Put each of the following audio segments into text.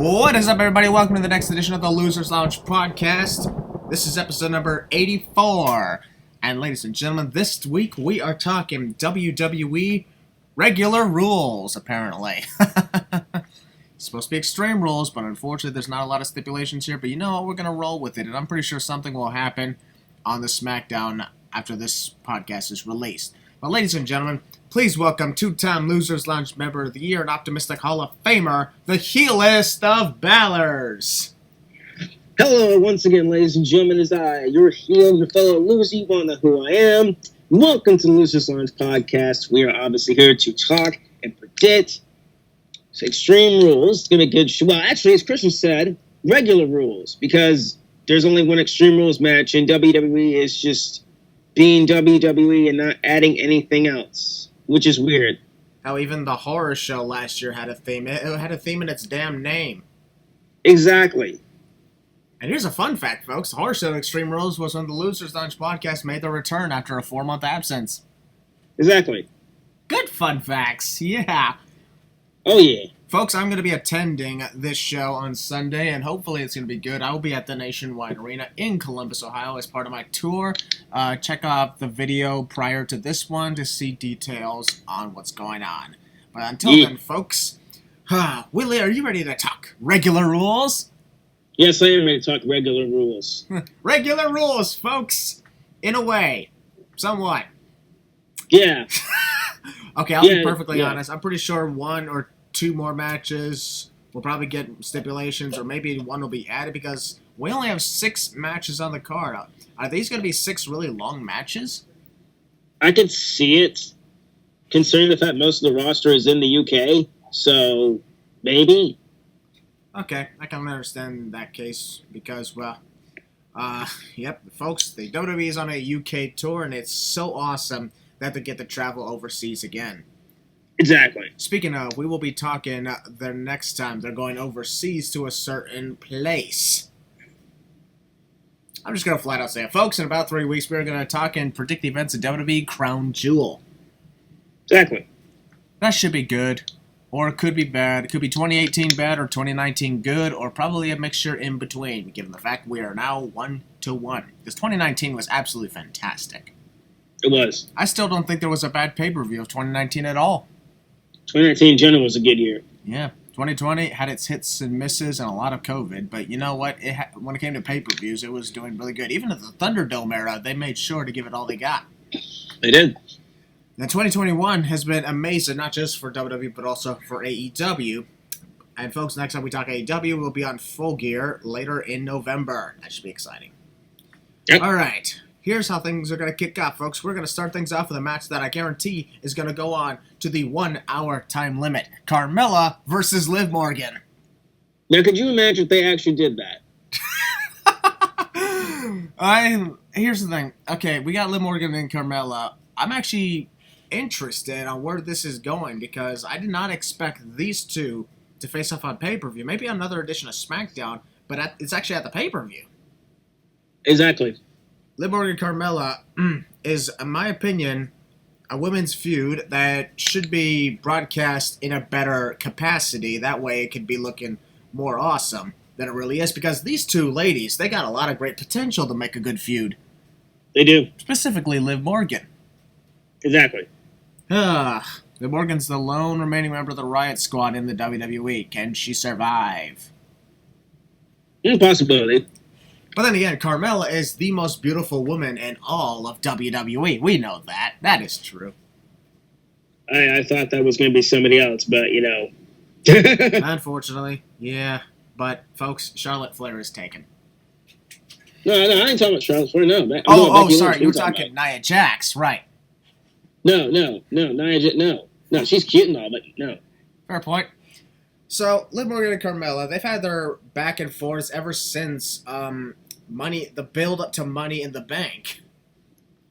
What is up, everybody? Welcome to the next edition of the Losers Lounge podcast. This is episode number 84. And ladies and gentlemen, this week we are talking WWE regular rules, apparently. It's supposed to be Extreme Rules, but unfortunately there's not a lot of stipulations here. But you know what? We're going to roll with it. And I'm pretty sure something will happen on the SmackDown after this podcast is released. But ladies and gentlemen, please welcome two-time Losers Lounge Member of the Year and Optimistic Hall of Famer, the heelest of Balors. Hello, once again, ladies and gentlemen, it's I, your heel, your fellow loser. You want to know who I am. Welcome to the Losers Lounge podcast. We are obviously here to talk and predict Extreme Rules. It's going to be a good show. Well, actually, as Christian said, regular rules, because there's only one Extreme Rules match, and WWE is just being WWE and not adding anything else, which is weird. How even the horror show last year had a theme. It had a theme in its damn name. Exactly. And here's a fun fact, folks. The horror show Extreme Rules was when the Losers Lounge podcast made their return after a 4-month absence. Exactly. Good fun facts, yeah. Oh, yeah. Folks, I'm going to be attending this show on Sunday, and hopefully it's going to be good. I will be at the Nationwide Arena in Columbus, Ohio, as part of my tour. Check out the video prior to this one to see details on what's going on. But until then, folks, Willie, are you ready to talk regular rules? Yes, I am ready to talk regular rules. Regular rules, folks. In a way. Somewhat. Yeah. Okay, I'll be perfectly honest. I'm pretty sure 1 or 2 more matches will probably get stipulations, or maybe 1 will be added, because we only have 6 matches on the card. Are these going to be 6 really long matches? I could see it, considering the fact most of the roster is in the UK, so maybe. Okay, I can understand that case, because, well, yep, folks, the WWE is on a UK tour, and it's so awesome that they get to travel overseas again. Exactly. Speaking of, we will be talking the next time they're going overseas to a certain place. I'm just going to flat out say it. Folks, in about 3 weeks, we're going to talk and predict the events of WWE Crown Jewel. Exactly. That should be good, or it could be bad. It could be 2018 bad or 2019 good, or probably a mixture in between, given the fact we are now 1-1. Because 2019 was absolutely fantastic. It was. I still don't think there was a bad pay-per-view of 2019 at all. 2019 in general was a good year. Yeah, 2020 had its hits and misses and a lot of COVID, but you know what? When it came to pay-per-views, it was doing really good. Even at the Thunderdome era, they made sure to give it all they got. They did. Now, 2021 has been amazing, not just for WWE, but also for AEW. And folks, next time we talk AEW, we'll be on Full Gear later in November. That should be exciting. Yep. All right. Here's how things are going to kick off, folks. We're going to start things off with a match that I guarantee is going to go on to the 1-hour time limit. Carmella versus Liv Morgan. Now, could you imagine if they actually did that? Here's the thing. Okay, we got Liv Morgan and Carmella. I'm actually interested on where this is going, because I did not expect these two to face off on pay-per-view. Maybe another edition of SmackDown, but it's actually at the pay-per-view. Exactly. Liv Morgan and Carmella is, in my opinion, a women's feud that should be broadcast in a better capacity. That way it could be looking more awesome than it really is, because these two ladies, they got a lot of great potential to make a good feud. They do. Specifically Liv Morgan. Exactly. Liv Morgan's the lone remaining member of the Riot Squad in the WWE. Can she survive? Impossibility. But then again, Carmella is the most beautiful woman in all of WWE. We know that. That is true. I thought that was going to be somebody else, but, you know. Unfortunately, yeah. But, folks, Charlotte Flair is taken. No, I ain't talking about Charlotte Flair, no. Sorry, you were talking Nia Jax, right. No, Nia Jax, no. No, she's cute and all, but no. Fair point. So, Liv Morgan and Carmella, they've had their back and forths ever since the build up to Money in the Bank.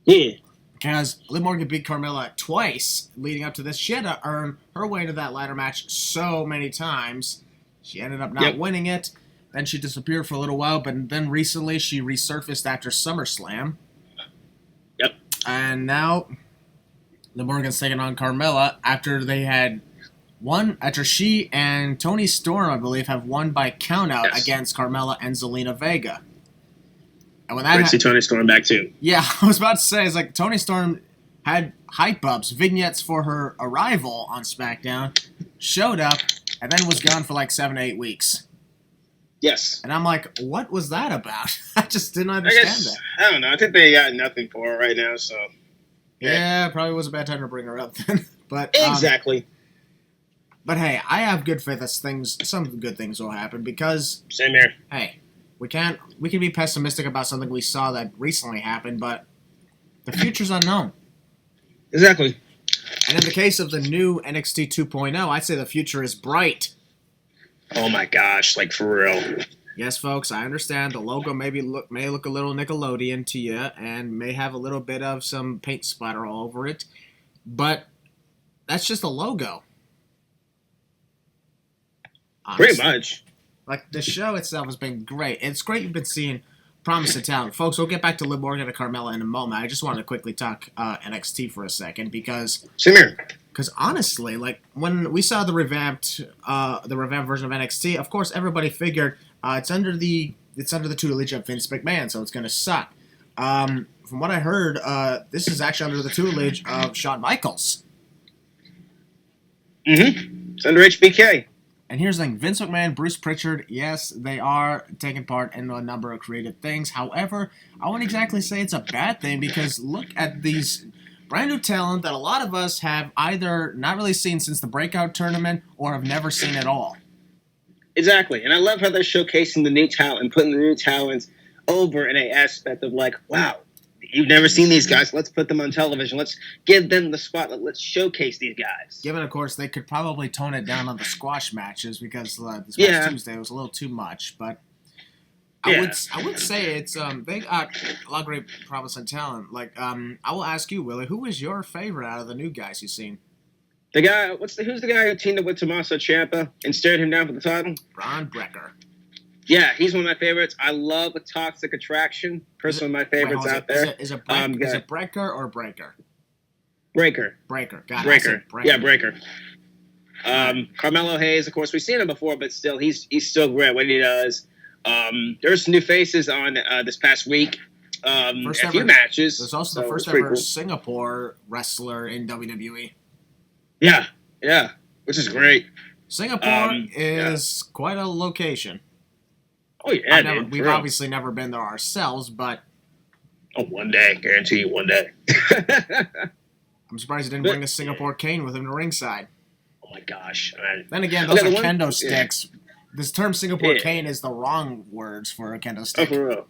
Yeah. Because Liv Morgan beat Carmella twice leading up to this. She had to earn her way to that ladder match so many times. She ended up not winning it. Then she disappeared for a little while, but then recently she resurfaced after SummerSlam. Yep. And now Liv Morgan's taking on Carmella after they had after she and Toni Storm, I believe, have won by countout against Carmella and Zelina Vega. And when that see Toni Storm back too. Yeah, I was about to say, it's like Toni Storm had hype-ups, vignettes for her arrival on SmackDown, showed up, and then was gone for like 7 to 8 weeks. Yes. And I'm like, what was that about? I just didn't understand that. I don't know. I think they got nothing for her right now, so. Yeah, probably was a bad time to bring her up then. But exactly. But hey, I have good faith that some good things will happen because. Same here. Hey, we can be pessimistic about something we saw that recently happened, but the future's unknown. Exactly. And in the case of the new NXT 2.0, I'd say the future is bright. Oh my gosh, like for real. Yes, folks, I understand the logo may look a little Nickelodeon to you and may have a little bit of some paint splatter all over it, but that's just a logo. Honestly. Pretty much. Like, the show itself has been great. It's great you've been seeing promise of talent. Folks, we'll get back to Liv Morgan and Carmella in a moment. I just wanted to quickly talk NXT for a second because... Same here. Because honestly, like, when we saw the revamped version of NXT, of course, everybody figured it's under the tutelage of Vince McMahon, so it's going to suck. From what I heard, this is actually under the tutelage of Shawn Michaels. Mm-hmm. It's under HBK. And here's the thing, Vince McMahon, Bruce Pritchard, yes, they are taking part in a number of creative things. However, I wouldn't exactly say it's a bad thing because look at these brand new talent that a lot of us have either not really seen since the Breakout Tournament or have never seen at all. Exactly. And I love how they're showcasing the new talent and putting the new talents over in an aspect of like, wow, you've never seen these guys. Let's put them on television. Let's give them the spotlight. Let's showcase these guys. Given, of course, they could probably tone it down on the squash matches because this past Tuesday was a little too much. But I would say it's they got a lot of great promise and talent. Like I will ask you, Willie, who was your favorite out of the new guys you've seen? The guy, who's the guy who teamed up with Tommaso Ciampa and stared him down for the title? Braun Breaker. Yeah, he's one of my favorites. I love the Toxic Attraction. Personally, my favorites out there. Is it Breaker or Breaker? Breaker. Breaker. Got it. Breaker. Yeah, Breaker. Carmelo Hayes, of course, we've seen him before, but still, he's still great at what he does. There's some new faces on this past week. A few matches. There's also the first ever Singapore wrestler in WWE. Yeah, which is great. Singapore is quite a location. Oh, yeah, we've obviously never been there ourselves, but... Oh, one day. Guarantee you one day. I'm surprised he didn't bring a Singapore cane with him to ringside. Oh, my gosh. Then again, those are kendo sticks. This term Singapore cane is the wrong words for a kendo stick. Oh, for real.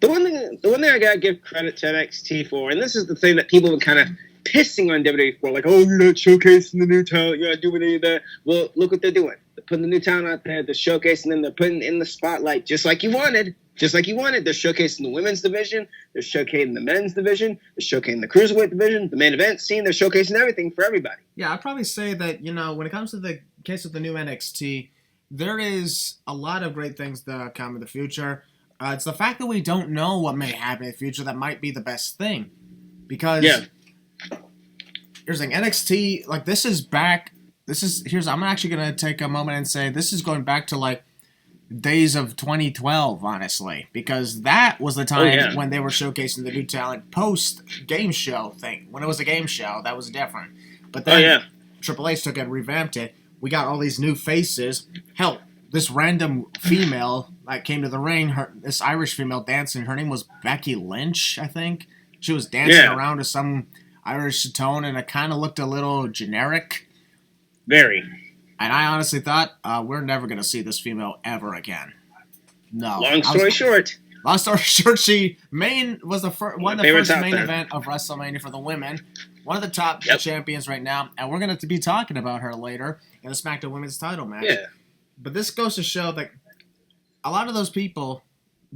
The one thing I got to give credit to NXT for, and this is the thing that people were kind of pissing on WWE for, like, oh, you're not showcasing the new talent, you're not doing any of that. Well, look what they're doing. They're putting the new talent out there, they're showcasing them, they're putting in the spotlight just like you wanted. Just like you wanted. They're showcasing the women's division, they're showcasing the men's division, they're showcasing the cruiserweight division, the main event scene, they're showcasing everything for everybody. Yeah, I'd probably say that, when it comes to the case of the new NXT, there is a lot of great things that come in the future. It's the fact that we don't know what may happen in the future that might be the best thing. Because... Yeah. Here's the thing, NXT, like, this is back, I'm actually going to take a moment and say this is going back to, like, days of 2012, honestly, because that was the time when they were showcasing the new talent post-game show thing. When it was a game show, that was different. But then Triple H took it and revamped it. We got all these new faces. Hell, this random female that came to the ring, this Irish female dancing, her name was Becky Lynch, I think. She was dancing around to some Irish tone, and it kind of looked a little generic. Very. And I honestly thought, we're never going to see this female ever again. No. Long story short, she was the one of the first main event of WrestleMania for the women. One of the top champions right now, and we're going to be talking about her later in the SmackDown Women's title match. Yeah. But this goes to show that a lot of those people,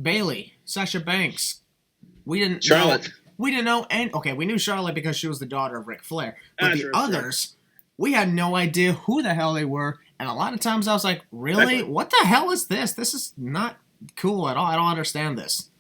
Bayley, Sasha Banks, we didn't know, and we knew Charlotte because she was the daughter of Ric Flair. But the others, we had no idea who the hell they were. And a lot of times I was like, really? Exactly. What the hell is this? This is not cool at all. I don't understand this.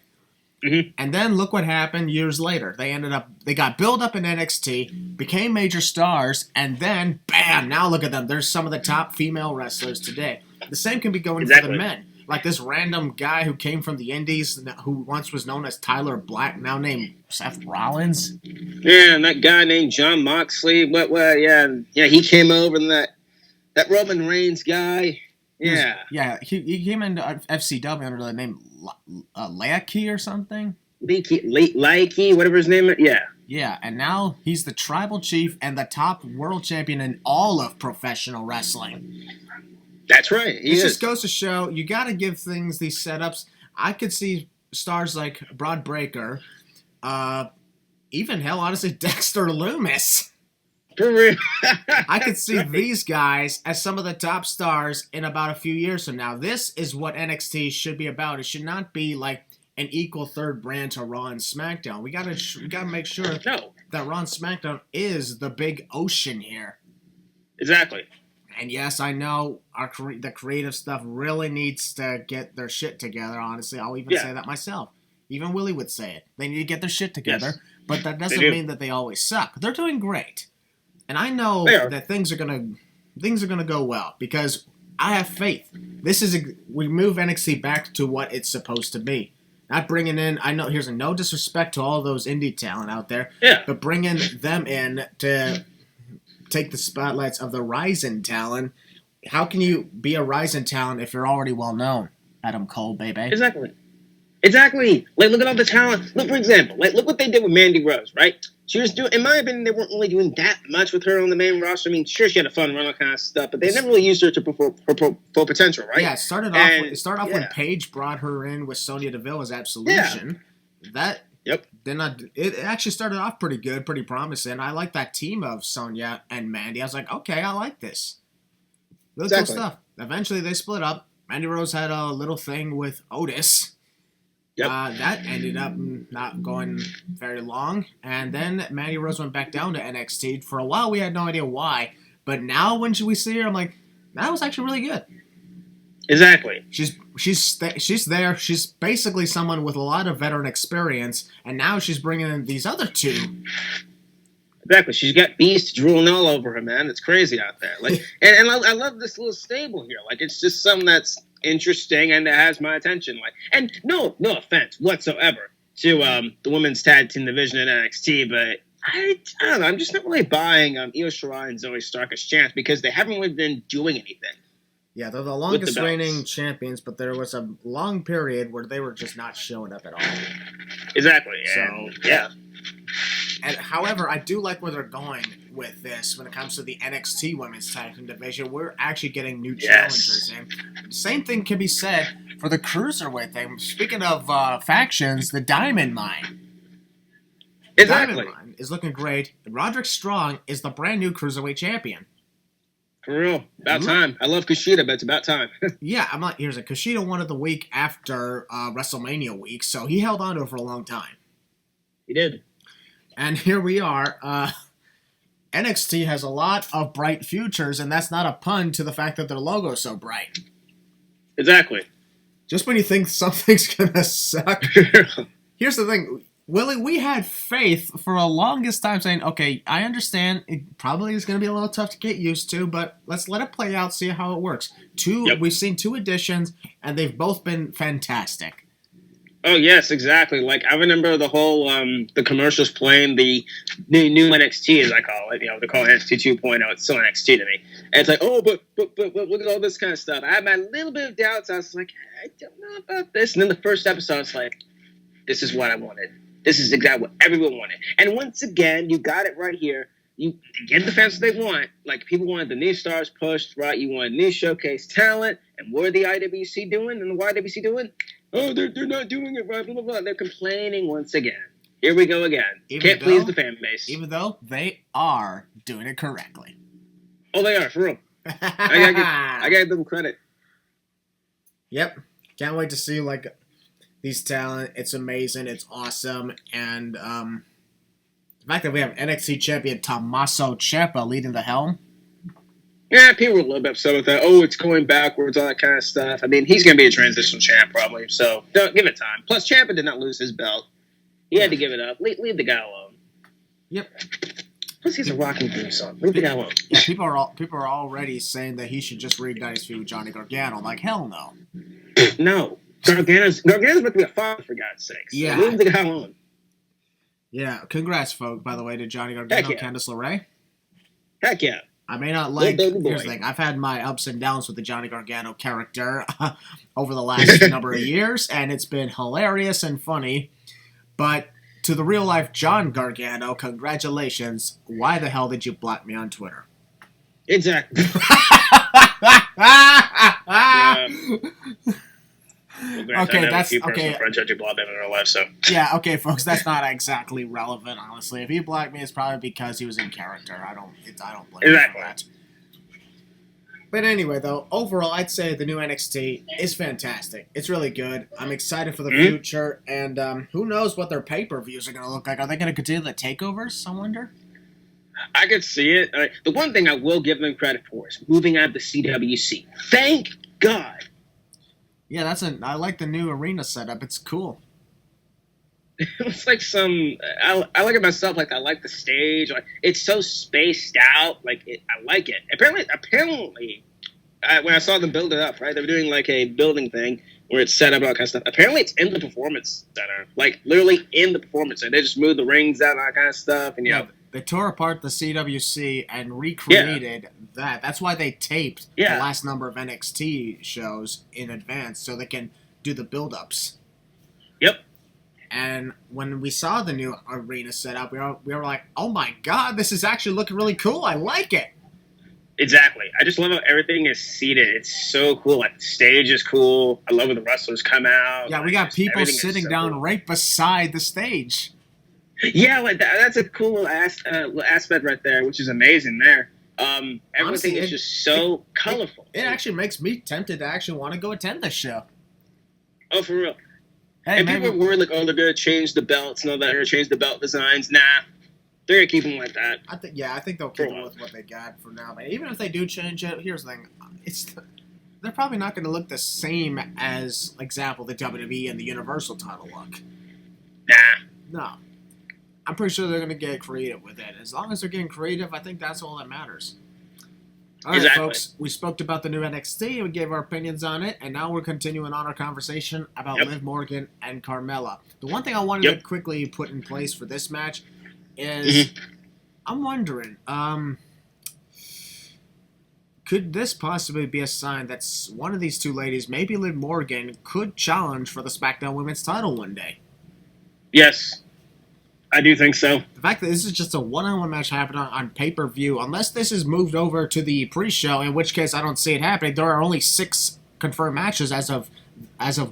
And then look what happened years later. They got built up in NXT, became major stars, and then, bam, now look at them. They're some of the top female wrestlers today. The same can be going for the men. Like this random guy who came from the Indies, who once was known as Tyler Black, now named Seth Rollins. Yeah, and that guy named John Moxley. Yeah, he came over, and that Roman Reigns guy. Yeah. He came into FCW under the name Laiki or something. Laiki, whatever his name is. Yeah. Yeah, and now he's the tribal chief and the top world champion in all of professional wrestling. That's right. It just goes to show you got to give things these setups. I could see stars like Broad Breaker, even hell, honestly, Dexter Loomis. For real. I could see these guys as some of the top stars in about a few years from now. This is what NXT should be about. It should not be like an equal third brand to Raw and SmackDown. We gotta make sure that Raw and SmackDown is the big ocean here. Exactly. And yes, I know the creative stuff really needs to get their shit together, honestly. I'll even say that myself. Even Willie would say it. They need to get their shit together, but that doesn't mean that they always suck. They're doing great. And I know that things are gonna go well because I have faith. We move NXT back to what it's supposed to be. Not bringing in, I know, here's no disrespect to all those indie talent out there, but bringing them in to take the spotlights of the rising talent. How can you be a rising talent if you're already well known? Adam Cole, baby. Exactly. Like, look at all the talent. Look, for example, look what they did with Mandy Rose, right? She was doing, in my opinion, they weren't really doing that much with her on the main roster. I mean, sure, she had a fun run, all kind of stuff, but they never really used her to her full potential, right? Yeah, it started off when Paige brought her in with Sonya Deville as Absolution. It actually started off pretty good, pretty promising. I like that team of Sonya and Mandy. I was like, okay, I like this. Really cool stuff. Eventually, they split up. Mandy Rose had a little thing with Otis. That ended up not going very long. And then Mandy Rose went back down to NXT. For a while, we had no idea why. But now, when we see her, I'm like, that was actually really good. Exactly. She's there. She's basically someone with a lot of veteran experience. And now she's bringing in these other two. Exactly. She's got beasts drooling all over her, man. It's crazy out there. Like, and I love this little stable here. Like, it's just something that's interesting and it has my attention. Like, and no offense whatsoever to the women's tag team division in NXT, but I don't know. I'm just not really buying Io Shirai and Zoe Stark's chance because they haven't really been doing anything. Yeah, they're the longest reigning champions, but there was a long period where they were just not showing up at all. Exactly. So yeah. And however, I do like where they're going with this when it comes to the NXT Women's Tag Team division. We're actually getting new challengers in. Same thing can be said for the Cruiserweight thing. Speaking of factions, the Diamond Mine. Exactly. Diamond Mine is looking great. Roderick Strong is the brand new Cruiserweight champion. For real. About time. I love Kushida, but it's about time. Yeah, here's a Kushida won of the week after WrestleMania week, so he held on to it for a long time. He did. And here we are. NXT has a lot of bright futures, and that's not a pun to the fact that their logo is so bright. Exactly. Just when you think something's going to suck. Here's the thing. Willie, we had faith for the longest time saying, okay, I understand it probably is going to be a little tough to get used to, but let's let it play out, see how it works. We've seen 2 editions, and they've both been fantastic. Oh, yes, exactly. Like, I remember the whole, the commercials playing the new NXT, as I call it. You know, they call it NXT 2.0. It's still NXT to me. And it's like, oh, but look at all this kind of stuff. I had my little bit of doubts. I was like, I don't know about this. And then the first episode, it's like, this is what I wanted. This is exactly what everyone wanted. And once again, you got it right here. You get the fans what they want. Like, people wanted the new stars pushed, right? You wanted new showcase talent. And what are the IWC doing and the YWC doing? Oh, they're not doing it right, blah, blah, blah. They're complaining once again. Here we go again. Can't please the fan base. Even though they are doing it correctly. Oh, they are, for real. I gotta give them credit. Yep. Can't wait to see, like, these talent. It's amazing. It's awesome. And the fact that we have NXT champion Tommaso Ciampa leading the helm. Yeah, people were a little bit upset with that. Oh, it's going backwards, all that kind of stuff. I mean, he's going to be a transitional champ probably, so don't give it time. Plus, Ciampa did not lose his belt. He had to give it up. Leave the guy alone. Yep. Plus, he's a rocking theme song. Leave the guy alone. Yeah, people are already saying that he should just reignite his feud with Johnny Gargano. I'm like, hell no. No. Gargano's about to be a father, for God's sakes. Yeah. So leave the guy alone. Yeah, congrats, folks, by the way, to Johnny Gargano and Candice LeRae. Heck yeah. I may not like, here's the thing, I've had my ups and downs with the Johnny Gargano character over the last number of years, and it's been hilarious and funny, but to the real-life John Gargano, congratulations. Why the hell did you block me on Twitter? Exactly. Okay, that's okay. Yeah, okay, folks. That's not exactly relevant, honestly. If he blocked me, it's probably because he was in character. I don't blame him for that. But anyway, though, overall, I'd say the new NXT is fantastic. It's really good. I'm excited for the future, and who knows what their pay-per-views are going to look like? Are they going to continue the takeovers? I wonder. I could see it. The one thing I will give them credit for is moving out of the CWC. Thank God. Yeah, I like the new arena setup. It's cool. It's like I like it myself. Like, I like the stage. Like, it's so spaced out. Like, I like it. Apparently, when I saw them build it up, right, they were doing like a building thing where it's set up and all that kind of stuff. Apparently, it's in the Performance Center. Like, literally in the Performance Center. They just moved the rings out and all that kind of stuff. And they tore apart the CWC and recreated that. That's why they taped the last number of NXT shows in advance so they can do the build-ups. Yep. And when we saw the new arena set up, we were like, oh my god, this is actually looking really cool. I like it. Exactly. I just love how everything is seated. It's so cool. Like, the stage is cool. I love when the wrestlers come out. Yeah, we got people sitting down right beside the stage. Yeah, like that's a cool little aspect right there, which is amazing there. Everything Honestly, is just so colorful. It actually makes me tempted to actually want to go attend this show. Oh, for real. Hey, and people are worried, like, oh, they're going to change the belts and all that. They're going to change the belt designs. Nah. They're going to keep them like that. I think they'll keep them with what they got for now. But even if they do change it, here's the thing. They're probably not going to look the same as, example, the WWE and the Universal title look. Nah. No. I'm pretty sure they're going to get creative with it. As long as they're getting creative, I think that's all that matters. All right, folks. We spoke about the new NXT and we gave our opinions on it, and now we're continuing on our conversation about Liv Morgan and Carmella. The one thing I wanted to quickly put in place for this match is I'm wondering, could this possibly be a sign that one of these two ladies, maybe Liv Morgan, could challenge for the SmackDown Women's title one day? Yes. I do think so. The fact that this is just a one-on-one match happening on pay-per-view, unless this is moved over to the pre-show, in which case I don't see it happening. There are only 6 confirmed matches as of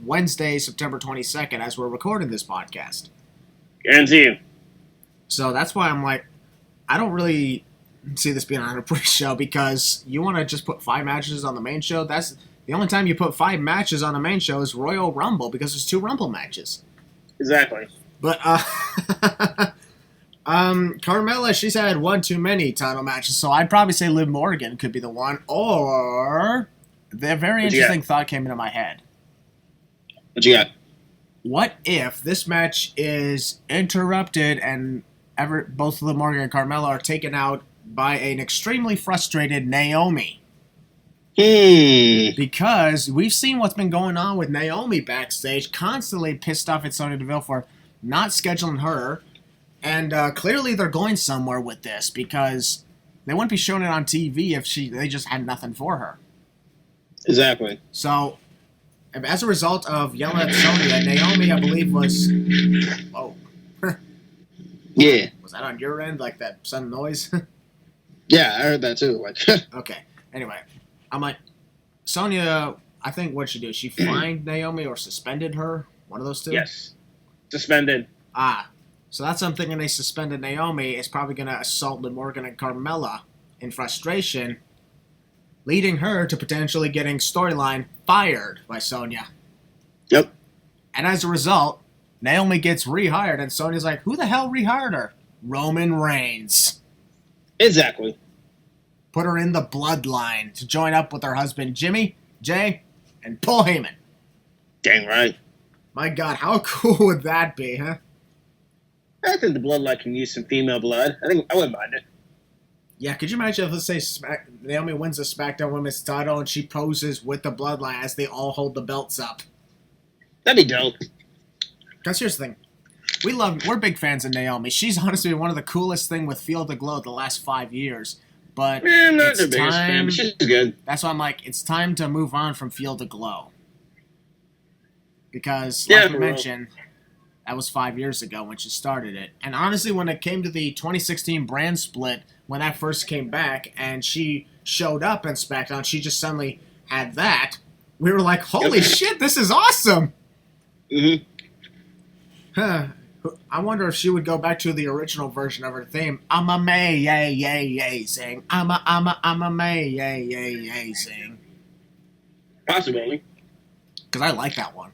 Wednesday, September 22nd, as we're recording this podcast. Guarantee you. So that's why I'm like, I don't really see this being on a pre-show, because you want to just put 5 matches on the main show. That's the only time you put 5 matches on the main show is Royal Rumble, because there's 2 Rumble matches. Exactly. But, Carmella, she's had one too many title matches, so I'd probably say Liv Morgan could be the one, or the very interesting thought came into my head. What you got? What if this match is interrupted and both Liv Morgan and Carmella are taken out by an extremely frustrated Naomi? Because we've seen what's been going on with Naomi backstage, constantly pissed off at Sonya Deville for not scheduling her, and clearly they're going somewhere with this, because they wouldn't be showing it on TV if they just had nothing for her. Exactly. So, as a result of yelling at Sonya, Naomi, I believe, was... Oh. Yeah. Was that on your end, like that sudden noise? Yeah, I heard that too. Like. Okay. Anyway, I'm like, Sonya, I think what she did, she fined Naomi or suspended her? One of those two? Yes. Suspended. So that's what I'm thinking. They suspended Naomi is probably going to assault Liv Morgan and Carmella in frustration, leading her to potentially getting storyline fired by Sonya. Yep. And as a result, Naomi gets rehired, and Sonya's like, who the hell rehired her? Roman Reigns. Exactly. put her in the bloodline to join up with her husband Jimmy, Jay, and Paul Heyman. Dang right. My God, how cool would that be, huh? I think the bloodline can use some female blood. I wouldn't mind it. Yeah, could you imagine if, let's say, Naomi wins the SmackDown Women's title and she poses with the bloodline as they all hold the belts up? That'd be dope. Because here's the thing. We're big fans of Naomi. She's honestly one of the coolest thing with Feel the Glow the last 5 years. But Yeah, I'm not it's their biggest fan, time, but she's good. that's why I'm like, it's time to move on from Feel the Glow. Because, like we mentioned, that was 5 years ago when she started it. And honestly, when it came to the 2016 brand split, when that first came back and she showed up in SmackDown, she just suddenly had that. We were like, holy shit, this is awesome! Mm-hmm. Huh. I wonder if she would go back to the original version of her theme. I'm a may, yay, yay, yay, sing. I'm a may, yay, yay, yay, sing. Possibly. Because I like that one.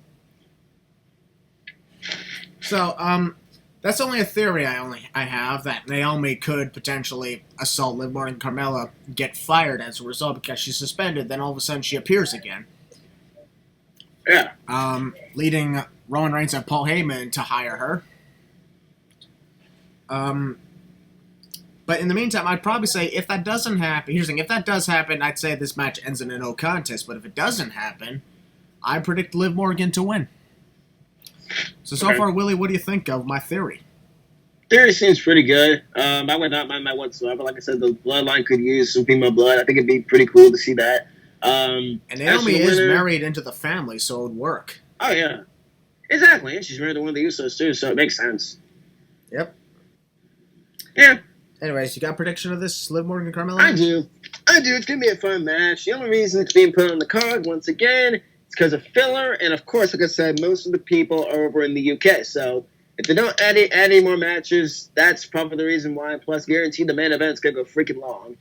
So, that's only a theory I have, that Naomi could potentially assault Liv Morgan and Carmella, get fired as a result because she's suspended, then all of a sudden she appears again. Yeah. Leading Roman Reigns and Paul Heyman to hire her. But in the meantime, I'd probably say if that doesn't happen, here's the thing, if that does happen, I'd say this match ends in a no contest. But if it doesn't happen, I predict Liv Morgan to win. So far, Willie, what do you think of my theory? Theory seems pretty good. I would not mind that whatsoever. Like I said, the bloodline could use some female blood. I think it'd be pretty cool to see that. And Naomi is married into the family, so it would work. Oh, yeah. Exactly. And she's married to one of the Usos, too, so it makes sense. Yep. Yeah. Anyways, you got a prediction of this, Liv Morgan and Carmella? I do. It's going to be a fun match. The only reason it's being put on the card, once again, is because of filler. And, of course, like I said, most of the people are over in the UK. So if they don't add any more matches, that's probably the reason why. Plus, guaranteed the main event's going to go freaking long.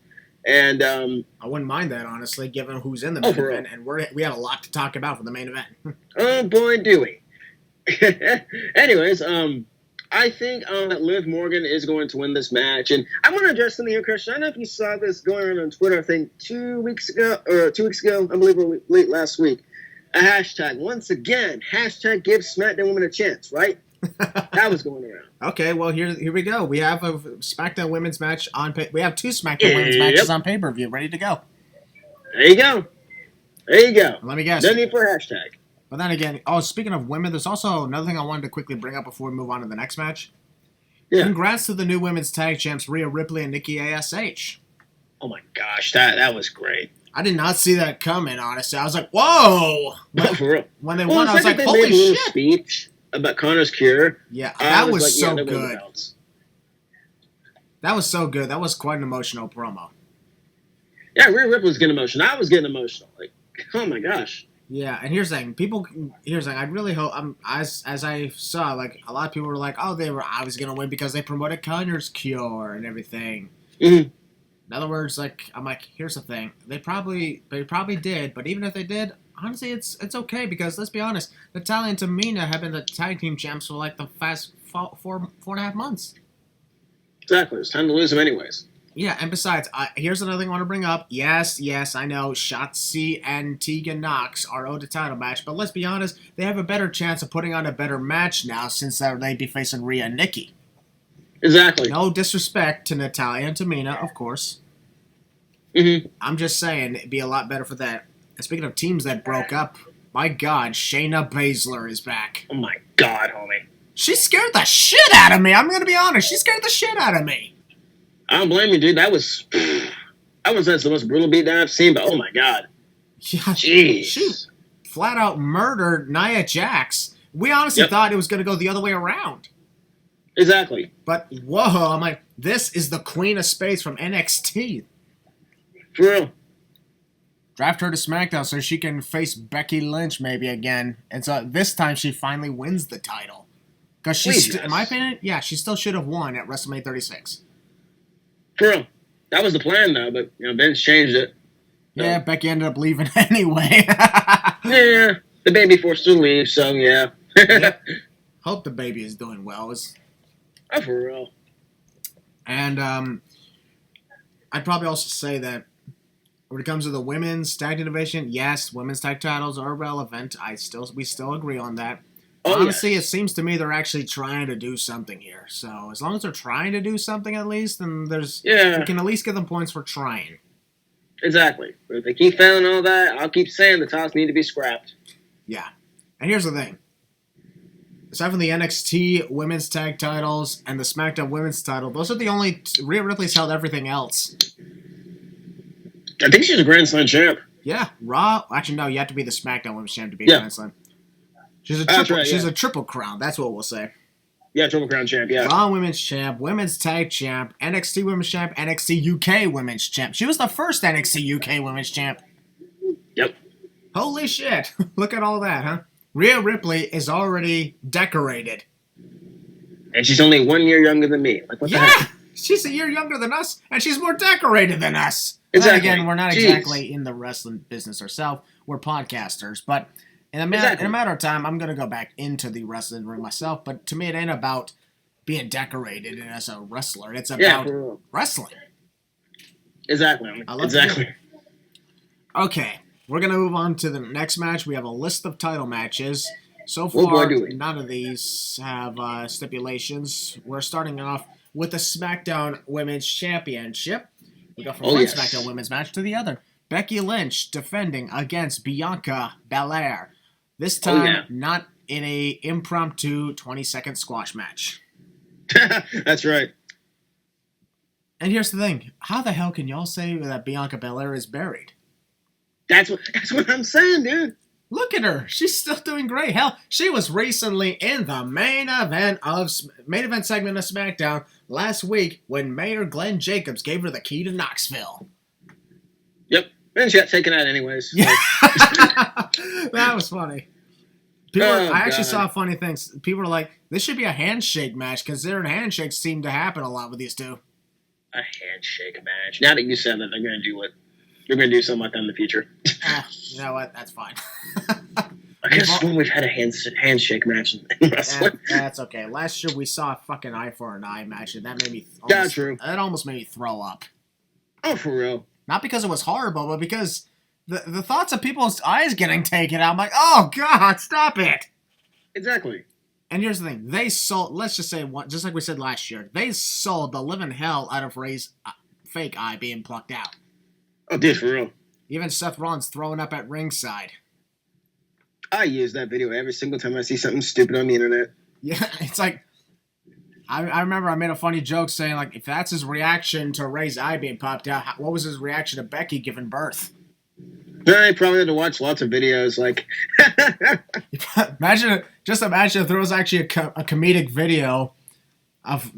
And I wouldn't mind that, honestly, given who's in the main event. And we have a lot to talk about for the main event. Oh, boy, do we. Anyways, I think that Liv Morgan is going to win this match. And I want to address something here, Christian. I don't know if you saw this going around on Twitter, I think 2 weeks ago, I believe late last week. A hashtag, once again, hashtag give SmackDown Women a chance, right? That was going around. Okay, well, here we go. We have a SmackDown Women's match on we have 2 SmackDown Women's matches on pay-per-view ready to go. There you go. Let me guess. No need for a hashtag. But then again, speaking of women, there's also another thing I wanted to quickly bring up before we move on to the next match. Yeah. Congrats to the new women's tag champs, Rhea Ripley and Nikki A.S.H. Oh my gosh, that was great. I did not see that coming, honestly. I was like, whoa! For real. When they won, I was like, holy shit! They made a little speech about Connor's cure. Yeah, that was so good. That was so good. That was quite an emotional promo. Yeah, Rhea Ripley was getting emotional. I was getting emotional. Like, oh my gosh. Yeah, and here's the thing. I really hope, as I saw, like, a lot of people were like, oh, they were obviously going to win because they promoted Connor's cure and everything. Mm-hmm. In other words, I'm like, here's the thing. They probably did, but even if they did, honestly, it's okay because, let's be honest, Natalya and Tamina have been the tag team champs for, like, the past 4.5 months. Exactly. It's time to lose them anyways. Yeah, and besides, here's another thing I want to bring up. Yes, I know Shotzi and Tegan Nox are owed a title match, but let's be honest, they have a better chance of putting on a better match now since they'd be facing Rhea and Nikki. Exactly. No disrespect to Natalya and Tamina, of course. Mm-hmm. I'm just saying, it'd be a lot better for that. And speaking of teams that broke up, my God, Shayna Baszler is back. Oh my God, homie. She scared the shit out of me. I'm going to be honest. She scared the shit out of me. I don't blame you, dude. That was the most brutal beatdown I've seen, but oh my God. Yeah, jeez. She flat out murdered Nia Jax. We honestly thought it was going to go the other way around. Exactly. But, whoa, I'm like, this is the Queen of Spades from NXT. For real. Draft her to SmackDown so she can face Becky Lynch maybe again. And so this time she finally wins the title. Because she's, in my opinion, she still should have won at WrestleMania 36. For real. That was the plan, though, but Vince changed it. Yeah, Becky ended up leaving anyway. Yeah, the baby forced her to leave, so yeah. Yep. Hope the baby is doing well. Oh, for real. And I'd probably also say that when it comes to the women's tag team division, yes, women's tag titles are relevant. We still agree on that. Honestly, It seems to me they're actually trying to do something here. So as long as they're trying to do something at least, then we can at least give them points for trying. Exactly. But if they keep failing all that, I'll keep saying the titles need to be scrapped. Yeah. And here's the thing. Aside from the NXT women's tag titles and the SmackDown women's title, those are the only... Rhea Ripley's held everything else. I think she's a Grand Slam champ. Yeah. Raw... Actually, no, you have to be the SmackDown women's champ to be a Grand Slam. She's a triple crown. That's what we'll say. Yeah, triple crown champ, yeah. Raw women's champ, women's tag champ, NXT women's champ, NXT UK women's champ. She was the first NXT UK women's champ. Yep. Holy shit. Look at all that, huh? Rhea Ripley is already decorated. And she's only 1 year younger than me. Like, what the heck? She's a year younger than us, and she's more decorated than us. Exactly. Then again, we're not exactly in the wrestling business ourselves. We're podcasters, but... In a matter of time, I'm going to go back into the wrestling ring myself, but to me it ain't about being decorated as a wrestler. It's about wrestling. Exactly. Exactly. Okay, we're going to move on to the next match. We have a list of title matches. So far, none of these have stipulations. We're starting off with the SmackDown Women's Championship. We go from one SmackDown Women's match to the other. Becky Lynch defending against Bianca Belair. This time, not in a impromptu 20-second squash match. That's right. And here's the thing. How the hell can y'all say that Bianca Belair is buried? That's what I'm saying, dude. Look at her. She's still doing great. Hell, she was recently in the main event segment of SmackDown last week when Mayor Glenn Jacobs gave her the key to Knoxville. Yep. And she got taken out anyways. Yeah. That was funny. I actually saw funny things. People were like, this should be a handshake match, because their handshakes seem to happen a lot with these two. A handshake match. Now that you said that, they're going to do something like that in the future. You know what? That's fine. I guess when we've had a handshake match in wrestling. That's okay. Last year we saw a fucking eye for an eye match, and that made me... That almost made me throw up. Oh, for real? Not because it was horrible, but because the thoughts of people's eyes getting taken out, I'm like, oh, God, stop it. Exactly. And here's the thing. They sold, let's just say, just like we said last year, they sold the living hell out of Ray's fake eye being plucked out. Oh, dude, for real. Even Seth Rollins throwing up at ringside. I use that video every single time I see something stupid on the internet. Yeah, it's like... I remember I made a funny joke saying, like, if that's his reaction to Ray's eye being popped out, what was his reaction to Becky giving birth? I probably had to watch lots of videos, like... Imagine if there was actually a comedic video of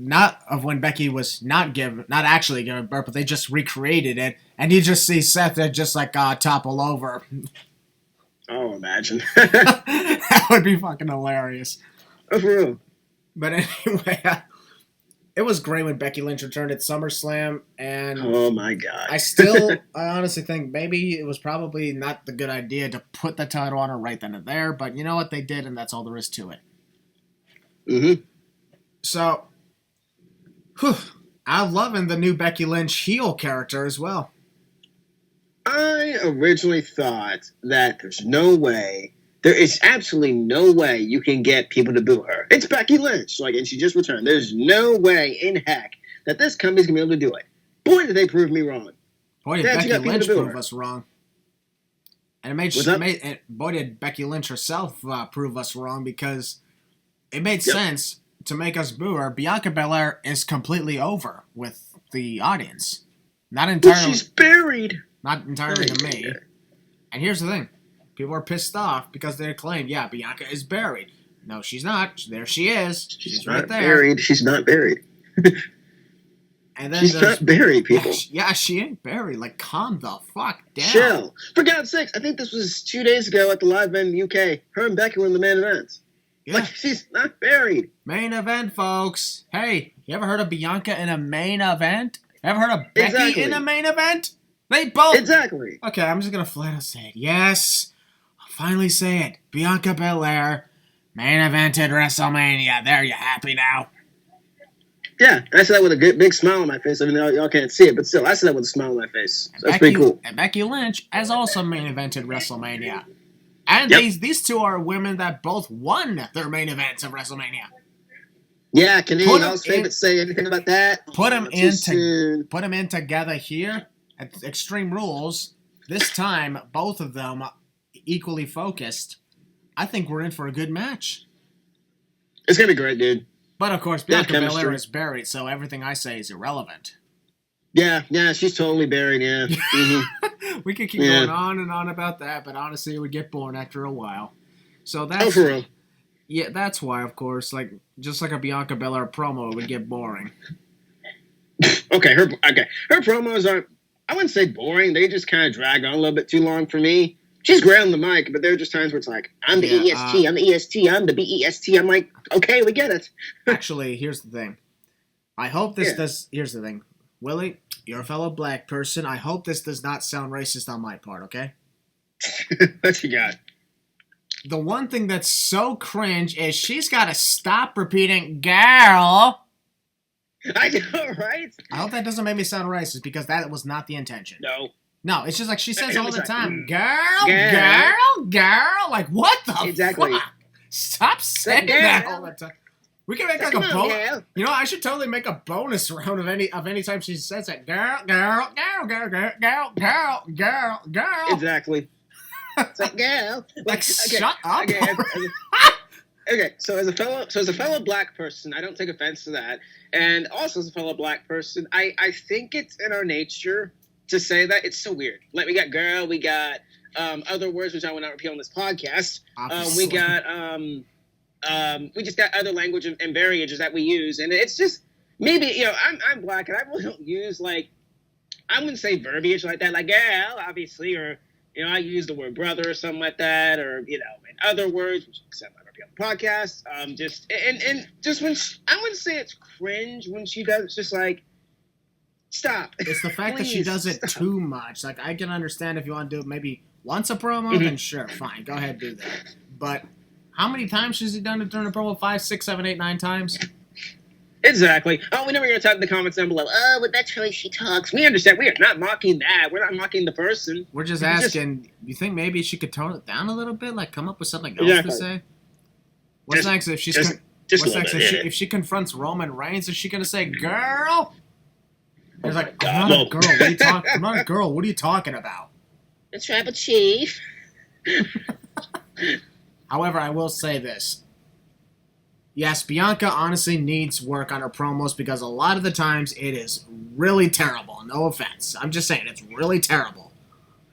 when Becky was not actually giving birth, but they just recreated it, and you just see Seth just like topple over. Oh, imagine. That would be fucking hilarious. Oh, for real. But anyway, it was great when Becky Lynch returned at SummerSlam, and oh my God, I honestly think maybe it was probably not the good idea to put the title on her right then and there, but you know what, they did, and that's all there is to it. Mm-hmm. So, I'm loving the new Becky Lynch heel character as well. I originally thought that there is absolutely no way you can get people to boo her. It's Becky Lynch, and she just returned. There's no way in heck that this company's gonna be able to do it. Boy, did they prove me wrong. Boy, did Becky Lynch prove us wrong. And boy, did Becky Lynch herself prove us wrong, because it made sense to make us boo her. Bianca Belair is completely over with the audience. Not entirely. Well, she's buried. Not entirely to me. And here's the thing. People are pissed off because they claim, Bianca is buried. No, she's not. There she is. She's right there. Buried. She's not buried. And then she's not buried, people. Yeah, she ain't buried. Like, calm the fuck down. Chill. For God's sakes, I think this was 2 days ago at the live event in the UK. Her and Becky were in the main event. Yeah. She's not buried. Main event, folks. Hey, you ever heard of Bianca in a main event? Ever heard of Becky in a main event? They both... Exactly. Okay, I'm just going to flat out say it. Yes. Finally say it. Bianca Belair, main evented WrestleMania. There, you happy now? Yeah, and I said that with a good big smile on my face. I mean, y'all can't see it, but still, I said that with a smile on my face. So that's pretty cool. And Becky Lynch has also main evented WrestleMania. And Yep. these two are women that both won their main events of WrestleMania. Yeah, can any of y'all's favorites say anything about that? Put them in together here at Extreme Rules. This time, both of them equally focused. I think we're in for a good match. It's gonna be great, dude. But of course, Bianca Belair is buried, so everything I say is irrelevant. Yeah, she's totally buried. Yeah, mm-hmm. We could keep going on and on about that, but honestly, it would get boring after a while. So that's for real. Yeah, that's why, of course, just like a Bianca Belair promo, it would get boring. Okay, her promos aren't. I wouldn't say boring. They just kind of drag on a little bit too long for me. She's great on the mic, but there are just times where it's like, I'm the EST, I'm the EST, I'm the BEST. I'm like, okay, we get it. Actually, here's the thing. I hope this does... Here's the thing. Willie, you're a fellow black person. I hope this does not sound racist on my part, okay? What you got? The one thing that's so cringe is she's got to stop repeating, girl. I know, right? I hope that doesn't make me sound racist, because that was not the intention. No, it's just like she says all the time, girl. Like, what the fuck? Stop saying that all the time. We can make like a bonus. You know, I should totally make a bonus round of any time she says that. Girl. Exactly. It's like, girl. Shut up. Okay, so as a fellow black person, I don't take offense to that. And also as a fellow black person, I think it's in our nature to say that. It's so weird. Like, we got girl, we got other words which I will not repeat on this podcast. We got we just got other language and varieties that we use, and it's just maybe I'm black and I really don't use I wouldn't say verbiage like that, like girl, obviously, or I use the word brother or something like that, or in other words which I might not be on the podcast. Just when I wouldn't say it's cringe when she does. It's just like, stop. It's the fact that she does it too much. Like, I can understand if you want to do it maybe once a promo, then sure, fine, go ahead and do that. But how many times has he done it during a promo? 5, 6, 7, 8, 9 times? Exactly. Oh, we never going to talk in the comments down below. Oh, but that's how she talks. We understand. We are not mocking that. We're not mocking the person. We're just asking, you think maybe she could tone it down a little bit? Like, come up with something else to say? What's next if she's... If she confronts Roman Reigns, is she going to say, girl? He's like, I'm not a girl. I'm not a girl. What are you talking about? The tribal chief. However, I will say this. Yes, Bianca honestly needs work on her promos because a lot of the times it is really terrible. No offense. I'm just saying, it's really terrible.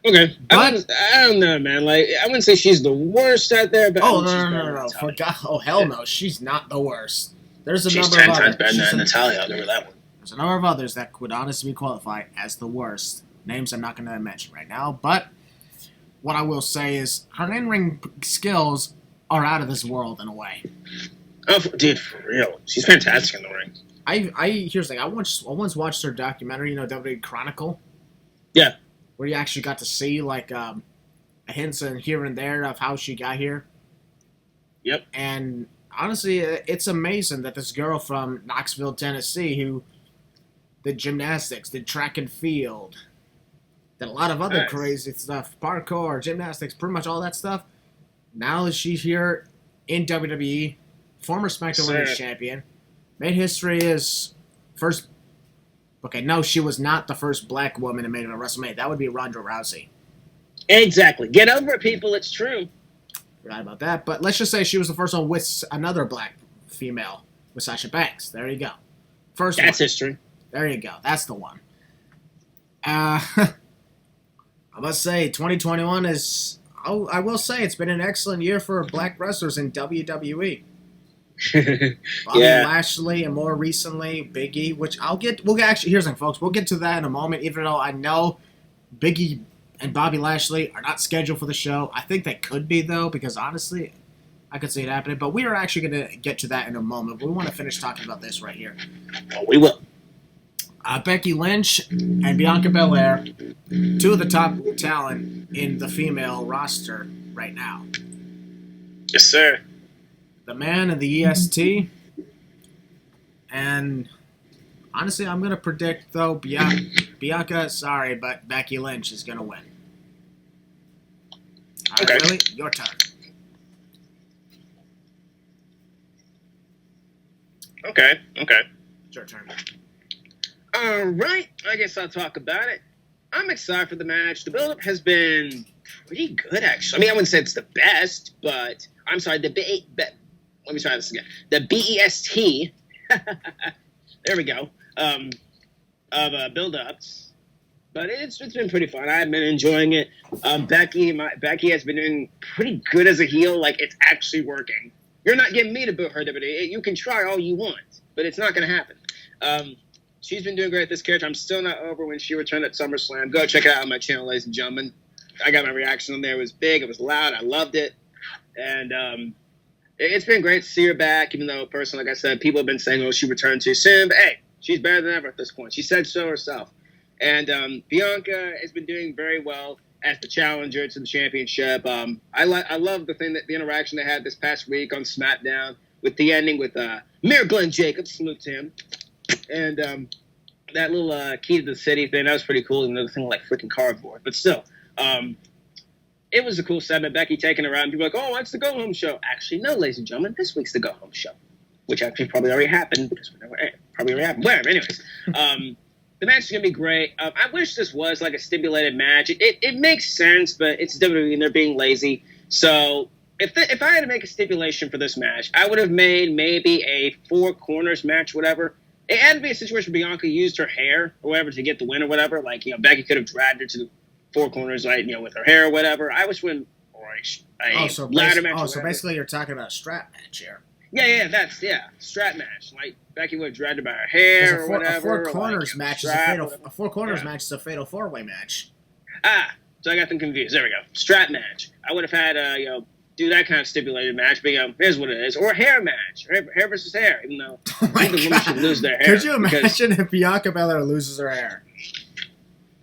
Okay. But, I don't know, man. Like, I wouldn't say she's the worst out there, but... Oh, no. For God, hell no. She's not the worst. There's a she's number 10 of times others. better than Natalia. I'll give her that one. There's a number of others that could honestly qualify as the worst. Names I'm not going to mention right now, but what I will say is her in-ring skills are out of this world in a way. Oh, dude, for real. She's fantastic in the ring. Here's the thing. I once watched her documentary, WWE Chronicle. Yeah. Where you actually got to see, like, hints and here and there of how she got here. Yep. And honestly, it's amazing that this girl from Knoxville, Tennessee, who did gymnastics, did track and field, did a lot of other crazy stuff, parkour, gymnastics, pretty much all that stuff. Now she's here in WWE, former SmackDown Women's Champion, made history as first... Okay, no, she was not the first black woman in main event WrestleMania. That would be Ronda Rousey. Exactly. Get over it, people. It's true. Forgot about that. But let's just say she was the first one with another black female, with Sasha Banks. There you go. First one. That's history. There you go. That's the one. I must say, 2021 is... I will say it's been an excellent year for black wrestlers in WWE. Bobby Lashley, and more recently Big E, which here's the thing, folks, we'll get to that in a moment, even though I know Big E and Bobby Lashley are not scheduled for the show. I think they could be, though, because honestly, I could see it happening, but we are actually going to get to that in a moment. We want to finish talking about this right here. Oh, we will. Becky Lynch and Bianca Belair, two of the top talent in the female roster right now. Yes, sir. The man and the EST, and Honestly, I'm going to predict, though, Bianca, sorry, but Becky Lynch is going to win. All right, Okay. Willie, your turn. Okay. It's your turn. All right. I guess I'll talk about it. I'm excited for the match. The build-up has been pretty good, actually. I mean, I wouldn't say it's the best, but I'm sorry. Let me try this again. The BEST. There we go. Of build-ups, but it's been pretty fun. I've been enjoying it. Becky has been doing pretty good as a heel. Like, it's actually working. You're not getting me to boot her WWE. You can try all you want, but it's not going to happen. She's been doing great with this character. I'm still not over when she returned at SummerSlam. Go check it out on my channel, ladies and gentlemen. I got my reaction on there. It was big. It was loud. I loved it. And it's been great to see her back, even though, personally, like I said, people have been saying, oh, she returned too soon. But, hey, she's better than ever at this point. She said so herself. And Bianca has been doing very well as the challenger to the championship. I love the interaction they had this past week on SmackDown with the ending with Miracle and Jacob. Salute to him. And that little key to the city thing, that was pretty cool. Another thing like freaking cardboard. But still, it was a cool segment. Becky taking her out, and people were like, oh, it's the go-home show. Actually, no, ladies and gentlemen, this week's the go-home show, which actually probably already happened because probably already happened. Whatever, anyways. The match is going to be great. I wish this was like a stipulated match. It makes sense, but it's WWE and they're being lazy. So if I had to make a stipulation for this match, I would have made maybe a 4 corners match, whatever. It had to be a situation where Bianca used her hair or whatever to get the win or whatever. Like, Becky could have dragged her to the 4 corners, like, with her hair or whatever. I wish when ladder match. So basically you're talking about a strap match here. Yeah, strap match. Like, Becky would have dragged her by her hair or whatever. A 4 corners match is a 4 corners match is a fatal 4-way match. So I got them confused. There we go. Strap match. I would have had do that kind of stipulated match, but here's what it is. Or a hair match. Hair versus hair, even though the women should lose their hair. Could you imagine if Bianca Belair loses her hair?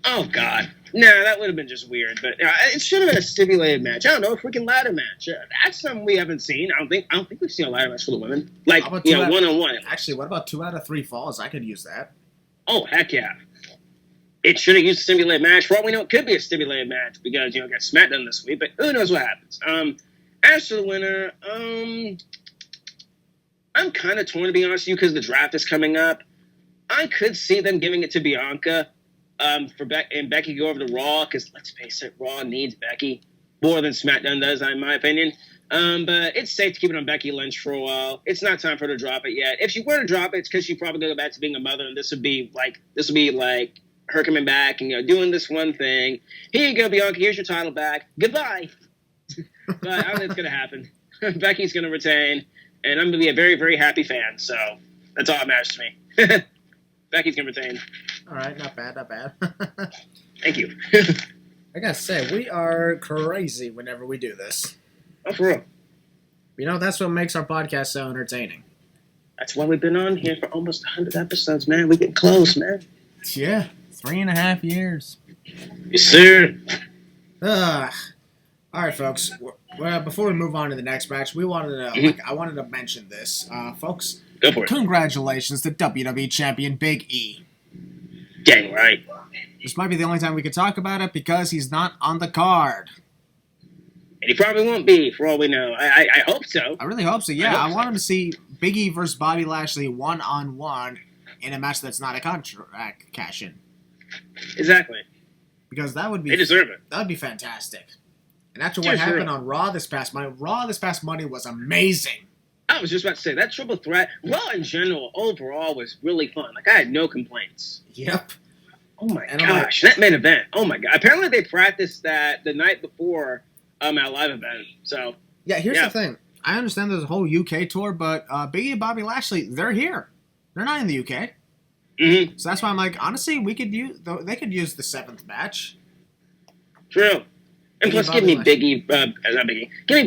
Oh, God. No, that would have been just weird. But it should have been a stipulated match. I don't know, a freaking ladder match. That's something we haven't seen. I don't think we've seen a ladder match for the women. Like, one-on-one. Actually, what about 2 out of 3 falls? I could use that. Oh, heck yeah. It should have used a stipulated match. For all we know, it could be a stipulated match because, got SmackDown this week. But who knows what happens. As for the winner, I'm kind of torn, to be honest with you, because the draft is coming up. I could see them giving it to Bianca and Becky go over to Raw, because let's face it, Raw needs Becky more than SmackDown does, in my opinion. But it's safe to keep it on Becky Lynch for a while. It's not time for her to drop it yet. If she were to drop it, it's because she'd probably go back to being a mother, and this would be like her coming back and doing this one thing. Here you go, Bianca. Here's your title back. Goodbye. But I don't think it's going to happen. Becky's going to retain, and I'm going to be a very, very happy fan. So that's all that matters to me. Becky's going to retain. All right, not bad. Thank you. I got to say, we are crazy whenever we do this. Oh, for real. That's what makes our podcast so entertaining. That's why we've been on here for almost 100 episodes, man. We get close, man. Yeah, 3.5 years. Yes, sir. All right, folks. Well, before we move on to the next match, we wanted to I wanted to mention this, folks. Go for it. Congratulations to WWE Champion Big E. Dang right. This might be the only time we could talk about it because he's not on the card. And he probably won't be, for all we know. I hope so. I really hope so. Yeah, I want him to see Big E versus Bobby Lashley 1-on-1 in a match that's not a contract cash-in. Exactly. Because that would be... They deserve it. That would be fantastic. And after what happened on Raw this past Monday was amazing. I was just about to say, that triple threat, Raw in general, overall, was really fun. Like, I had no complaints. Yep. Oh, my gosh. That main event. Oh, my God. Apparently, they practiced that the night before our live event. So, yeah, here's the thing. I understand there's a whole UK tour, but Big E and Bobby Lashley, they're here. They're not in the UK. Mm-hmm. So that's why I'm like, honestly, they could use the 7th match. True. And plus, give me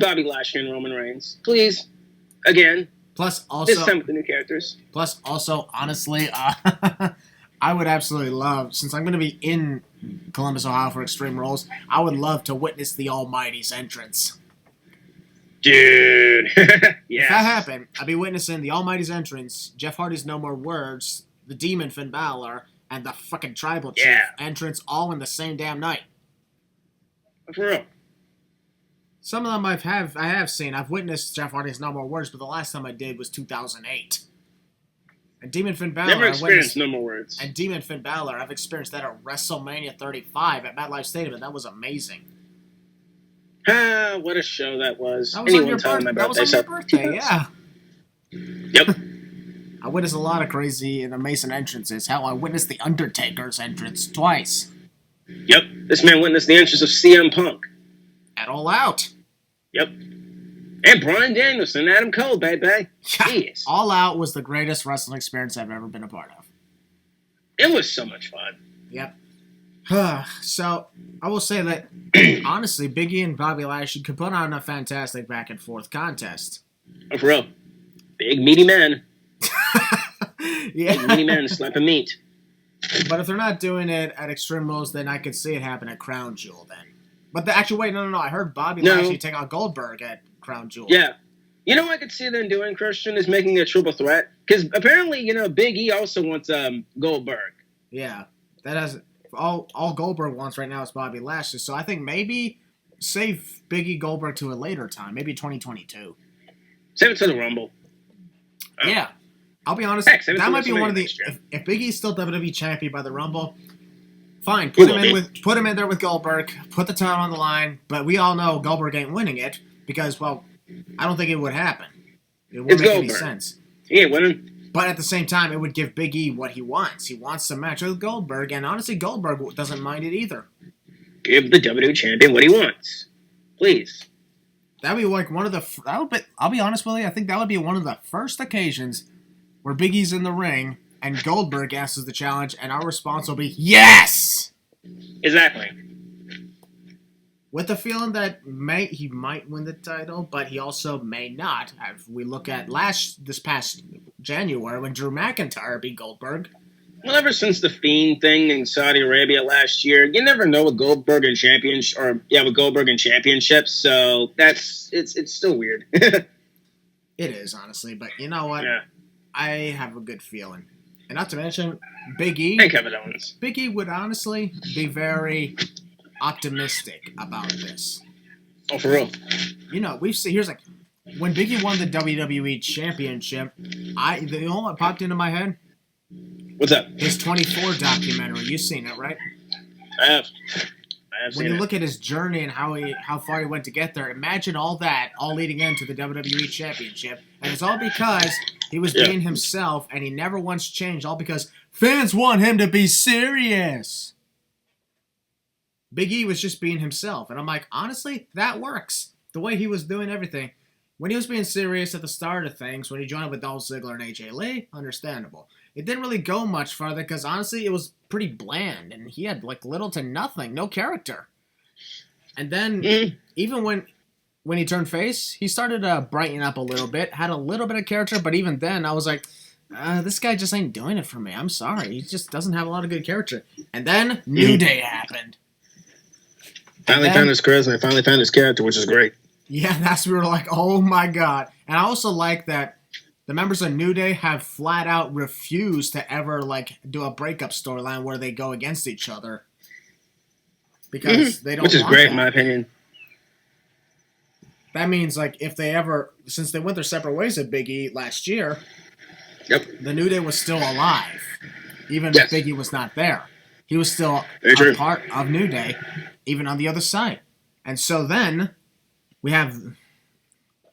Bobby Lashley and Roman Reigns, please. Again. Plus, also this time with the new characters. Plus, also, honestly, I would absolutely love, since I'm going to be in Columbus, Ohio for Extreme Rules, I would love to witness the Almighty's entrance. Dude. Yes. If that happened, I'd be witnessing the Almighty's entrance, Jeff Hardy's No More Words, the Demon Finn Balor, and the fucking Tribal Chief entrance all in the same damn night. For real. Some of them I have seen. I've witnessed Jeff Hardy's No More Words, but the last time I did was 2008. And Demon Finn Balor, never experienced No More Words. And Demon Finn Balor, I've experienced that at WrestleMania 35 at MetLife Stadium, and that was amazing. What a show that was. That was on your birthday, yeah. Yep. I witnessed a lot of crazy and amazing entrances. Hell, I witnessed The Undertaker's entrance twice. Yep. This man witnessed the entrance of CM Punk. At All Out. Yep. And Bryan Danielson, Adam Cole, baby. Jeez. All Out was the greatest wrestling experience I've ever been a part of. It was so much fun. Yep. So, I will say that, honestly, Big E and Bobby Lashley could put on a fantastic back-and-forth contest. Oh, for real. Big, meaty man. Yeah. Big, meaty man slapping meat. But if they're not doing it at Extreme Rules, then I could see it happen at Crown Jewel then. But actually, wait, no. I heard Bobby Lashley take out Goldberg at Crown Jewel. Yeah. You know what I could see them doing, Christian, is making a triple threat. Because apparently, Big E also wants Goldberg. Yeah. That has all Goldberg wants right now is Bobby Lashley. So I think maybe save Big E Goldberg to a later time. Maybe 2022. Save it to the Rumble. Yeah. I'll be honest. Heck, that might be one of the... If Big E's still WWE champion by the Rumble... Fine, put him in there with Goldberg, put the title on the line, but we all know Goldberg ain't winning it because, well, I don't think it would happen. It wouldn't make any sense. He ain't winning. But at the same time, it would give Big E what he wants. He wants to match with Goldberg, and honestly, Goldberg doesn't mind it either. Give the WWE champion what he wants. Please. That would be like one of the... I'll be honest with you, I think that would be one of the first occasions where Big E's in the ring and Goldberg asks the challenge, and our response will be, yes! Exactly. With the feeling that he might win the title, but he also may not. If we look at this past January when Drew McIntyre beat Goldberg. Well, ever since the Fiend thing in Saudi Arabia last year, you never know with Goldberg and championships, so it's still weird. It is, honestly, but you know what? Yeah. I have a good feeling. And not to mention, Big E. And Kevin Owens. Big E would honestly be very optimistic about this. Oh, for real? We've seen, here's like, when Big E won the WWE Championship, the only one popped into my head. What's up? His 24 documentary. You've seen it, right? I have when you look at his journey and how far he went to get there, imagine all that, all leading into the WWE Championship. And it's all because he was being himself, and he never once changed, all because fans want him to be serious. Big E was just being himself. And I'm like, honestly, that works. The way he was doing everything. When he was being serious at the start of things, when he joined with Dolph Ziggler and AJ Lee, understandable. It didn't really go much farther because, honestly, it was pretty bland. And he had, like, little to nothing. No character. And then, even when he turned face, he started to brighten up a little bit. Had a little bit of character. But even then, I was like, this guy just ain't doing it for me. I'm sorry. He just doesn't have a lot of good character. And then, New Day happened. Finally found his charisma. Finally found his character, which is great. Yeah, we were like, oh my god. And I also like that the members of New Day have flat out refused to ever, like, do a breakup storyline where they go against each other. Because they don't Which is want great, that. in my opinion. That means, like, if they ever, since they went their separate ways at Big E last year, the New Day was still alive. Even if Big E was not there. He was still a part of New Day, even on the other side. And so then, we have,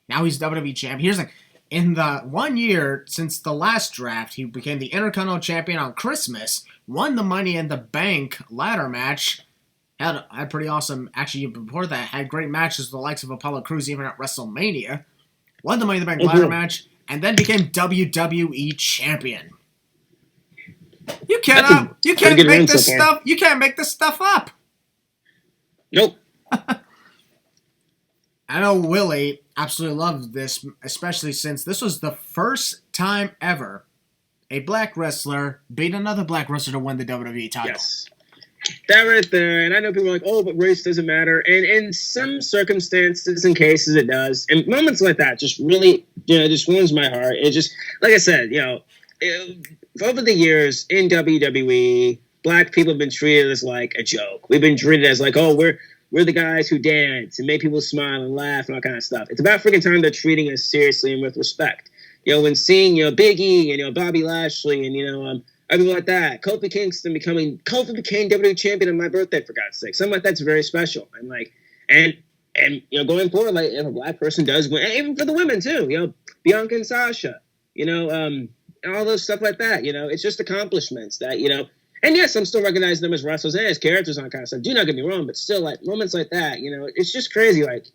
now he's WWE champ. Here's like, in the 1 year since the last draft, he became the Intercontinental Champion on Christmas, won the Money in the Bank ladder match, had pretty awesome, actually before that, had great matches with the likes of Apollo Crews even at WrestleMania, won the Money in the Bank ladder match, and then became WWE Champion. You can't make this stuff. You can't make this stuff up. Nope. I know Willie absolutely loved this, especially since this was the first time ever a black wrestler beat another black wrestler to win the WWE title. Yes. That right there. And I know people are like, oh, but race doesn't matter. And in some circumstances and cases it does. And moments like that just really, just warms my heart. It just, like I said, over the years in WWE, black people have been treated as like a joke. We've been treated as like, oh, we're the guys who dance and make people smile and laugh and all kind of stuff. It's about freaking time they're treating us seriously and with respect. When seeing, Big E and, Bobby Lashley and, everyone like that. Kofi Kingston became WWE champion on my birthday, for God's sake. Something like that's very special. And like, and going forward, like if a black person does win, and even for the women too, Bianca and Sasha, all those stuff like that. It's just accomplishments that, and yes, I'm still recognizing them as wrestlers and as characters and all kind of stuff. Do not get me wrong, but still, like moments like that, it's just crazy. Like,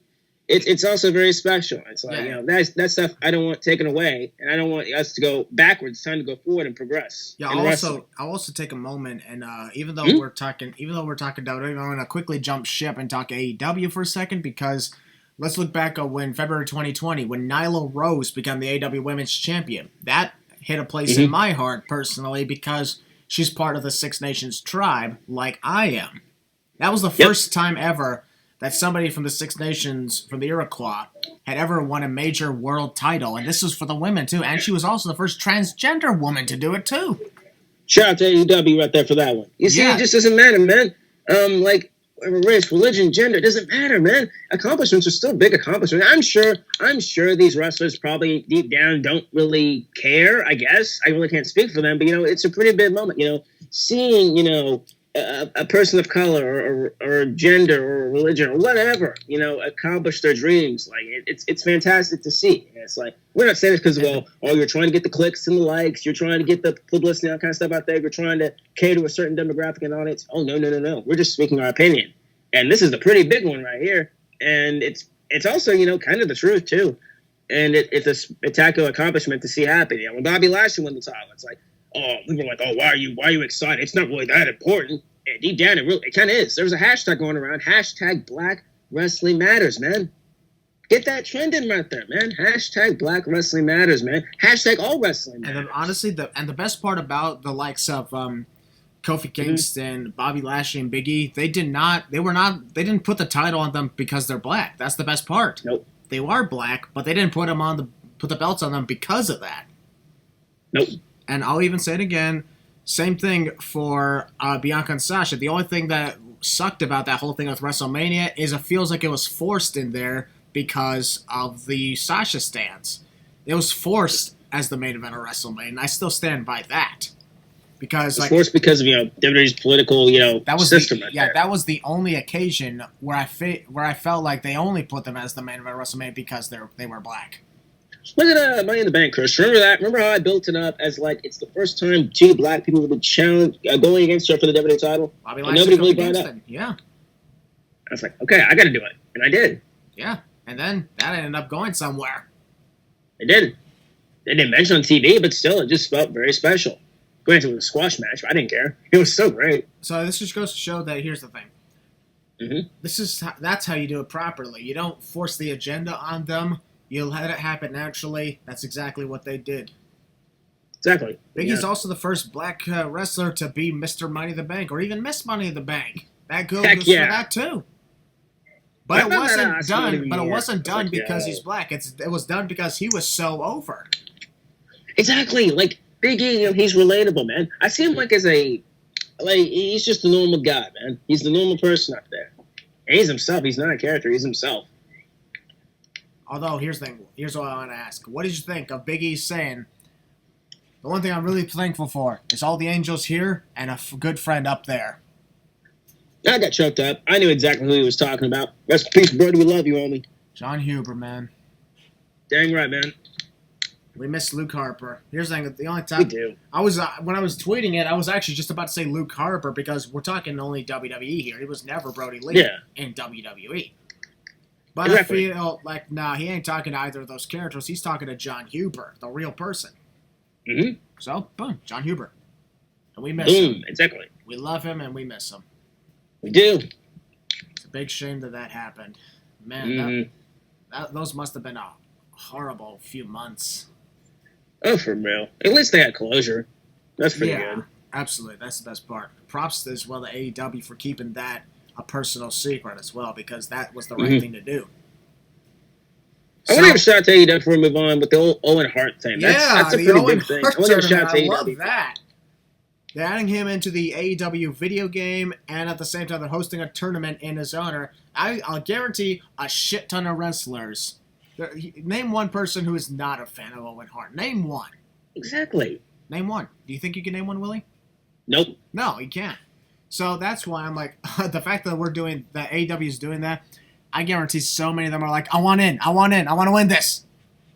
it's also very special. It's like, that stuff I don't want taken away, and I don't want us to go backwards. It's time to go forward and progress. Yeah, I'll also take a moment, and even though we're talking WWE, I'm gonna quickly jump ship and talk AEW for a second, because let's look back at when February 2020, when Nyla Rose became the AEW Women's Champion. That hit a place in my heart personally, because she's part of the Six Nations tribe, like I am. That was the first time ever that somebody from the Six Nations, from the Iroquois, had ever won a major world title. And this was for the women, too. And she was also the first transgender woman to do it, too. Shout out to AEW right there for that one. You see, it just doesn't matter, man. Like, race, religion, gender, it doesn't matter, man. Accomplishments are still big accomplishments. I'm sure these wrestlers probably deep down don't really care, I guess. I really can't speak for them, but, it's a pretty big moment, seeing, a person of color or gender or religion or whatever, accomplish their dreams. Like, it's fantastic to see. And it's like, we're not saying this because, you're trying to get the clicks and the likes, you're trying to get the publicity and all kind of stuff out there, you're trying to cater to a certain demographic and audience. Oh, no. We're just speaking our opinion. And this is a pretty big one right here. And it's also, kind of the truth, too. And it's a spectacular accomplishment to see happen. When Bobby Lashley won the title, it's like, we were like, why are you excited? It's not really that important. And deep down, it kind of is. There was a hashtag going around, hashtag Black Wrestling Matters, man. Get that trending right there, man. Hashtag Black Wrestling Matters, man. Hashtag All Wrestling Matters. And honestly, the best part about the likes of Kofi Kingston, Bobby Lashley, and Big E, they didn't put the title on them because they're black. That's the best part. Nope. They are black, but they didn't put the belts on them because of that. Nope. And I'll even say it again, same thing for Bianca and Sasha. The only thing that sucked about that whole thing with WrestleMania is it feels like it was forced in there because of the Sasha stance. It was forced as the main event of WrestleMania, and I still stand by that. Because it's forced because of WWE's political that was system. That was the only occasion where I felt like they only put them as the main event of WrestleMania because they were black. Look at Money in the Bank, Chris. Remember that? Remember how I built it up as like it's the first time two black people have been challenged going against her for the WWE title? Bobby and nobody really brought it up. Yeah. I was like, okay, I got to do it. And I did. Yeah. And then that ended up going somewhere. It did. They didn't mention on TV, but still, it just felt very special. Granted, it was a squash match, but I didn't care. It was so great. So this just goes to show that here's the thing. That's how you do it properly. You don't force the agenda on them. You let it happen naturally. That's exactly what they did. Exactly. Big E's also the first black wrestler to be Mr. Money in the Bank, or even Miss Money in the Bank. That goes for that too. But it wasn't done. But it wasn't done because he's black. It was done because he was so over. Exactly. Like Big E, he's relatable, man. I see him he's just a normal guy, man. He's the normal person up there. And he's himself. He's not a character. He's himself. Although, here's the thing. Here's what I want to ask. What did you think of Big E saying, the one thing I'm really thankful for is all the angels here and a good friend up there? I got choked up. I knew exactly who he was talking about. Rest in peace, brother. We love you, homie. John Huber, man. Dang right, man. We miss Luke Harper. Here's the thing. The only time we do. When I was tweeting it, I was actually just about to say Luke Harper because we're talking only WWE here. It was never Brody Lee in WWE. But exactly. I feel like, he ain't talking to either of those characters. He's talking to John Huber, the real person. Mm-hmm. So, boom, John Huber. And we miss him. Exactly. We love him and we miss him. We do. It's a big shame that happened. Man, those must have been a horrible few months. Oh, for real. At least they had closure. That's pretty good. Absolutely. That's the best part. Props as well to AEW for keeping that a personal secret as well, because that was the right thing to do. I want give a shout out to AEW before we move on with the old Owen Hart thing. That's a the pretty Owen big thing. Hart I want to give a shout out to tournament, I AEW. love that. They're adding him into the AEW video game, and at the same time, they're hosting a tournament in his honor. I'll guarantee a shit ton of wrestlers. Name one person who is not a fan of Owen Hart. Name one. Exactly. Name one. Do you think you can name one, Willie? Nope. No, you can't. So that's why I'm like, the fact that AEW is doing that, I guarantee so many of them are like, I want to win this.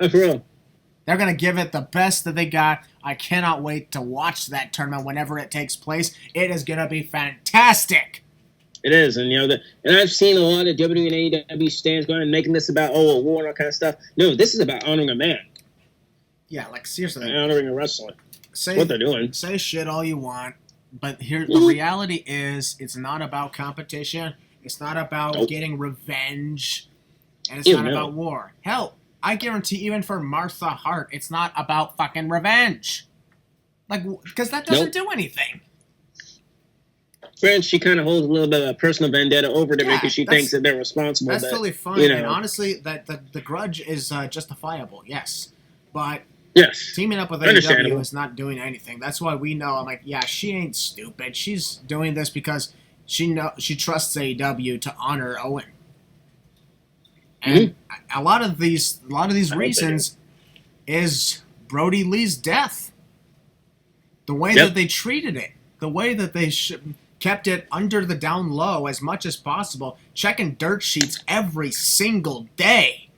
Oh, for real. They're going to give it the best that they got. I cannot wait to watch that tournament whenever it takes place. It is going to be fantastic. It is, and and I've seen a lot of WWE and AEW stands going and making this about a war and all kind of stuff. No, this is about honoring a man. Yeah, like seriously, and honoring a wrestler. What they're doing. Say shit all you want, but here the reality is, it's not about competition. It's not about getting revenge, and it's not about war. Hell, I guarantee even for Martha Hart, it's not about fucking revenge. Like, because that doesn't do anything. Friends, she kind of holds a little bit of a personal vendetta over them because she thinks that they're responsible. That's totally fine, and honestly, that the grudge is justifiable, yes. But teaming up with AEW is not doing anything. That's why we know, I'm like, yeah, she ain't stupid. She's doing this because she trusts AEW to honor Owen. And a lot of these reasons is Brody Lee's death. The way that they treated it, the way that they kept it under the down low as much as possible, checking dirt sheets every single day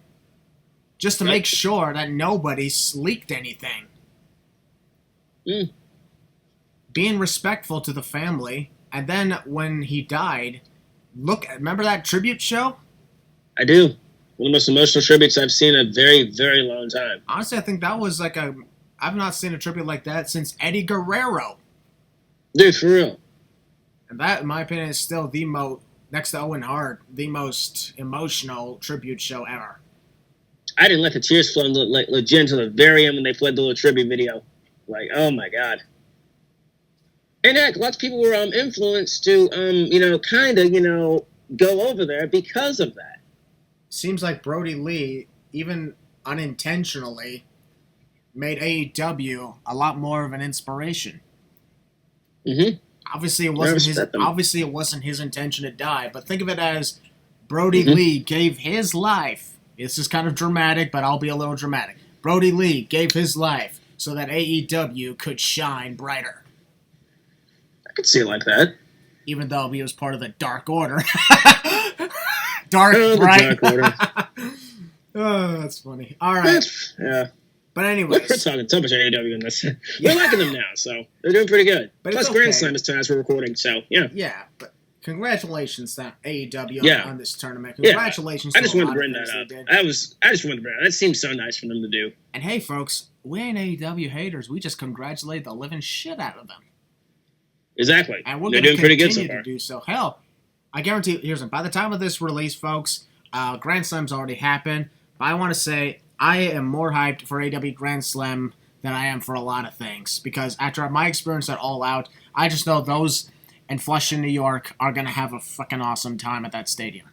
just to make sure that nobody leaked anything. Being respectful to the family, and then when he died, remember that tribute show? I do. One of the most emotional tributes I've seen in a very, very long time. Honestly, I think that was I've not seen a tribute like that since Eddie Guerrero. Dude, for real. And that, in my opinion, is still next to Owen Hart, the most emotional tribute show ever. I didn't let the tears flow legit until the very end when they played the little tribute video. Like, oh my God. And heck, lots of people were influenced to, go over there because of that. Seems like Brody Lee, even unintentionally, made AEW a lot more of an inspiration. Obviously, it wasn't his intention to die, but think of it as Brody Lee gave his life. This is kind of dramatic, but I'll be a little dramatic. Brody Lee gave his life so that AEW could shine brighter. I could see it like that. Even though he was part of the Dark Order. Dark Order. Oh, that's funny. All right. Yeah. But anyways. We're talking so much AEW in this. We're liking them now, so they're doing pretty good. But plus, Grand Slam is tonight as we're recording, so yeah. Yeah, but congratulations to AEW on this tournament. Congratulations. I just wanted to bring that up. I just wanted to bring that. That seems so nice for them to do. And hey, folks, we ain't AEW haters. We just congratulate the living shit out of them. Exactly. And we're doing pretty good so far. To do so. Hell, I guarantee. By the time of this release, folks, Grand Slam's already happened. But I want to say I am more hyped for AEW Grand Slam than I am for a lot of things because after my experience at All Out, I just know those in Flushing, New York, are gonna have a fucking awesome time at that stadium.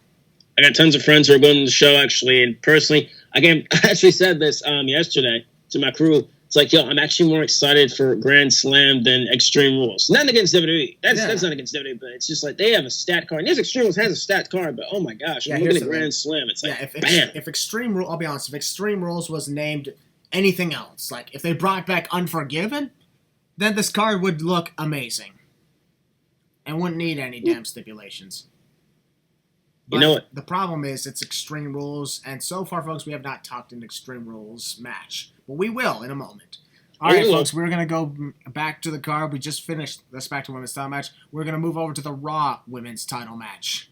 I got tons of friends who are going to the show actually, and personally, I actually said this yesterday to my crew. It's like, yo, I'm actually more excited for Grand Slam than Extreme Rules. Nothing against WWE. That's not against WWE, but it's just like they have a stat card. And yes, Extreme Rules has a stat card, but oh my gosh, when you look at Grand Slam, it's like, bam. If Extreme Rules, I'll be honest, if Extreme Rules was named anything else, like if they brought back Unforgiven, then this card would look amazing. And wouldn't need any damn stipulations. But you know what? The problem is it's Extreme Rules, and so far, folks, we have not talked an Extreme Rules match. But we will in a moment. All right, folks, we're going to go back to the card. We just finished the SmackDown Women's title match. We're going to move over to the Raw Women's title match.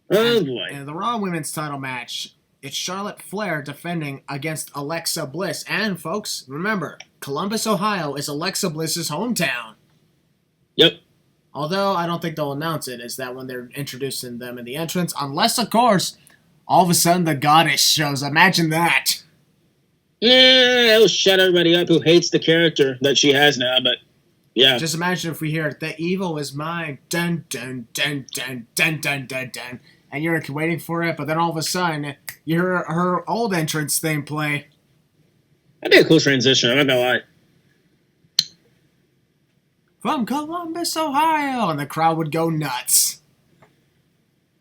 Oh, boy. And the Raw Women's title match, it's Charlotte Flair defending against Alexa Bliss. And, folks, remember, Columbus, Ohio is Alexa Bliss's hometown. Yep. Although I don't think they'll announce it, is that when they're introducing them in the entrance, unless, of course, all of a sudden the goddess shows. Imagine that. Yeah, it'll shut everybody up who hates the character that she has now, but yeah. Just imagine if we hear, the evil is mine, dun, dun, dun, dun, dun, dun, dun, dun. and you're waiting for it, but then all of a sudden, you hear her old entrance theme play. That'd be a cool transition, I'm not gonna lie. From Columbus, Ohio, and the crowd would go nuts.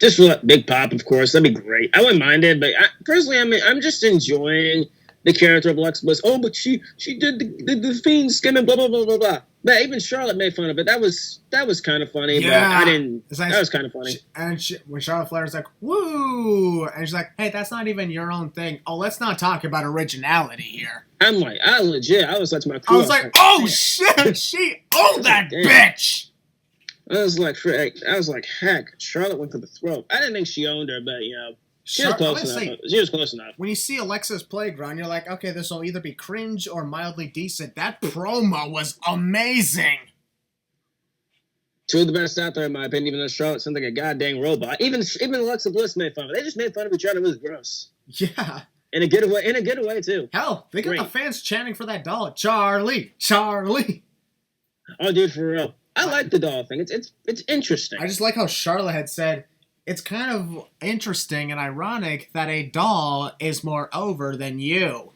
Just for that big pop, of course, that'd be great. I wouldn't mind it, but personally, I'm just enjoying the character of Alexa Bliss. Oh, but she did the Fiend skimming, blah blah blah blah blah. But even Charlotte made fun of it. That was kind of funny. Yeah, but I didn't. Like, that was kind of funny. When Charlotte Flair's like, "Woo," and she's like, "Hey, that's not even your own thing." Oh, let's not talk about originality here. I'm like, I was like to my crew. I was like, "Oh shit, she owned that bitch." I was like, heck, Charlotte went for the throat. I didn't think she owned her, but she was close enough. She was close enough. When you see Alexa's playground, you're like, okay, this will either be cringe or mildly decent. That promo was amazing. Two of the best out there, in my opinion, even though Charlotte sounds like a goddamn robot. Even Alexa Bliss made fun of it. They just made fun of each other. It was gross. Yeah. In a good way, too. Hell, they got the fans chanting for that doll. Charlie, Charlie. Oh, dude, for real. I like the doll thing. It's interesting. I just like how Charlotte had said, it's kind of interesting and ironic that a doll is more over than you.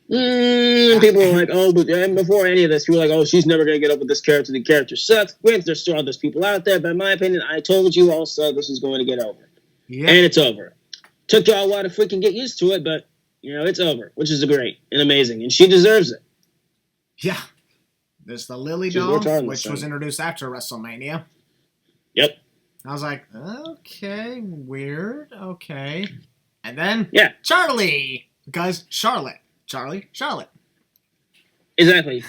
People were like, oh, but before any of this, people were like, oh, she's never going to get up with this character. The character sucks. Granted, there's still other people out there, but in my opinion, I told you also this is going to get over. Yeah. And it's over. Took y'all a while to freaking get used to it, but, it's over, which is great and amazing, and she deserves it. Yeah. There's the Lily doll, which was introduced after WrestleMania. Yep. I was like, okay, weird, okay. And then, Charlie! Because Charlotte. Charlie, Charlotte. Exactly.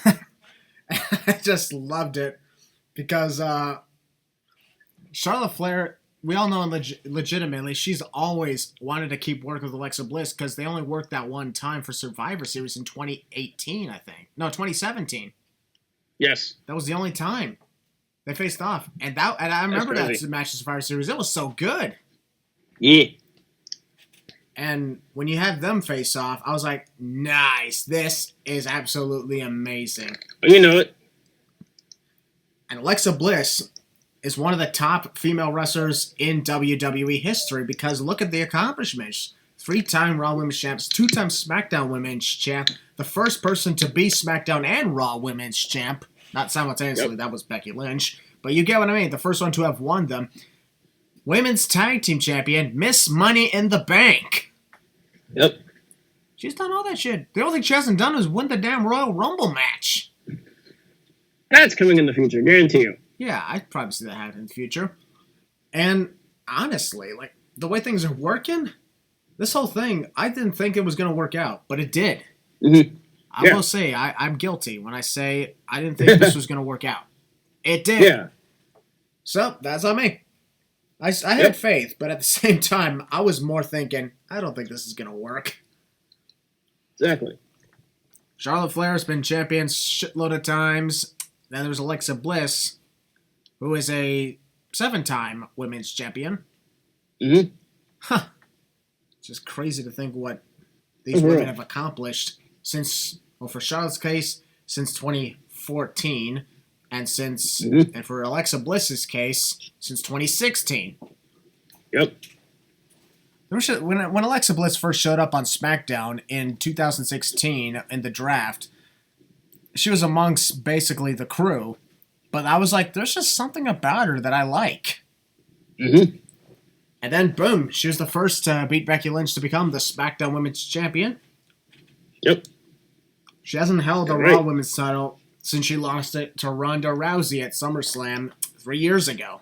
I just loved it. Because Charlotte Flair, we all know legitimately, she's always wanted to keep working with Alexa Bliss because they only worked that one time for Survivor Series in 2018, I think. No, 2017. Yes. That was the only time they faced off. And I remember that match in Survivor Series. It was so good. Yeah. And when you had them face off, I was like, nice. This is absolutely amazing. You know it. And Alexa Bliss is one of the top female wrestlers in WWE history because look at the accomplishments. 3-time Raw Women's Champ, 2-time SmackDown Women's Champ, the first person to be SmackDown and Raw Women's Champ. Not simultaneously, That was Becky Lynch. But you get what I mean, the first one to have won them. Women's Tag Team Champion, Miss Money in the Bank. Yep. She's done all that shit. The only thing she hasn't done is win the damn Royal Rumble match. That's coming in the future, guarantee you. Yeah, I'd probably see that happen in the future. And honestly, the way things are working, this whole thing, I didn't think it was going to work out, but it did. Mm-hmm. I will say, I'm guilty when I say I didn't think this was going to work out. It did. Yeah. So, that's on me. I had faith, but at the same time, I was more thinking, I don't think this is going to work. Exactly. Charlotte Flair has been champion shitload of times. Then there's Alexa Bliss, who is a 7-time women's champion. Mm-hmm. Huh. It's just crazy to think what these women have accomplished since, well, for Charlotte's case, since 2014, and and for Alexa Bliss's case, since 2016. Yep. When Alexa Bliss first showed up on SmackDown in 2016 in the draft, she was amongst basically the crew, but I was like, there's just something about her that I like. Mm-hmm. And then, boom, she was the first to beat Becky Lynch to become the SmackDown Women's Champion. Yep. She hasn't held the Raw Women's title since she lost it to Ronda Rousey at SummerSlam 3 years ago.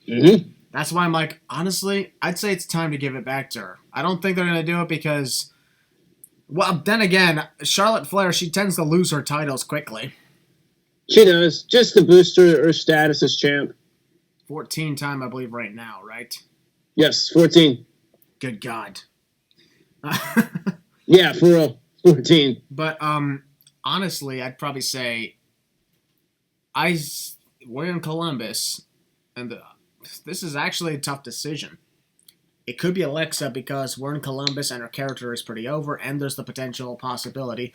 Mm-hmm. That's why I'm like, honestly, I'd say it's time to give it back to her. I don't think they're going to do it because, well, then again, Charlotte Flair, she tends to lose her titles quickly. She does, just to boost her status as champ. 14-time, I believe, right now, right? Yes, 14. Good God. Yeah, for real, 14. But, honestly, I'd probably say we're in Columbus, and this is actually a tough decision. It could be Alexa because we're in Columbus and her character is pretty over, and there's the potential possibility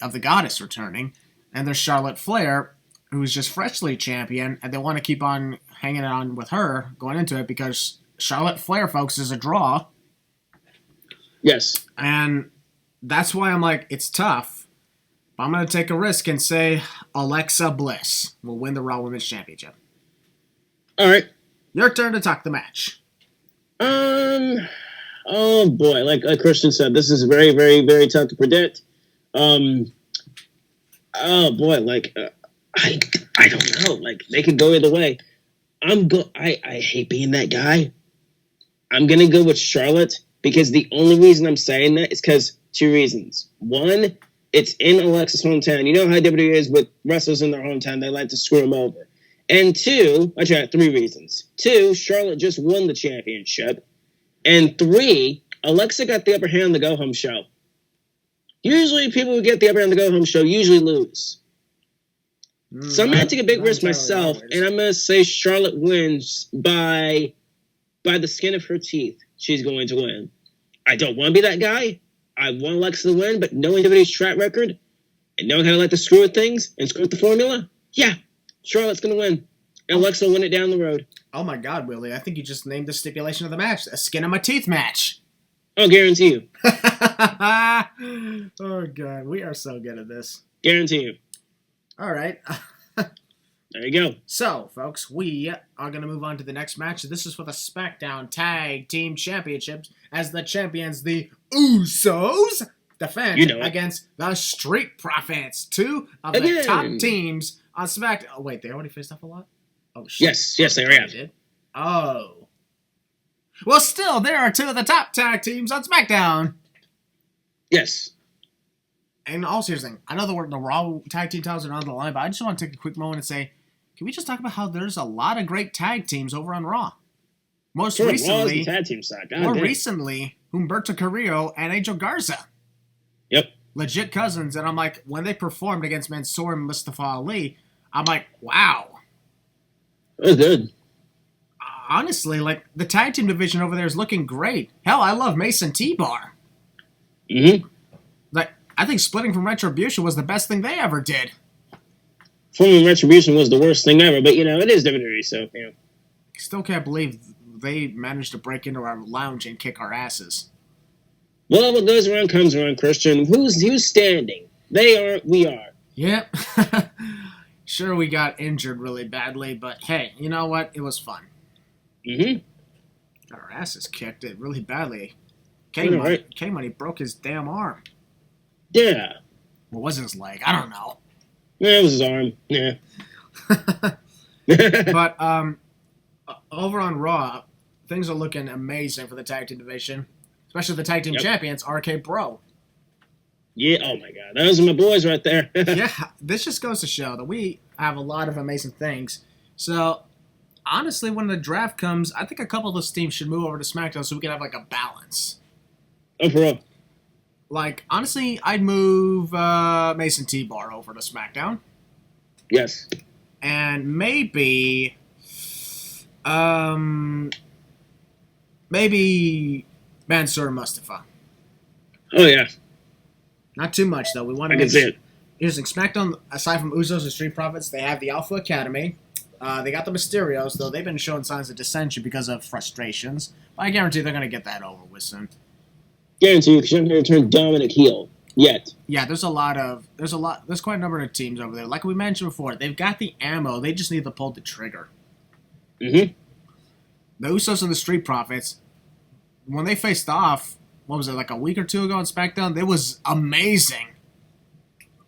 of the goddess returning. And there's Charlotte Flair, who's just freshly champion, and they want to keep on hanging on with her going into it because Charlotte Flair, folks, is a draw. Yes. And that's why I'm like, it's tough. But I'm going to take a risk and say Alexa Bliss will win the Raw Women's Championship. All right. Your turn to talk the match. Oh boy, like Christian said, this is very, very, very tough to predict. Oh boy, I don't know. Like, they could go either way. I hate being that guy. I'm gonna go with Charlotte because the only reason I'm saying that is because 2 reasons. One, it's in Alexa's hometown. You know how WWE is with wrestlers in their hometown; they like to screw them over. And 2, actually, I have 3 reasons. 2, Charlotte just won the championship. And 3, Alexa got the upper hand on the go-home show. Usually, people who get the upper hand on the go-home show usually lose. So I'm going to take a big risk myself, and I'm going to say Charlotte wins by the skin of her teeth. She's going to win. I don't want to be that guy. I want Alexa to win, but knowing WWE's track record and knowing how to like to screw with things and screw with the formula, yeah, Charlotte's going to win. And Alexa will win it down the road. Oh my God, Willie! I think you just named the stipulation of the match: a skin of my teeth match. I'll guarantee you. Oh God, we are so good at this. Guarantee you. All right. There you go. So, folks, we are going to move on to the next match. This is for the SmackDown Tag Team Championships as the champions, the Usos, defend against the Street Profits, 2 of the top teams on SmackDown. Oh, wait, they already faced off a lot? Oh, shit. Yes, they have. Did. Oh. Well, still, there are 2 of the top tag teams on SmackDown. Yes. And all seriously, I know the Raw tag team titles are on the line, but I just want to take a quick moment and say, can we just talk about how there's a lot of great tag teams over on Raw? Most recently, tag team side. Recently, Humberto Carrillo and Angel Garza. Yep. Legit cousins, and I'm like, when they performed against Mansoor and Mustafa Ali, I'm like, wow. That was good. Honestly, like, the tag team division over there is looking great. Hell, I love Mason T-Bar. Mm-hmm. Like, I think splitting from Retribution was the best thing they ever did. Forming Retribution was the worst thing ever, but, it is WWE, so, Still can't believe they managed to break into our lounge and kick our asses. Well, what goes around comes around, Christian. Who's standing? They are, we are. Yep. Sure, we got injured really badly, but hey, you know what? It was fun. Mm-hmm. Got our asses kicked it really badly. K-Money broke his damn arm. Yeah. What was his leg? I don't know. Yeah, it was his arm. Yeah. But over on Raw, things are looking amazing for the tag team division, especially the tag team champions, RK Bro. Yeah, oh my God. Those are my boys right there. Yeah, this just goes to show that we have a lot of amazing things. So, honestly, when the draft comes, I think a couple of those teams should move over to SmackDown so we can have, like, a balance. Oh, for real? Like, honestly, I'd move Mason T-Bar over to SmackDown. Yes. And maybe Mansoor Mustafa. Oh, yeah. Not too much, though. We want to I can see it. Here's SmackDown, aside from Usos and Street Profits, they have the Alpha Academy. They got the Mysterios, though they've been showing signs of dissension because of frustrations. But I guarantee they're going to get that over with soon. Guarantee you, because you're not going to turn Dominic heel yet. Yeah, there's quite a number of teams over there. Like we mentioned before, they've got the ammo. They just need to pull the trigger. Mm-hmm. The Usos and the Street Profits, when they faced off, what was it, like a week or 2 ago on SmackDown? It was amazing.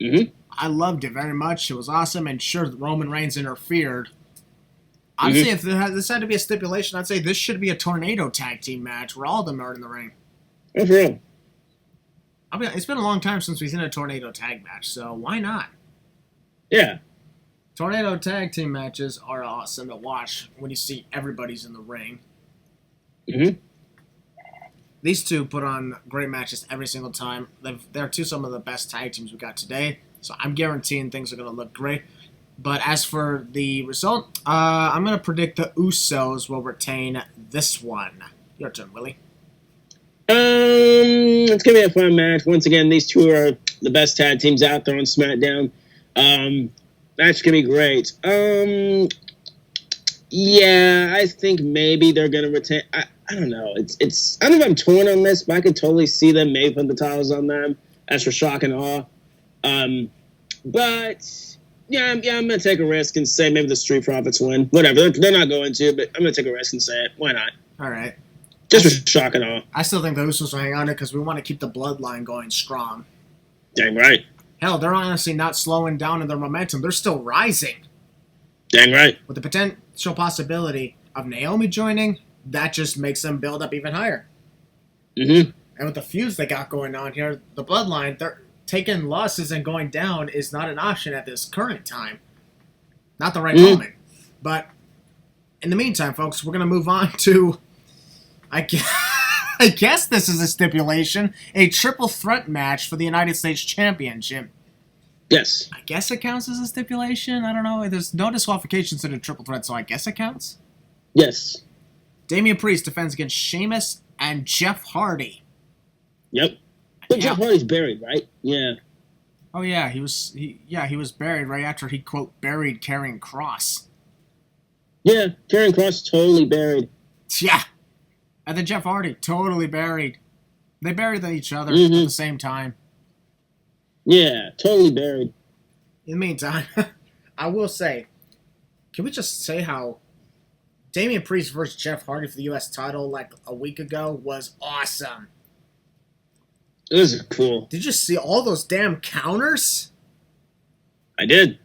Mm-hmm. I loved it very much. It was awesome, and sure, Roman Reigns interfered. Honestly, if this had to be a stipulation, I'd say this should be a tornado tag team match where all of them are in the ring. Oh, for real? I mean, it's been a long time since we've seen a tornado tag match, so why not? Yeah. Tornado tag team matches are awesome to watch when you see everybody's in the ring. Mm-hmm. These two put on great matches every single time. They're some of the best tag teams we got today, so I'm guaranteeing things are going to look great. But as for the result, I'm going to predict the Usos will retain this one. Your turn, Willie. It's going to be a fun match. Once again, these two are the best tag teams out there on SmackDown. That's going to be great. Yeah, I think maybe they're gonna retain. I don't know. It's I don't know if I'm torn on this, but I could totally see them maybe putting the titles on them as for shock and awe. But I'm gonna take a risk and say maybe the Street Profits win. Whatever, they're not going to, but I'm gonna take a risk and say it. Why not? All right. Just for shock and awe. I still think the Usos will hang on it because we want to keep the bloodline going strong. Dang right. Hell, they're honestly not slowing down in their momentum. They're still rising. Dang right. With the potential possibility of Naomi joining, that just makes them build up even higher. Mm-hmm. And with the feuds they got going on here, the bloodline, they're taking losses and going down is not an option at this current time. Not the right moment. But in the meantime, folks, we're going to move on to, I guess this is a stipulation, a triple threat match for the United States Championship. Yes. I guess it counts as a stipulation. I don't know. There's no disqualifications in a triple threat, so I guess it counts. Yes. Damian Priest defends against Sheamus and Jeff Hardy. Yep. But Jeff Hardy's buried, right? Yeah. Oh yeah, he was buried right after he quote buried Karrion Kross. Yeah, Karrion Kross totally buried. Yeah. And then Jeff Hardy totally buried. They buried each other at the same time. Yeah, totally buried. In the meantime, I will say, can we just say how Damian Priest versus Jeff Hardy for the U.S. title like a week ago was awesome. It was cool. Did you see all those damn counters? I did.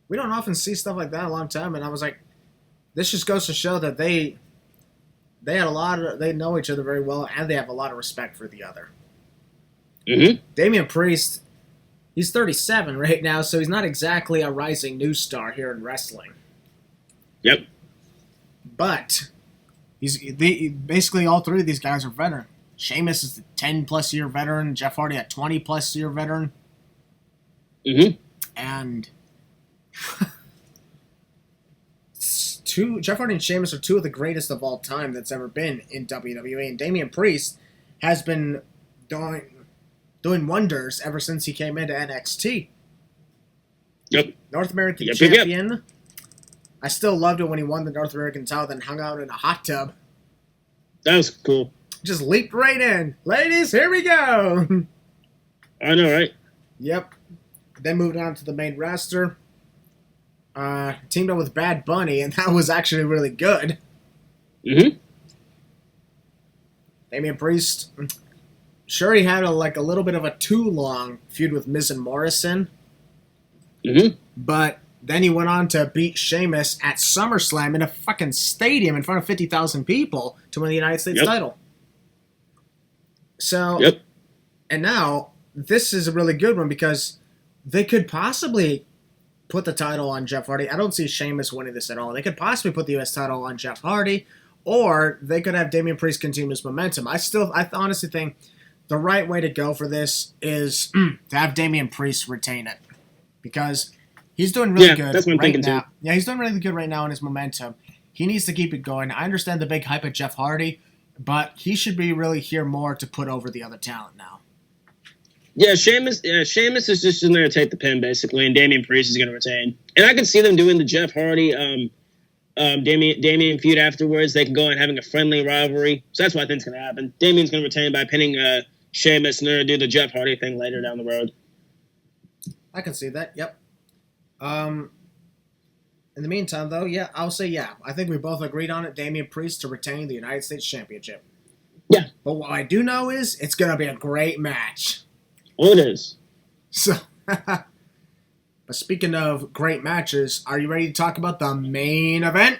We don't often see stuff like that in a long time, and I was like, this just goes to show that they know each other very well, and they have a lot of respect for the other. Mm-hmm. Damian Priest, he's 37 right now, so he's not exactly a rising new star here in wrestling. Yep. But basically all three of these guys are veteran. Sheamus is a 10-plus year veteran. Jeff Hardy, a 20-plus year veteran. Mm-hmm. And Jeff Hardy and Sheamus are two of the greatest of all time that's ever been in WWE. And Damian Priest has been doing wonders ever since he came into NXT. Yep. North American champion. Yep. I still loved it when he won the North American title, then hung out in a hot tub. That was cool. Just leaped right in. Ladies, here we go. I know, right? Yep. Then moved on to the main roster. Teamed up with Bad Bunny, and that was actually really good. Mm-hmm. Damian Priest, sure he had a little bit of a too long feud with Miz and Morrison. Mm-hmm. But then he went on to beat Sheamus at SummerSlam in a fucking stadium in front of 50,000 people to win the United States title. So, and now, this is a really good one because they could possibly put the title on Jeff Hardy. I don't see Sheamus winning this at all. They could possibly put the U.S. title on Jeff Hardy, or they could have Damian Priest continue his momentum. I honestly think the right way to go for this is to have Damian Priest retain it. Because he's doing really good that's what I'm right thinking now. too. Yeah, he's doing really good right now in his momentum. He needs to keep it going. I understand the big hype of Jeff Hardy, but he should be really here more to put over the other talent now. Yeah, Sheamus is just in there to take the pin, basically, and Damian Priest is going to retain. And I can see them doing the Jeff Hardy, Damian feud afterwards. They can go on having a friendly rivalry. So that's what I think is going to happen. Damian's going to retain by pinning Sheamus, and they're going to do the Jeff Hardy thing later down the road. I can see that, yep. In the meantime, though, I'll say I think we both agreed on it. Damian Priest to retain the United States Championship. Yeah. But what I do know is it's going to be a great match. Oh, it is. So, but speaking of great matches, are you ready to talk about the main event?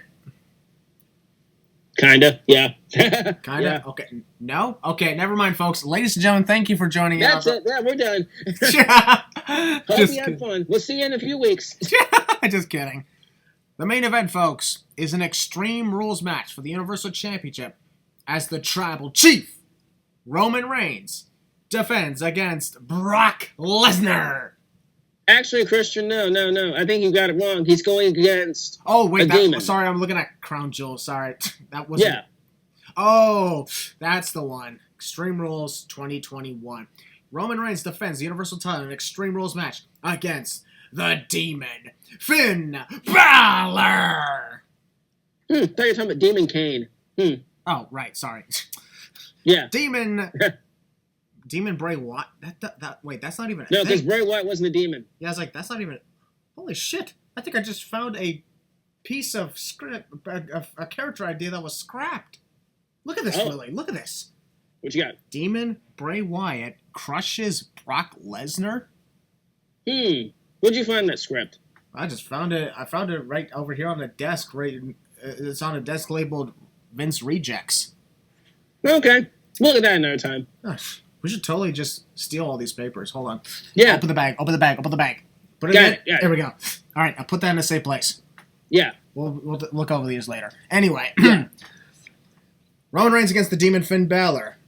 Kinda, yeah. Kinda? Yeah. Okay. No? Okay, never mind, folks. Ladies and gentlemen, thank you for joining us. That's it. Yeah, we're done. Hope you had fun. We'll see you in a few weeks. Just kidding. The main event, folks, is an Extreme Rules match for the Universal Championship as the Tribal Chief, Roman Reigns, defends against Brock Lesnar. Actually, Christian, no. I think you got it wrong. He's going against sorry, I'm looking at Crown Jewel. Sorry, that wasn't... Yeah. Oh, that's the one. Extreme Rules 2021. Roman Reigns defends the Universal title in an Extreme Rules match against the Demon, Finn Balor. Thought you were talking about Demon Kane. Oh, right. Sorry. Yeah. Demon Bray Wyatt. Wait, that's not even a No, thing. because Bray Wyatt wasn't a demon. Yeah, I was like, that's not even. Holy shit! I think I just found a piece of script, a character idea that was scrapped. Look at this, Willie. Look at this. What you got? Demon Bray Wyatt crushes Brock Lesnar. Where'd you find that script? I just found it. I found it right over here on the desk. Right, it's on a desk labeled Vince Rejects. Okay. Look at that another time. Gosh, we should totally just steal all these papers. Hold on. Yeah. Open the bag. Open the bag. Open the bag. Put it Got in. it, got it. There we go. All right, I'll put that in a safe place. Yeah. We'll look over these later. Anyway, Yeah. Roman Reigns against the Demon Finn Balor.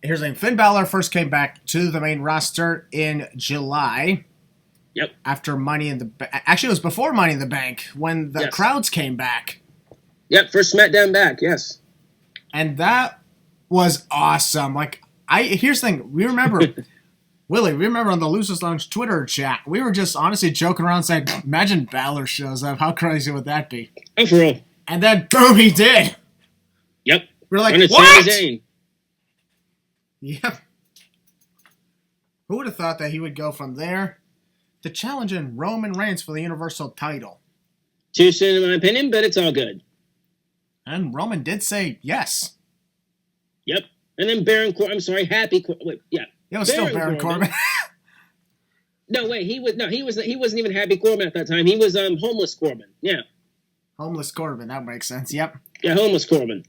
Here's the thing. Finn Balor first came back to the main roster in July. Yep. After Money in the actually, it was before Money in the Bank when the crowds came back. Yep, first SmackDown back, yes. And that was awesome. Like, here's the thing. We remember, Willie, we remember on the Losers Lounge Twitter chat, we were just honestly joking around saying, imagine Balor shows up. How crazy would that be? Oh, for real. And then, boom, he did. Yep. We were like, Sami what? Zayn. Yep. Who would have thought that he would go from there to challenging Roman Reigns for the Universal title? Too soon in my opinion, but it's all good. And Roman did say yes. Yep. And then Happy Corbin. Wait, yeah. It was still Baron Corbin. No, wait, he wasn't even Happy Corbin at that time. He was Homeless Corbin. Yeah. Homeless Corbin, that makes sense. Yep. Yeah, Homeless Corbin.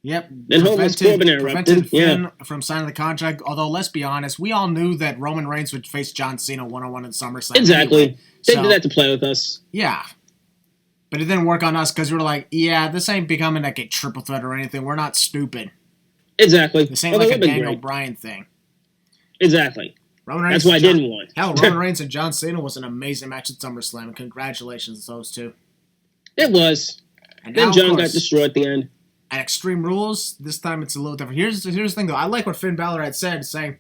Yep. Then Homeless Corbin prevented interrupted. Finn from signing the contract. Although, let's be honest, we all knew that Roman Reigns would face John Cena one-on-one in SummerSlam. Exactly. Anyway. They did that to play with us. Yeah. But it didn't work on us because we were like, yeah, this ain't becoming like a triple threat or anything. We're not stupid. Exactly. This ain't like a Daniel Bryan thing. Exactly. That's why I didn't want. Hell, Roman Reigns and John Cena was an amazing match at SummerSlam. And congratulations to those two. It was. And then now, John got destroyed at the end. At Extreme Rules, this time it's a little different. Here's the thing, though. I like what Finn Balor had said, saying,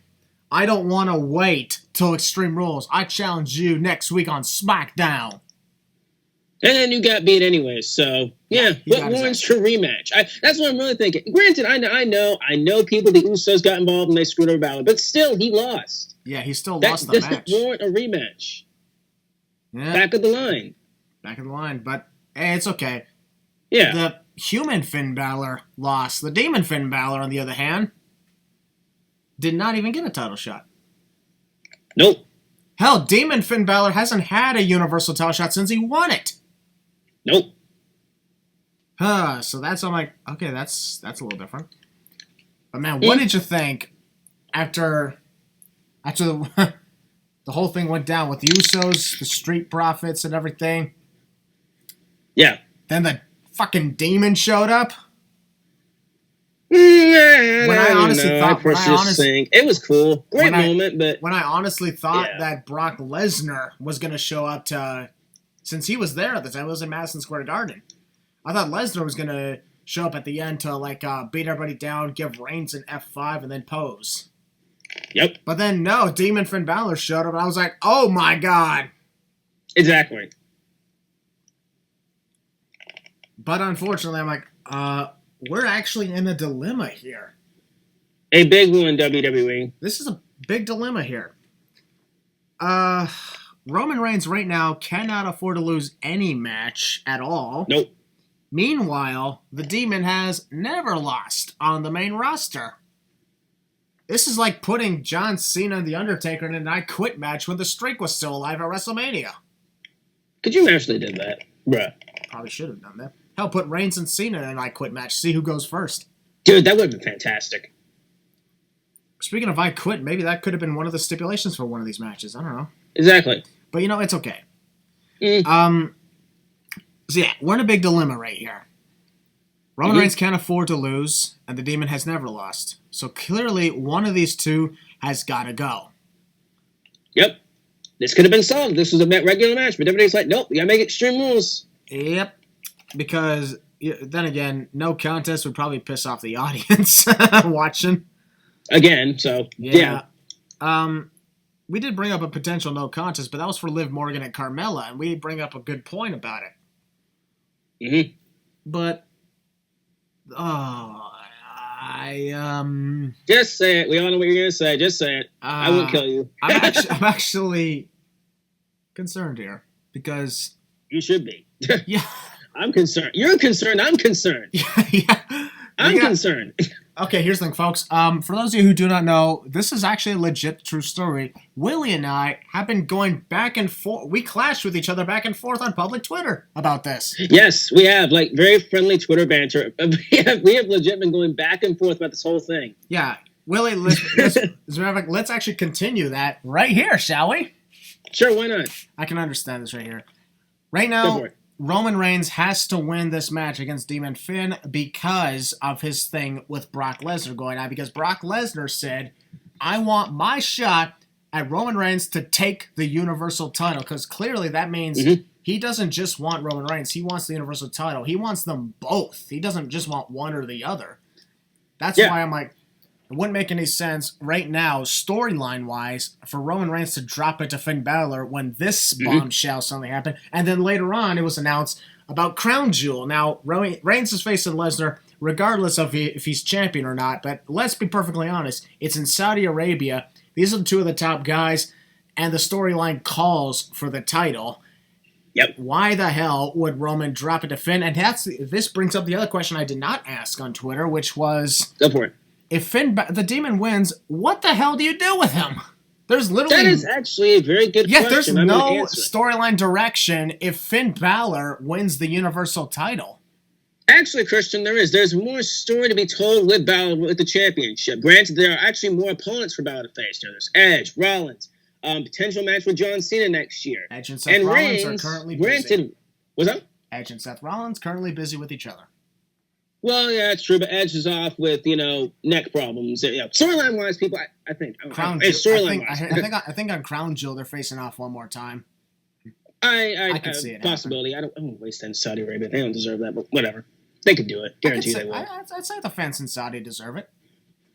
I don't want to wait till Extreme Rules. I challenge you next week on SmackDown. And then you got beat anyway, so yeah. What warrants your rematch? That's what I'm really thinking. Granted, I know people, the Usos got involved and they screwed over Balor, but still, he lost. Yeah, he still lost the match. Doesn't warrant a rematch. Yeah. Back of the line. Back of the line, but hey, it's okay. Yeah. The human Finn Balor lost. The demon Finn Balor, on the other hand, did not even get a title shot. Nope. Hell, demon Finn Balor hasn't had a Universal title shot since he won it. Nope. So that's, I'm like, okay, that's a little different. But man, what did you think after the the whole thing went down with the Usos, the Street Profits, and everything? Yeah. Then the fucking demon showed up. It was cool. Great moment, but when I honestly thought that Brock Lesnar was going to show up since he was there at the time, it was in Madison Square Garden. I thought Lesnar was going to show up at the end to beat everybody down, give Reigns an F5, and then pose. Yep. But then no, Demon Finn Balor showed up, and I was like, oh my god. Exactly. But unfortunately, I'm like, we're actually in a dilemma here. A big one, WWE. This is a big dilemma here. Roman Reigns right now cannot afford to lose any match at all. Nope. Meanwhile, the Demon has never lost on the main roster. This is like putting John Cena and The Undertaker in an I Quit match when the streak was still alive at WrestleMania. Could you actually did that? Bruh. Probably should have done that. Hell, put Reigns and Cena in an I Quit match. See who goes first. Dude, that would have been fantastic. Speaking of I Quit, maybe that could have been one of the stipulations for one of these matches. I don't know. Exactly. But, it's okay. So, yeah, we're in a big dilemma right here. Roman Reigns can't afford to lose, and the Demon has never lost. So, clearly, one of these two has got to go. Yep. This could have been solved. This was a regular match, but everybody's like, nope, we got to make Extreme Rules. Yep. Because, then again, no contest would probably piss off the audience watching. Again, so, yeah. We did bring up a potential no contest, but that was for Liv Morgan and Carmella, and we bring up a good point about it. but Just say it. We all know what you're gonna say. Just say it. I won't kill you. I'm actually concerned here because you should be. Yeah, I'm concerned. You're concerned. I'm concerned. Yeah. I'm concerned. Okay, here's the thing, folks. For those of you who do not know, this is actually a legit true story. Willie and I have been going back and forth. We clashed with each other back and forth on public Twitter about this. Yes, we have, like, very friendly Twitter banter. We have legit been going back and forth about this whole thing. Yeah. Willie, let's actually continue that right here, shall we? Sure, why not? I can understand this right here. Right now, Roman Reigns has to win this match against Demon Finn because of his thing with Brock Lesnar going on. Because Brock Lesnar said, I want my shot at Roman Reigns to take the Universal title. Because clearly that means he doesn't just want Roman Reigns. He wants the Universal title. He wants them both. He doesn't just want one or the other. That's why I'm like, it wouldn't make any sense right now, storyline-wise, for Roman Reigns to drop it to Finn Balor when this bombshell suddenly happened. And then later on, it was announced about Crown Jewel. Now, Reigns is facing Lesnar, regardless of if he's champion or not. But let's be perfectly honest. It's in Saudi Arabia. These are the two of the top guys. And the storyline calls for the title. Yep. Why the hell would Roman drop it to Finn? And this brings up the other question I did not ask on Twitter, which was... Go for it. If the Demon wins, what the hell do you do with him? There's literally... That is actually a very good question. Yeah, there's no storyline direction if Finn Balor wins the Universal title. Actually, Christian, there is. There's more story to be told with Balor with the championship. Granted, there are actually more opponents for Balor to face. There's Edge, Rollins, potential match with John Cena next year. Edge and Seth Rollins are currently busy. What's up? Edge and Seth Rollins currently busy with each other. Well, yeah, that's true, but Edge is off with, neck problems. Storyline-wise, people, I think. I think on Crown Jewel, they're facing off one more time. I can see it possibility. I don't waste that in Saudi Arabia. They don't deserve that, but whatever. They could do it. Guarantee they will. I'd say the fans in Saudi deserve it.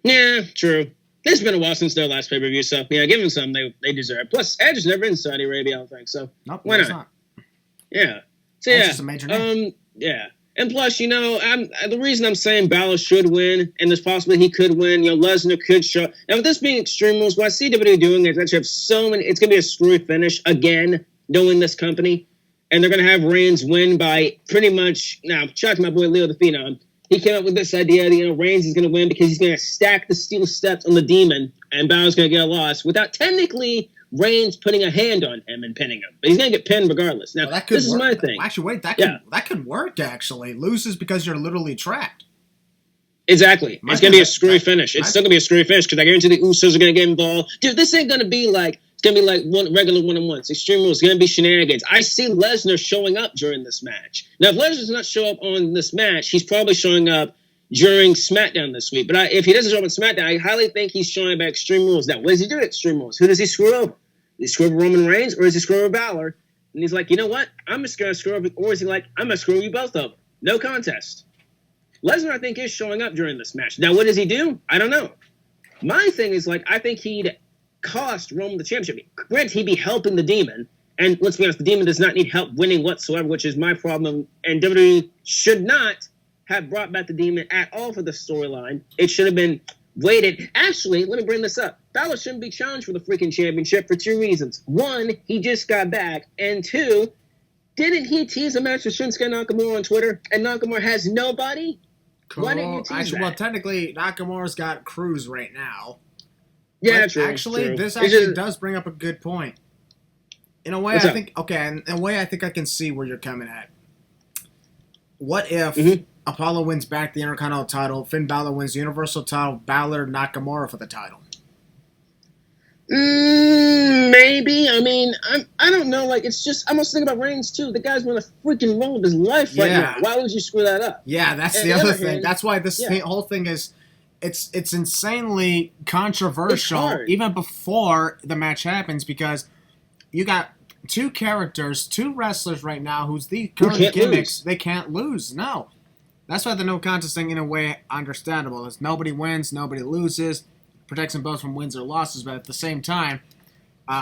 Yeah, true. It's been a while since their last pay-per-view, so, give them some. They deserve it. Plus, Edge has never been in Saudi Arabia, I don't think, so why not? Yeah. So, Edge is a major name. Yeah. And plus, the reason I'm saying Balor should win, and there's possibly he could win, Lesnar could show. Now, with this being Extreme Rules, what I see WWE doing is actually have so many, it's going to be a screwy finish again, knowing this company. And they're going to have Reigns win by pretty much, now, shout out to my boy Leo the Phenom. He came up with this idea that, Reigns is going to win because he's going to stack the steel steps on the Demon, and Balor's going to get a loss without technically Reigns putting a hand on him and pinning him. But he's going to get pinned regardless. Now, this is my thing. Actually, wait, that could work, actually. Loses because you're literally trapped. Exactly. It's going to be a screwy finish. It's still going to be a screwy finish because I guarantee the Usos are going to get involved. Dude, this ain't going to be like, it's going to be like regular one-on-ones. Extreme Rules. It's going to be shenanigans. I see Lesnar showing up during this match. Now, if Lesnar does not show up on this match, he's probably showing up during SmackDown this week. But if he doesn't show up on SmackDown, I highly think he's showing up at Extreme Rules. Now, what does he do at Extreme Rules? Who does he screw over? Does he screw over Roman Reigns or does he screw over Balor? And he's like, you know what? I'm just going to screw over. Or is he like, I'm going to screw you both over? No contest. Lesnar, I think, is showing up during this match. Now, what does he do? I don't know. My thing is, I think he'd cost Roman the championship. Granted, he'd be helping the Demon. And let's be honest, the Demon does not need help winning whatsoever, which is my problem. And WWE should not have brought back the Demon at all for the storyline. It should have been waited. Actually, let me bring this up. Balor shouldn't be challenged for the freaking championship for two reasons. One, he just got back. And two, didn't he tease a match with Shinsuke Nakamura on Twitter? And Nakamura has nobody? Cool. Why didn't you tease that? Well, technically, Nakamura's got Cruz right now. Yeah, true. Actually, this actually does bring up a good point. In a way, I think I can see where you're coming at. What if Apollo wins back the Intercontinental title, Finn Balor wins the Universal title, Balor Nakamura for the title? Maybe. I mean, I don't know. It's just, I'm also thinking about Reigns, too. The guy's on a freaking run with his life right now. Why would you screw that up? Yeah, that's the other thing. That's why this whole thing is, it's insanely controversial, even before the match happens, because you got two wrestlers right now who's the current gimmicks. They can't lose. No. That's why the no contest thing, in a way, understandable. Is nobody wins, nobody loses. Protects them both from wins or losses, but at the same time,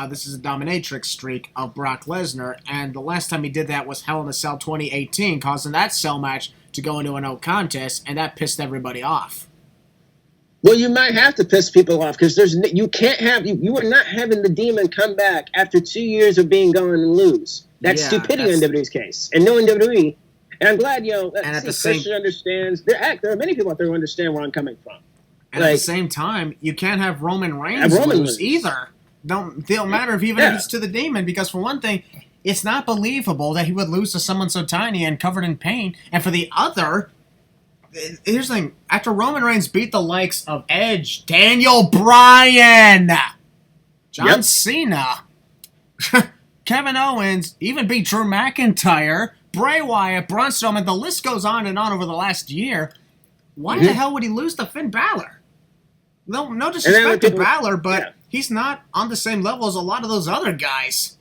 This is a dominatrix streak of Brock Lesnar, and the last time he did that was Hell in a Cell 2018, causing that cell match to go into a no contest, and that pissed everybody off. Well, you might have to piss people off because you are not having the Demon come back after 2 years of being gone and lose. That's stupidity in WWE's case, and knowing WWE. And I'm glad Christian understands. There are many people out there who understand where I'm coming from. And at the same time, you can't have Roman Reigns lose either. Don't matter if it's to the Demon, because for one thing, it's not believable that he would lose to someone so tiny and covered in pain. And for the other, here's the thing: after Roman Reigns beat the likes of Edge, Daniel Bryan, John Cena, Kevin Owens, even beat Drew McIntyre, Bray Wyatt, Braun Strowman, the list goes on and on over the last year. Why the hell would he lose to Finn Balor? No disrespect to Balor, but he's not on the same level as a lot of those other guys.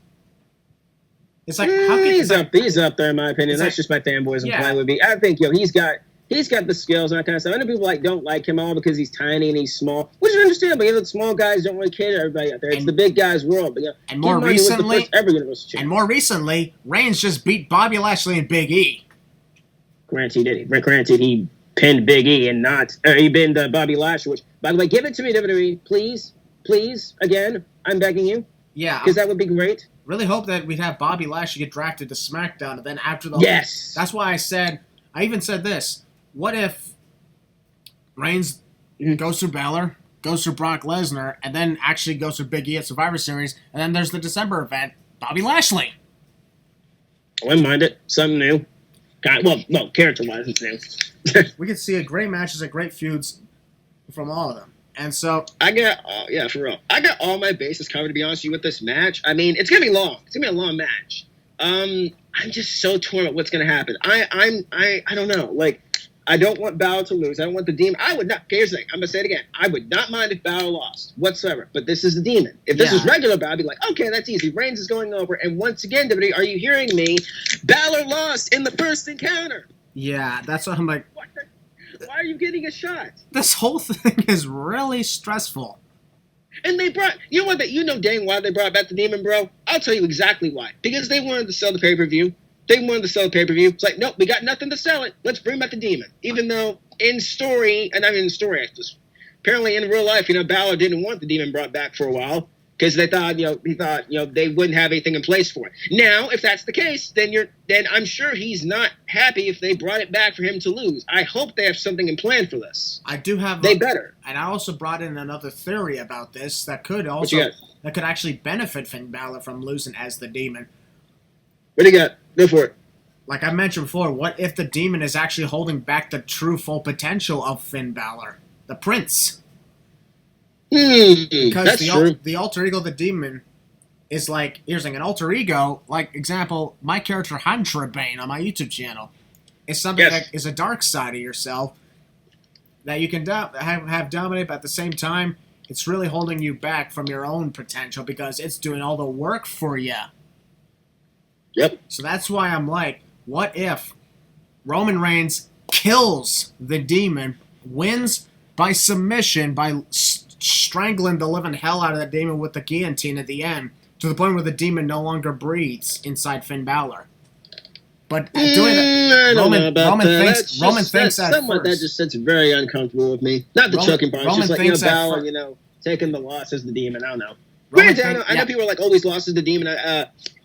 It's like how can he's up there in my opinion. That's just my fanboys and play with me. I think he's got the skills and that kind of stuff. I know people don't like him all because he's tiny and he's small, which is understandable. The small guys don't really cater to everybody out there. It's the big guys' world. But and more recently, Reigns just beat Bobby Lashley and Big E. Granted, he pinned Big E and he pinned Bobby Lashley. Which, by the way, give it to me, WWE, please. Again, I'm begging you. Yeah, because that would be great. Really hope that we'd have Bobby Lashley get drafted to SmackDown, and then after the yes, that's why I even said this. What if Reigns goes through Balor, goes through Brock Lesnar, and then actually goes through Big E at Survivor Series, and then there's the December event, Bobby Lashley. I wouldn't mind it. Something new. Well, character-wise, it's new. We could see great matches and great feuds from all of them. And so for real. I got all my bases covered, to be honest with you, with this match. I mean, it's gonna be long. It's gonna be a long match. I'm just so torn about what's gonna happen. I don't know. Like, I don't want Balor to lose. I don't want the Demon. I would not. Here's the thing. I'm gonna say it again. I would not mind if Balor lost whatsoever. But this is the Demon. If this was regular Balor, I'd be like, okay, that's easy. Reigns is going over. And once again, WWE, are you hearing me? Balor lost in the first encounter. Yeah, that's what I'm like. Why are you getting a shot? This whole thing is really stressful. And they brought, you know dang why they brought back the Demon, bro? I'll tell you exactly why. Because they wanted to sell the pay-per-view. It's like, nope, we got nothing to sell it. Let's bring back the Demon. Even though apparently in real life, Balor didn't want the Demon brought back for a while. Because they thought, they wouldn't have anything in place for it. Now, if that's the case, then I'm sure he's not happy if they brought it back for him to lose. I hope they have something in plan for this. I do have. They better. And I also brought in another theory about this that could actually benefit Finn Balor from losing as the Demon. What do you got? Go for it. Like I mentioned before, what if the Demon is actually holding back the true full potential of Finn Balor, the Prince? Because the alter ego of the Demon is like, here's an alter ego, like, example, my character Huntrabane on my YouTube channel is something that is a dark side of yourself that you can have dominate, but at the same time, it's really holding you back from your own potential because it's doing all the work for you. Yep. So that's why I'm like, what if Roman Reigns kills the Demon, wins by submission, by strangling the living hell out of the Demon with the guillotine at the end, to the point where the Demon no longer breathes inside Finn Balor. But doing it, Roman thinks that somewhat that just sits very uncomfortable with me. Not the choking part. It's just like Balor, taking the loss as the Demon. I don't know. I know people are like, oh, he's lost as the Demon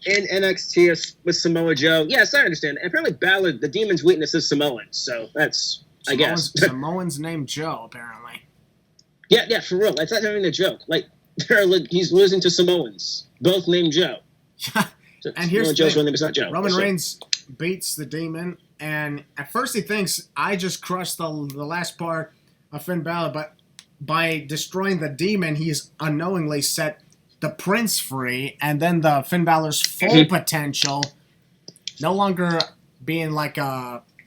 in NXT with Samoa Joe. Yes, I understand. And apparently Balor, the Demon's weakness is Samoans, so that's I guess Samoan's named Joe apparently. Yeah, for real. That's not even a joke. Like, he's losing to Samoans, both named Joe. And here's Joe's real name is not Joe. Roman Reigns beats the Demon, and at first he thinks, I just crushed the last part of Finn Balor, but by destroying the Demon, he's unknowingly set the Prince free, and then the Finn Balor's full potential, no longer being like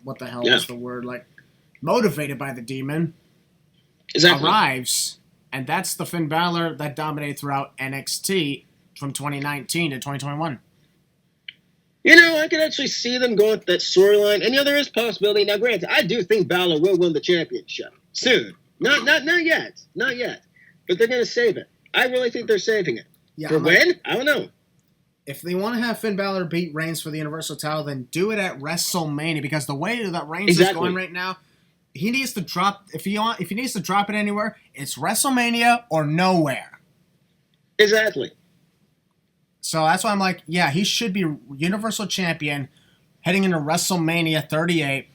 what the hell is the word? Like, motivated by the Demon. Exactly. Arrives, and that's the Finn Balor that dominated throughout NXT from 2019 to 2021. I could actually see them going with that storyline, and there is possibility. Now, granted, I do think Balor will win the championship soon. Not yet, but they're going to save it. I really think they're saving it. Yeah, For when? I don't know. If they want to have Finn Balor beat Reigns for the Universal title, then do it at WrestleMania, because the way that Reigns is going right now, he needs to drop. If he needs to drop it anywhere, it's WrestleMania or nowhere. Exactly. So that's why I'm like, yeah, he should be Universal Champion heading into WrestleMania 38,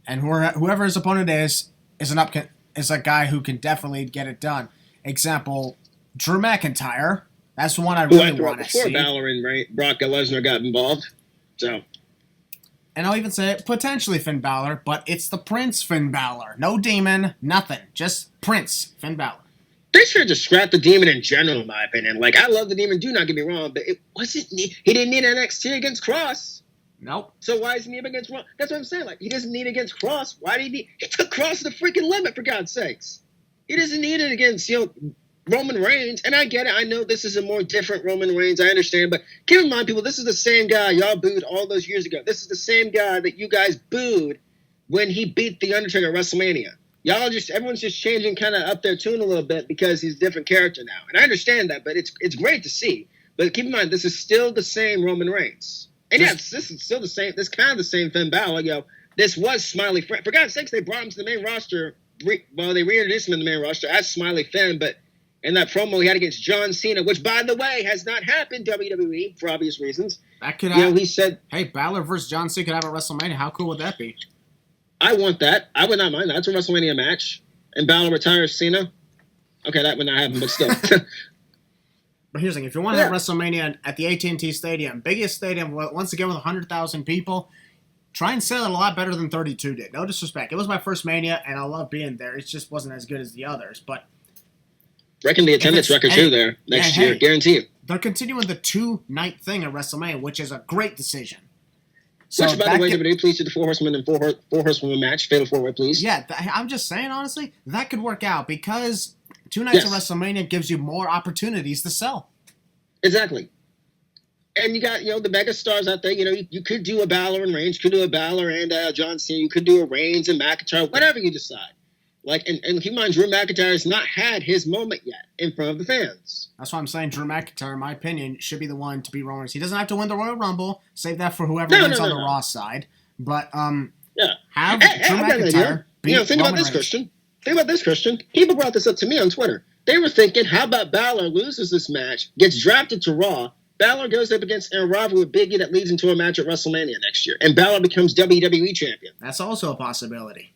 and whoever his opponent is a guy who can definitely get it done. Example, Drew McIntyre. That's the one I really want to see. Before Balor and Brock Lesnar got involved. So. And I'll even say it, potentially Finn Balor, but it's the Prince Finn Balor. No demon, nothing. Just Prince Finn Balor. They should just scrap the demon in general, in my opinion. Like, I love the demon, do not get me wrong, but it wasn't. He didn't need NXT against Cross. Nope. So why isn't he against Raw? That's what I'm saying. Like, he doesn't need against Cross. Why did he need? He took Cross to the freaking limit, for God's sakes. He doesn't need it against, Roman Reigns. And I get it. I know this is a more different Roman Reigns. I understand. But keep in mind, people, this is the same guy y'all booed all those years ago. This is the same guy that you guys booed when he beat The Undertaker at WrestleMania. Everyone's just changing kind of up their tune a little bit because he's a different character now. And I understand that, but it's great to see. But keep in mind, this is still the same Roman Reigns. And this is still the same. This kind of the same Finn Balor. This was Smiley Finn. For God's sakes, they brought him to the main roster. They reintroduced him in the main roster as Smiley Finn. But in that promo he had against John Cena, which, by the way, has not happened, WWE, for obvious reasons. That could happen. He said, hey, Balor versus John Cena could have a WrestleMania. How cool would that be? I want that. I would not mind that. That's a WrestleMania match. And Balor retires Cena. Okay, that would not happen, but still. But here's the thing. If you want to have WrestleMania at the AT&T Stadium, biggest stadium, once again with 100,000 people, try and sell it a lot better than 32 did. No disrespect. It was my first Mania, and I love being there. It just wasn't as good as the others. But reckon the attendance record too there next year. Guarantee it. They're continuing the 2-night thing at WrestleMania, which is a great decision. So which, by the way, WWE, please do the 4 Horsemen and 4 Horsewomen match. Fatal 4-way, please. Yeah, I'm just saying, honestly, that could work out because 2 nights of WrestleMania gives you more opportunities to sell. Exactly. And you got, the mega stars out there. You could do a Balor and Reigns. You could do a Balor and John Cena. You could do a Reigns and McIntyre. Whatever you decide. And keep in mind, Drew McIntyre has not had his moment yet in front of the fans. That's why I'm saying Drew McIntyre, in my opinion, should be the one to beat Roman Reigns. He doesn't have to win the Royal Rumble. Save that for whoever wins on the Raw side. But have Drew McIntyre beat think Roman about this, Reigns. Christian. Think about this, Christian. People brought this up to me on Twitter. They were thinking, how about Balor loses this match, gets drafted to Raw, Balor goes up against a rival with Big E that leads into a match at WrestleMania next year, and Balor becomes WWE champion. That's also a possibility.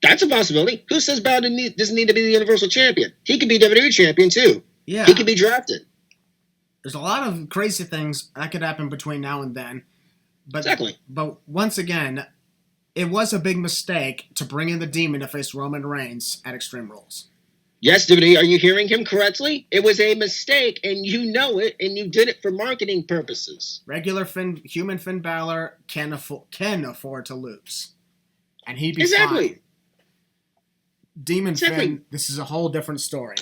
That's a possibility. Who says Balor doesn't need to be the Universal Champion? He could be WWE Champion, too. Yeah. He could be drafted. There's a lot of crazy things that could happen between now and then. But, exactly. But once again, it was a big mistake to bring in the Demon to face Roman Reigns at Extreme Rules. Yes, WWE, are you hearing him correctly? It was a mistake, and you know it, and you did it for marketing purposes. Regular human Finn Balor can afford to lose. And he'd be exactly. fine. Demon Finn, this is a whole different story.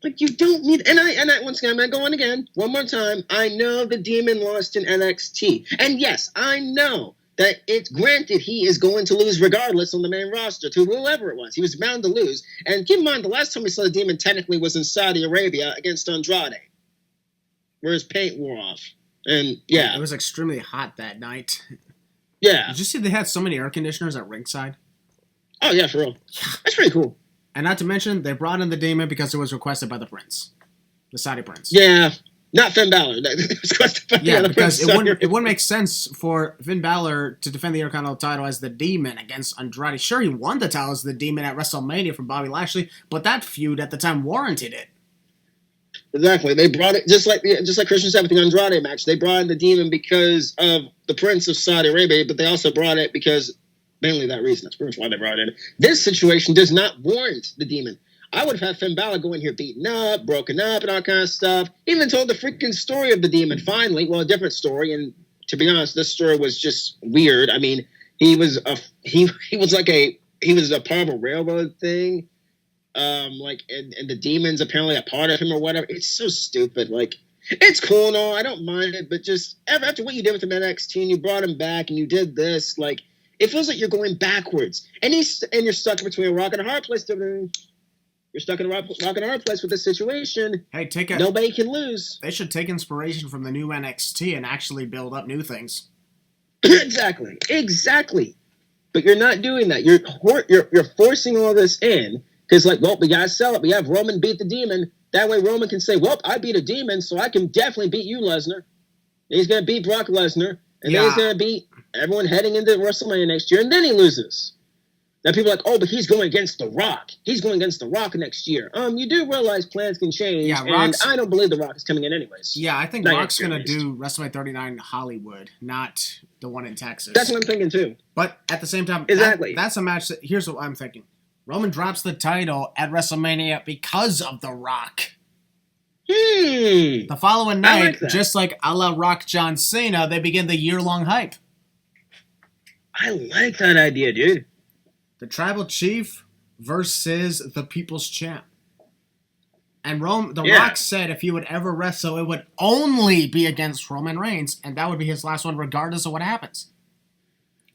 Like, you don't need... And I once again, I'm going to go on again. One more time. I know the Demon lost in NXT. And yes, I know that it's granted he is going to lose regardless on the main roster to whoever it was. He was bound to lose. And keep in mind, the last time we saw the Demon technically was in Saudi Arabia against Andrade, where his paint wore off. And, yeah. It was extremely hot that night. Yeah. Did you see they had so many air conditioners at ringside? Oh, yeah, for real. That's pretty cool. And not to mention, they brought in the Demon because it was requested by the Prince. The Saudi Prince. Yeah. Not Finn Balor. It was requested by the because Prince. It wouldn't make sense for Finn Balor to defend the Intercontinental title as the Demon against Andrade. Sure, he won the title as the Demon at WrestleMania from Bobby Lashley, but that feud at the time warranted it. Exactly. They brought it, just like Christian said with the Andrade match, they brought in the Demon because of the Prince of Saudi Arabia, but they also brought it because... mainly that reason. That's pretty much why they brought it in. This situation does not warrant the Demon. I would have had Finn Balor go in here beaten up, broken up, and all kind of stuff. Even told the freaking story of the Demon finally. Well, a different story. And to be honest, this story was just weird. I mean, he was a part of a railroad thing. And the Demon's apparently a part of him or whatever. It's so stupid. Like, it's cool and all. I don't mind it, but just after what you did with him at NXT and you brought him back and you did this, like. It feels like you're going backwards, and you're stuck between a rock and a hard place. You're stuck in a rock and a hard place with this situation. Hey, nobody can lose. They should take inspiration from the new NXT and actually build up new things. Exactly. But you're not doing that. You're forcing all this in because, like, well, we gotta sell it. We have Roman beat the Demon. That way, Roman can say, "Well, I beat a demon, so I can definitely beat you, Lesnar." He's gonna beat Brock Lesnar, and then he's gonna beat everyone heading into WrestleMania next year, and then he loses. Now people are like, "Oh, but he's going against The Rock. He's going against The Rock next year." You do realize plans can change, and I don't believe The Rock is coming in anyways. Yeah, I think Rock's gonna do WrestleMania 39 in Hollywood, not the one in Texas. That's what I'm thinking too. But at the same time, exactly, that's a match. Here's what I'm thinking: Roman drops the title at WrestleMania because of The Rock. The following night, just like a la Rock John Cena, they begin the year-long hype. I like that idea, dude. The Tribal Chief versus the People's Champ. And Rock said if he would ever wrestle, it would only be against Roman Reigns, and that would be his last one regardless of what happens.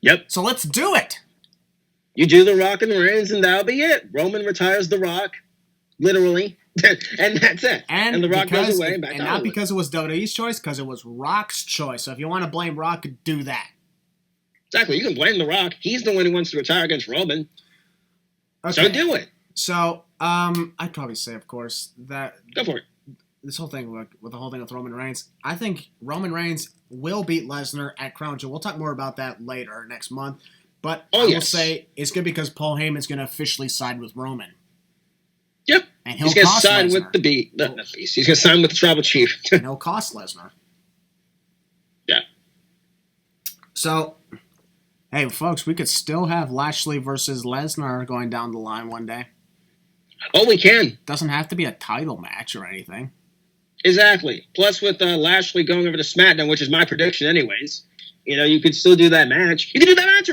Yep. So let's do it. You do The Rock and Reigns, and that'll be it. Roman retires The Rock, literally, and that's it. And The Rock goes away and back to Hollywood. Not because it was WWE's choice, because it was Rock's choice. So if you want to blame Rock, do that. Exactly. You can blame The Rock. He's the one who wants to retire against Roman. Okay. So do it. So, I'd probably say, of course, that... Go for it. This whole thing with the whole thing with Roman Reigns, I think Roman Reigns will beat Lesnar at Crown Jewel. We'll talk more about that later next month. But I will say it's good because Paul Heyman's going to officially side with Roman. Yep. And he's going to side with the Beast. He's going to side with the Tribal Chief. And he'll cost Lesnar. Yeah. So... Hey, folks, we could still have Lashley versus Lesnar going down the line one day. Oh, we can. Doesn't have to be a title match or anything. Exactly. Plus, with Lashley going over to SmackDown, which is my prediction anyways, you could still do that match. You could do that match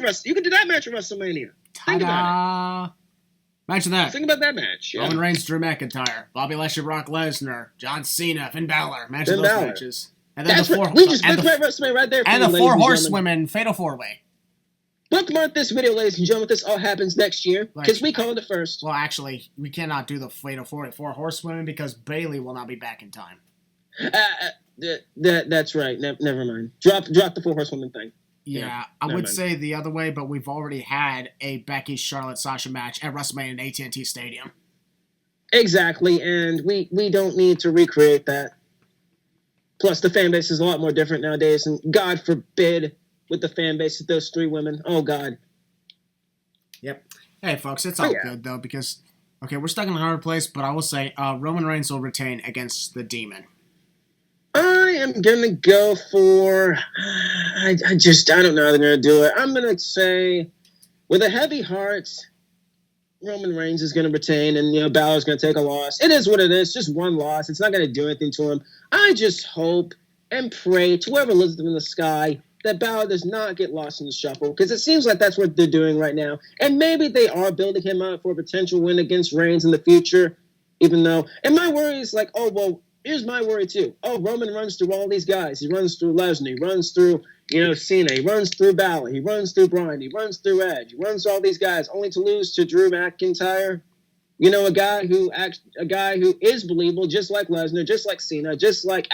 at WrestleMania. Think about it. Imagine that. Think about that match. Yeah. Roman Reigns, Drew McIntyre, Bobby Lashley, Brock Lesnar, John Cena, Finn Balor. Imagine those matches. And then WrestleMania right there. And the four horsewomen fatal four-way. Bookmark this video, ladies and gentlemen. This all happens next year because we called it first. Well, actually, we cannot do the fatal four horsewomen because Bayley will not be back in time. That's right. Never mind. Drop the four horsewomen thing. Yeah, I would say the other way, but we've already had a Becky Charlotte Sasha match at WrestleMania in AT&T Stadium. Exactly, and we don't need to recreate that. Plus, the fan base is a lot more different nowadays, and God forbid. With the fan base of those three women. Oh, God. Yep. Hey, folks, it's all good, though, because, we're stuck in a hard place, but I will say Roman Reigns will retain against the Demon. I am going to go for... I don't know how they're going to do it. I'm going to say, with a heavy heart, Roman Reigns is going to retain, and, Balor's going to take a loss. It is what it is. Just one loss. It's not going to do anything to him. I just hope and pray to whoever lives in the sky that Balor does not get lost in the shuffle, because it seems like that's what they're doing right now. And maybe they are building him up for a potential win against Reigns in the future, even though... And my worry is like, here's my worry too. Oh, Roman runs through all these guys. He runs through Lesnar. He runs through, Cena. He runs through Balor. He runs through Bryan. He runs through Edge. He runs through all these guys, only to lose to Drew McIntyre. A guy who is believable, just like Lesnar, just like Cena, just like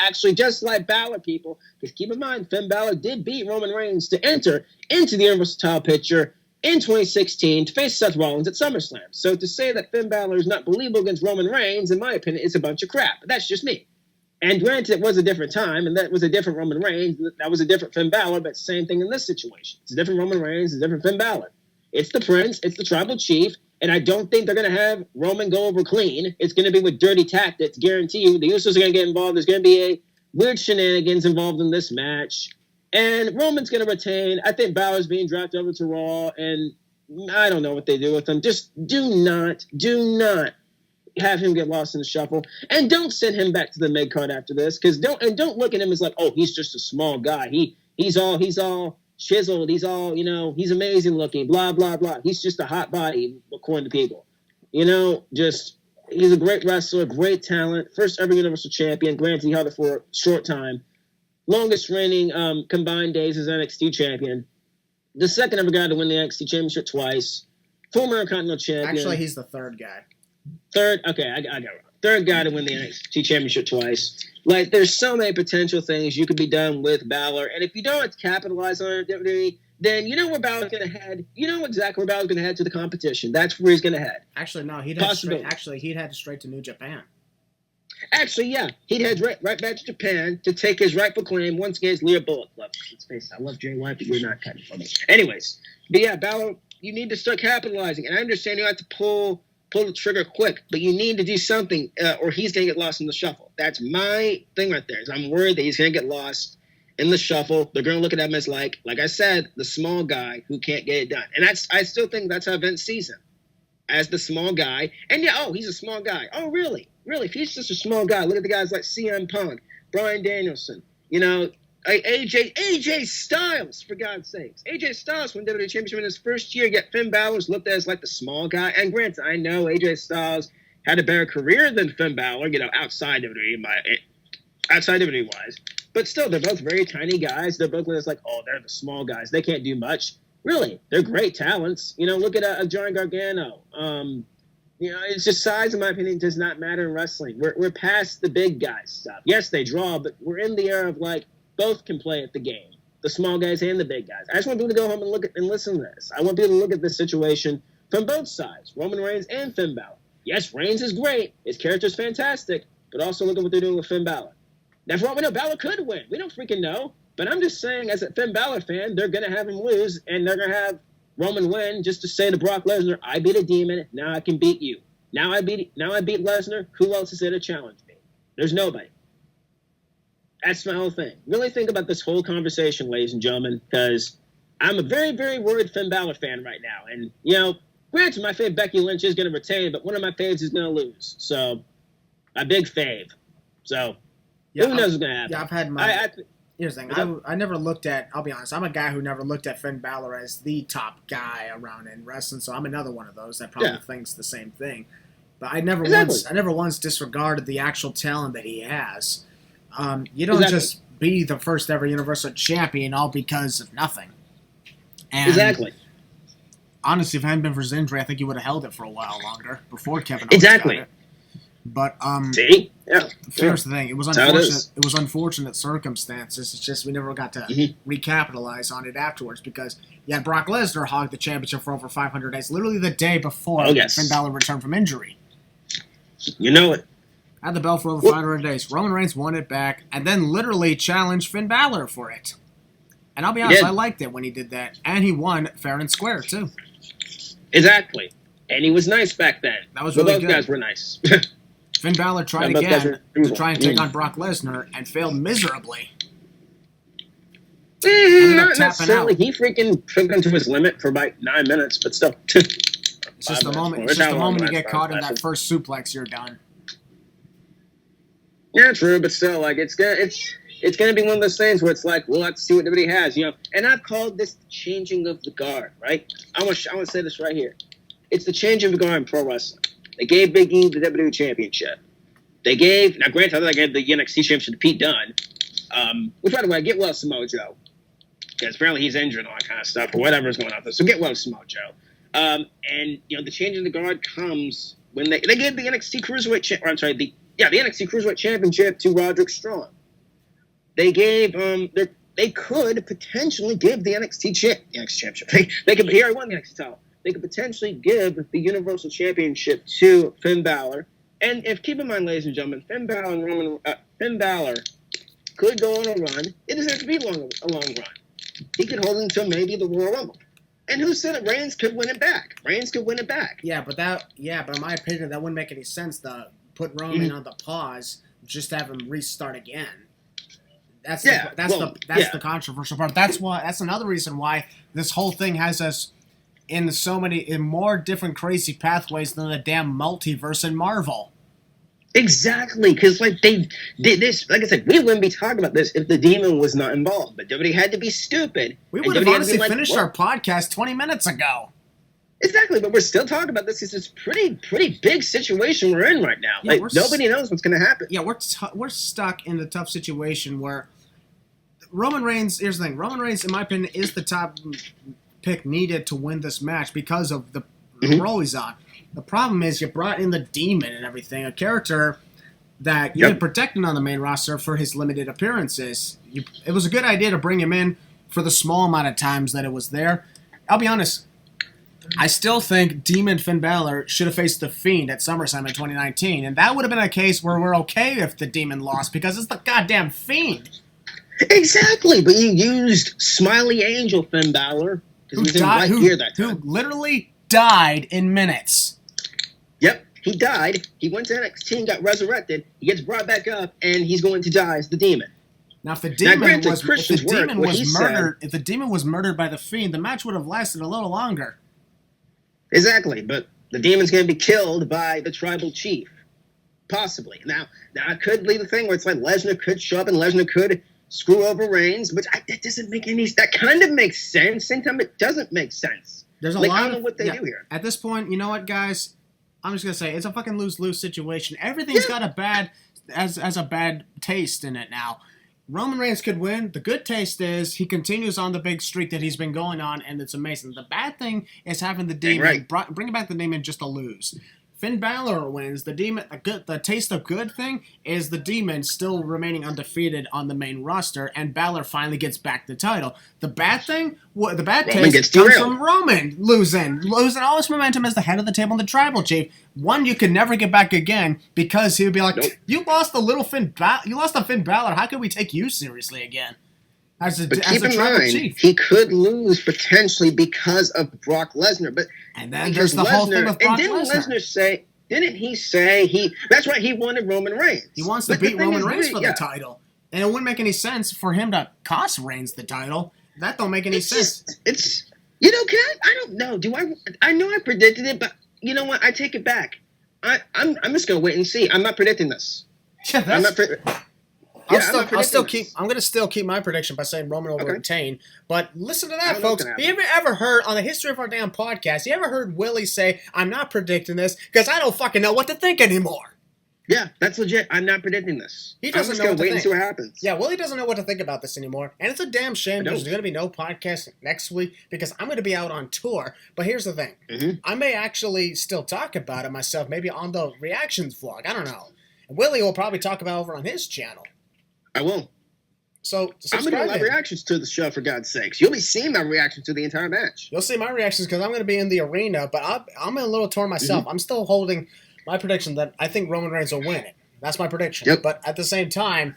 Balor, people. Because keep in mind, Finn Balor did beat Roman Reigns to enter into the Universal title picture in 2016 to face Seth Rollins at SummerSlam. So to say that Finn Balor is not believable against Roman Reigns, in my opinion, is a bunch of crap. But that's just me. And granted, it was a different time, and that was a different Roman Reigns. That was a different Finn Balor, but same thing in this situation. It's a different Roman Reigns, it's a different Finn Balor. It's the Prince, it's the Tribal Chief, and I don't think they're going to have Roman go over clean. It's going to be with dirty tactics, guarantee you. The Usos are going to get involved. There's going to be a weird shenanigans involved in this match. And Roman's going to retain. I think Balor's being drafted over to Raw, and I don't know what they do with him. Just do not have him get lost in the shuffle. And don't send him back to the mid-card after this, because don't look at him as like, oh, he's just a small guy. He's all chiseled, he's all, he's amazing looking, blah, blah, blah. He's just a hot body, according to people. He's a great wrestler, great talent, first ever Universal Champion. Granted, he held it for a short time. Longest reigning combined days as NXT Champion. The second ever guy to win the NXT Championship twice. Former Intercontinental Champion. Actually, he's the third guy. Third, okay, I got it wrong. Third guy to win the NXT Championship twice. Like, there's so many potential things you could be done with Balor, and if you don't capitalize on it, WWE, then you know where Balor's going to head. You know exactly where Balor's going to head to the competition. That's where he's going to head. Actually, no, he'd head straight to New Japan. Actually, yeah, he'd head right back to Japan to take his rightful claim once against Leah Bullock. Let's face it, I love Jay White, but you're not cutting for me. Anyways, but yeah, Balor, you need to start capitalizing, and I understand you have to pull the trigger quick, but you need to do something, or he's going to get lost in the shuffle. That's my thing right there. Is I'm worried that he's going to get lost in the shuffle. They're going to look at him as like I said, the small guy who can't get it done, and I still think that's how Vince sees him, as the small guy. And yeah, he's a small guy. Oh, really? Really? If he's just a small guy, look at the guys like CM Punk, Bryan Danielson, AJ Styles, for God's sakes. AJ Styles won WWE Championship in his first year, yet Finn Balor was looked at as like the small guy. And granted, I know AJ Styles had a better career than Finn Balor, outside WWE wise. But still, they're both very tiny guys. They're both like, they're the small guys. They can't do much. Really, they're great talents. Look at Johnny Gargano. It's just size, in my opinion, does not matter in wrestling. We're past the big guys stuff. Yes, they draw, but we're in the era of both can play at the game, the small guys and the big guys. I just want people to go home and look at and listen to this. I want people to look at this situation from both sides, Roman Reigns and Finn Balor. Yes, Reigns is great, his character's fantastic, but also look at what they're doing with Finn Balor. Now, for all we know, Balor could win. We don't freaking know, but I'm just saying, as a Finn Balor fan, they're gonna have him lose, and they're gonna have Roman win just to say to Brock Lesnar, I beat a demon, now I can beat you. Now I beat Lesnar, who else is there to challenge me? There's nobody. That's my whole thing. Really think about this whole conversation, ladies and gentlemen, because I'm a very, very worried Finn Balor fan right now. And, granted, my fave Becky Lynch is going to retain, but one of my faves is going to lose. So, a big fave. So, who knows what's going to happen? Yeah, I've had my... Here's the thing. I never looked at... I'll be honest. I'm a guy who never looked at Finn Balor as the top guy around in wrestling, so I'm another one of those that probably thinks the same thing. But I never once disregarded the actual talent that he has. You don't just be the first ever Universal Champion all because of nothing. And honestly, if it hadn't been for his injury, I think he would have held it for a while longer before Kevin Owens got it. But see, here's the thing: it was unfortunate. It was unfortunate circumstances. It's just we never got to recapitalize on it afterwards because you had Brock Lesnar hog the championship for over 500 days, literally the day before Finn Balor returned from injury. You know it. Had the belt for over 500 days. Roman Reigns won it back, and then literally challenged Finn Balor for it. And I'll be honest, I liked it when he did that, and he won fair and square too. Exactly, and he was nice back then. That was really good. Both guys were nice. Finn Balor tried again to try and take on Brock Lesnar and failed miserably. Not necessarily. He freaking took him to his limit for about 9 minutes, but still. It's just the moment you get caught in that first suplex, you're done. Yeah, true, but still, it's gonna be one of those things where it's like we'll have to see what everybody has, And I've called this the changing of the guard, right? I want to say this right here. It's the changing of the guard in pro wrestling. They gave Big E the WWE Championship. Now granted, they gave the NXT Championship to Pete Dunne, which, by the way, get well Samoa Joe, because apparently he's injured and all that kind of stuff, or whatever's going on there. So get well Samoa Joe. And the change in the guard comes when they gave the NXT Cruiserweight the NXT Cruiserweight Championship to Roderick Strong. They gave they could potentially give the NXT Championship. They could here I won the NXT title. They could potentially give the Universal Championship to Finn Balor. And keep in mind, ladies and gentlemen, Finn Balor could go on a run. It doesn't have to be a long run. He could hold until maybe the Royal Rumble. And who said it? Reigns could win it back. Yeah, but in my opinion, that wouldn't make any sense to put Roman on the pause, just have him restart again. That's the controversial part. That's another reason why this whole thing has us in more different crazy pathways than the damn multiverse in Marvel. Exactly, because they did this. Like I said, we wouldn't be talking about this if the demon was not involved. But WWE had to be stupid. We would have honestly finished our podcast 20 minutes ago. Exactly, but we're still talking about this. It's this pretty big situation we're in right now. Yeah, nobody knows what's going to happen. Yeah, we're stuck in the tough situation where Roman Reigns. Here's the thing: Roman Reigns, in my opinion, is the top pick needed to win this match because of the role he's on. The problem is you brought in the Demon and everything, a character that you had protected on the main roster for his limited appearances. It was a good idea to bring him in for the small amount of times that it was there. I'll be honest, I still think Demon Finn Balor should have faced The Fiend at SummerSlam in 2019, and that would have been a case where we're okay if the Demon lost, because it's the goddamn Fiend. Exactly, but you used Smiley Angel Finn Balor, who literally died in minutes. Yep, he died. He went to NXT and got resurrected. He gets brought back up, and he's going to die as the Demon. Now, if the Demon was murdered by the Fiend, the match would have lasted a little longer. Exactly, but the Demon's going to be killed by the Tribal Chief, possibly. Now it could be the thing where it's like Lesnar could show up and Lesnar could screw over Reigns, but that doesn't make any. That kind of makes sense. Same time, it doesn't make sense. There's a lot. I don't know what they do here. At this point, you know what, guys? I'm just gonna say it's a fucking lose-lose situation. Everything's got a bad taste in it now. Roman Reigns could win. The good taste is he continues on the big streak that he's been going on, and it's amazing. The bad thing is having the Demon bringing back the Demon just to lose. Finn Balor wins. The Demon, the taste of good thing is the Demon still remaining undefeated on the main roster, and Balor finally gets back the title. The bad thing, the bad taste comes from Roman losing all his momentum as the head of the table and the Tribal Chief. One you could never get back again because he would be like, "You lost you lost to Finn Balor. How could we take you seriously again?" Keep in mind, he could lose potentially because of Brock Lesnar. And then there's the whole thing with Brock Lesnar. Didn't he say that's why he wanted Roman Reigns? He wants to beat Roman Reigns for the title. And it wouldn't make any sense for him to cost Reigns the title. That don't make any sense. I don't know. I know I predicted it, but you know what? I take it back. I'm just gonna wait and see. I'm not predicting this. I'm going to still keep my prediction by saying Roman will retain. But listen to that, folks. Have you ever heard, on the history of our damn podcast, you ever heard Willie say, "I'm not predicting this because I don't fucking know what to think anymore"? Yeah, that's legit. I'm not predicting this. He doesn't know what to think. And see what happens. Yeah, Willie doesn't know what to think about this anymore. And it's a damn shame because there's going to be no podcast next week because I'm going to be out on tour. But here's the thing. Mm-hmm. I may actually still talk about it myself, maybe on the reactions vlog. I don't know. And Willie will probably talk about it over on his channel. I will. So I'm going to do my reactions to the show, for God's sakes. You'll be seeing my reactions to the entire match. You'll see my reactions because I'm going to be in the arena, but I'm in a little torn myself. Mm-hmm. I'm still holding my prediction that I think Roman Reigns will win it. That's my prediction. Yep. But at the same time,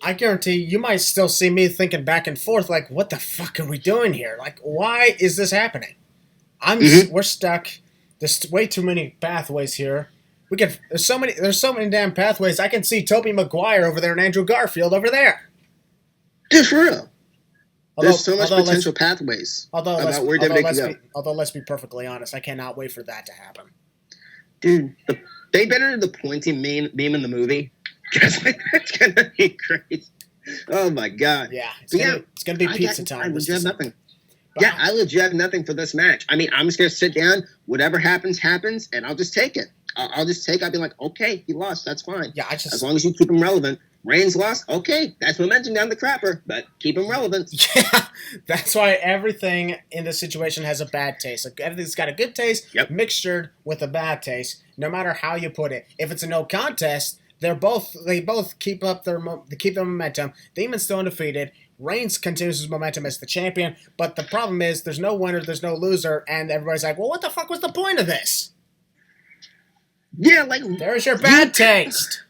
I guarantee you might still see me thinking back and forth like, what the fuck are we doing here? Like, why is this happening? We're stuck. There's way too many pathways here. There's so many damn pathways. I can see Tobey Maguire over there and Andrew Garfield over there. Dude, for real. There's so much potential pathways about where WWE can go. Although, let's be perfectly honest, I cannot wait for that to happen. Dude, they better do the pointy meme in the movie. Because that's going to be great. Oh, my God. Yeah, it's going to be pizza time. I legit have nothing. I legit have nothing for this match. I mean, I'm just going to sit down. Whatever happens, and I'll just take it. I'll be like, okay, he lost. That's fine. Yeah, as long as you keep him relevant. Reigns lost. Okay, that's momentum down the crapper, but keep him relevant. Yeah, that's why everything in this situation has a bad taste. Like, everything's got a good taste mixtured with a bad taste, no matter how you put it. If it's a no contest, they both keep up their momentum. Demon's still undefeated. Reigns continues his momentum as the champion, but the problem is there's no winner, there's no loser, and everybody's like, well, what the fuck was the point of this? Yeah, like... There's your bad taste.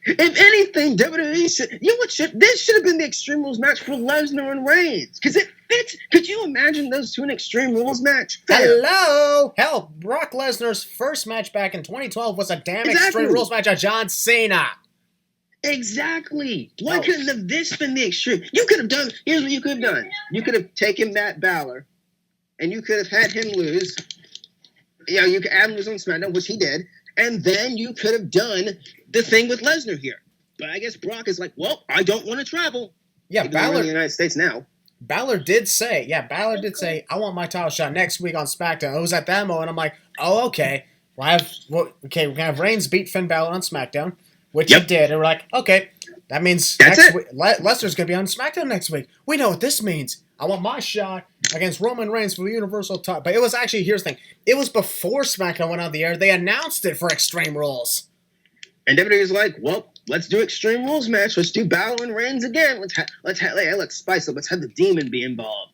If anything, WWE this should have been the Extreme Rules match for Lesnar and Reigns. Because it fits. Could you imagine those two in Extreme Rules match? Hello! Hell, Brock Lesnar's first match back in 2012 was a damn Extreme Rules match of John Cena. Exactly. Why couldn't have this been the Extreme? You could have done... Here's what you could have done. You could have taken Matt Balor, and you could have had him lose. You know, you could have him lose on SmackDown, which he did. And then you could have done the thing with Lesnar here. But I guess Brock is like, well, I don't want to travel. Yeah, Balor in the United States now. Balor did say, I want my title shot next week on SmackDown. It was at that moment. I'm like, oh, okay. We're going to have Reigns beat Finn Balor on SmackDown, which he did. And we're like, okay, that means Lesnar's going to be on SmackDown next week. We know what this means. I want my shot against Roman Reigns for the Universal title. But it was actually, here's the thing. It was before SmackDown went on the air. They announced it for Extreme Rules. And WWE was like, well, let's do Extreme Rules match. Let's do Balor and Reigns again. Let's spice it. Let's have the Demon be involved.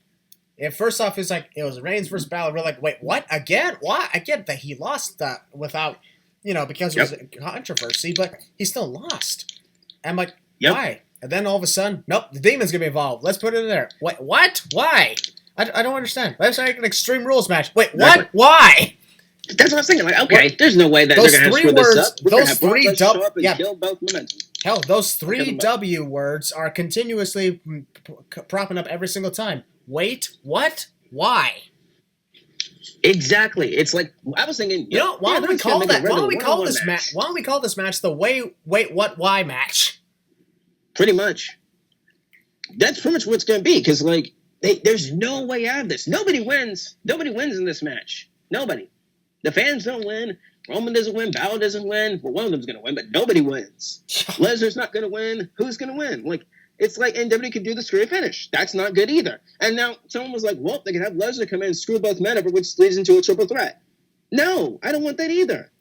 And first off, it was Reigns versus Balor. We're like, wait, what? Again? Why? I get that he lost that without, because it was a controversy, but he still lost. And I'm like, why? And then all of a sudden, nope, the Demon's going to be involved. Let's put it in there. Wait, what? Why? I don't understand. Let's make an Extreme Rules match. Wait, what? Why? That's what I was thinking. Like, okay, there's no way that they're going to screw this up. Those three show up and kill both momentum. Hell, those three W words are continuously propping up every single time. Wait, what? Why? Exactly. It's like I was thinking. Why don't we call that? Why don't we call this match? Why don't we call this match the wait, what, why match? Pretty much. That's pretty much what it's going to be. Because there's no way out of this. Nobody wins. Nobody wins in this match. Nobody. The fans don't win. Roman doesn't win. Balor doesn't win. Well, one of them's going to win, but nobody wins. Lesnar's not going to win. Who's going to win? It's like, and WWE could do the screwy finish. That's not good either. And now someone was like, well, they can have Lesnar come in and screw both men over, which leads into a triple threat. No, I don't want that either.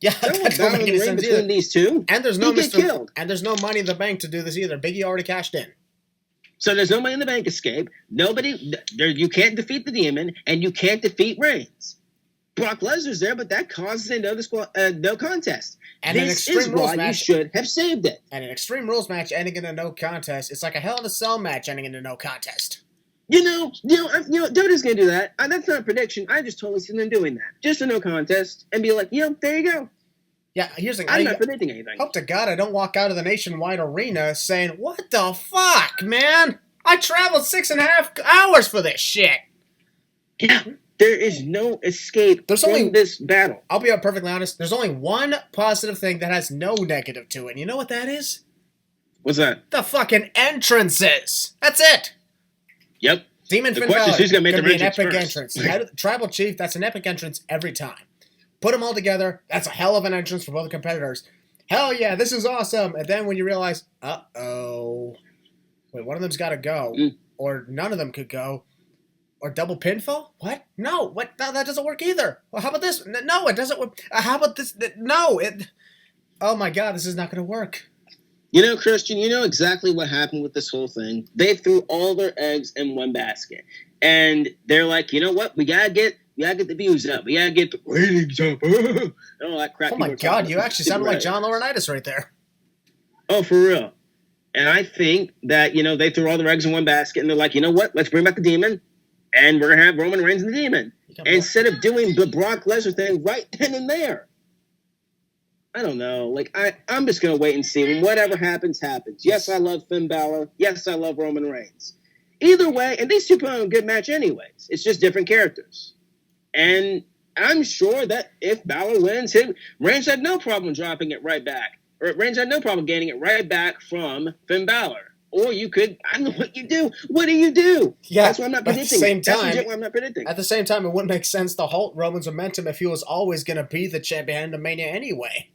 Yeah, I don't want Balor and Reigns between these two. And there's no killed. And there's no Money in the Bank to do this either. Big E already cashed in. So there's no Money in the Bank escape. You can't defeat the Demon, and you can't defeat Reigns. Brock Lesnar's there, but that causes a no contest. And this is why you should have saved it. And an Extreme Rules match ending in a no contest, it's like a Hell in a Cell match ending in a no contest. WWE's gonna do that. That's not a prediction. I just totally see them doing that. Just a no contest, and be like, there you go. Yeah, here's the thing. I'm not predicting anything. Hope to God I don't walk out of the Nationwide Arena saying, "What the fuck, man? I traveled 6.5 hours for this shit." Yeah. There is no escape from this battle. I'll be perfectly honest. There's only one positive thing that has no negative to it. You know what that is? What's that? The fucking entrances. That's it. Yep. Demon Finn Balor. Who's going to make the epic entrance. Tribal Chief, that's an epic entrance every time. Put them all together. That's a hell of an entrance for both competitors. Hell yeah, this is awesome. And then when you realize, uh-oh. Wait, one of them's got to go. Or none of them could go. Or double pinfall? What? No. What? No, that doesn't work either. Well, how about this? No, it doesn't work. How about this? No. Oh my God, this is not going to work. Christian, you know exactly what happened with this whole thing. They threw all their eggs in one basket. And they're like, you know what? We gotta get the views up. We gotta get the ratings up. And all that crap. Oh my God, you actually sounded like John Laurinaitis right there. Oh, for real. And I think that, they threw all their eggs in one basket and they're like, you know what? Let's bring back the Demon. And we're going to have Roman Reigns and the Demon. Instead of doing the Brock Lesnar thing right then and there. I don't know. I'm just going to wait and see. When whatever happens, happens. Yes, I love Finn Balor. Yes, I love Roman Reigns. Either way, and these two put on a good match anyways. It's just different characters. And I'm sure that if Balor wins, Reigns had no problem dropping it right back. Or Reigns had no problem gaining it right back from Finn Balor. Or you could, I don't know what you do. What do you do? Yeah, that's why I'm not predicting. That's why I'm not predicting. At the same time, it wouldn't make sense to halt Roman's momentum if he was always going to be the champion in the Mania anyway.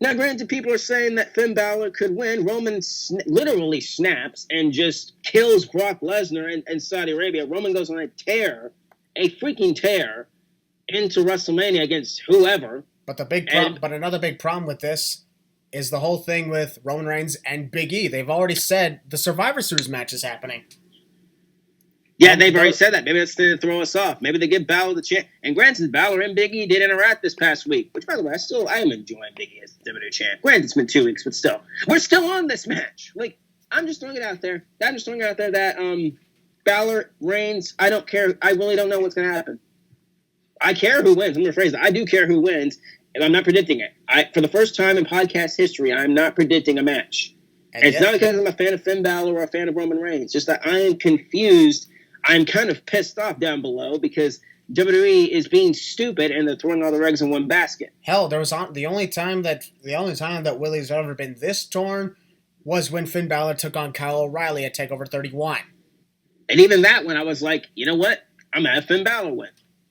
Now, granted, people are saying that Finn Balor could win. Roman literally snaps and just kills Brock Lesnar in Saudi Arabia. Roman goes on a freaking tear, into WrestleMania against whoever. But another big problem with this is the whole thing with Roman Reigns and Big E. They've already said the Survivor Series match is happening. Yeah, they've already said that. Maybe that's to throw us off. Maybe they give Balor the chance. And granted, Balor and Big E did interact this past week. Which, by the way, I am enjoying Big E as the WWE champ. Granted, it's been 2 weeks, but still. We're still on this match. I'm just throwing it out there. I'm just throwing it out there that Balor, Reigns, I don't care. I really don't know what's going to happen. I care who wins. I'm going to phrase it. I do care who wins. And I'm not predicting it. For the first time in podcast history, I'm not predicting a match. And it's not because I'm a fan of Finn Balor or a fan of Roman Reigns. Just that I am confused. I'm kind of pissed off down below because WWE is being stupid and they're throwing all their eggs in one basket. Hell, the only time that Willie's ever been this torn was when Finn Balor took on Kyle O'Reilly at TakeOver 31. And even that one, I was like, you know what? I'm going to have Finn Balor win.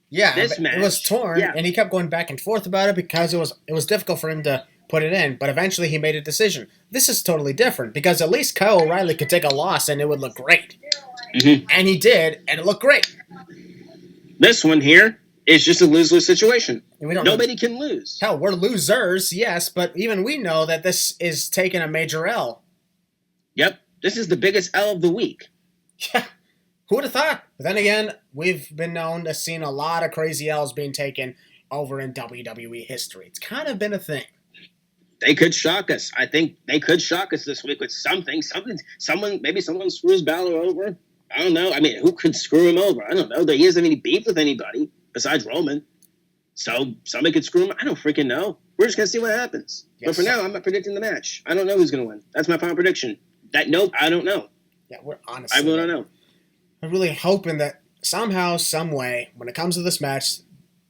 Yeah, it was torn, and he kept going back and forth about it because it was difficult for him to put it in, but eventually he made a decision. This is totally different because at least Kyle O'Reilly could take a loss and it would look great. Mm-hmm. And he did, and it looked great. This one here is just a lose-lose situation. Nobody can lose. Hell, we're losers, yes, but even we know that this is taking a major L. Yep, this is the biggest L of the week. Yeah, who would have thought? But then again, we've been known to see a lot of crazy L's being taken over in WWE history. It's kind of been a thing. They could shock us. I think they could shock us this week with something. Maybe someone screws Balor over. I don't know. I mean, who could screw him over? I don't know. He doesn't have any beef with anybody besides Roman. So somebody could screw him. I don't freaking know. We're just going to see what happens. Yes. But for now, I'm not predicting the match. I don't know who's going to win. That's my final prediction. I don't know. Yeah, we're honestly. I really don't know. I'm really hoping that somehow, some way, when it comes to this match,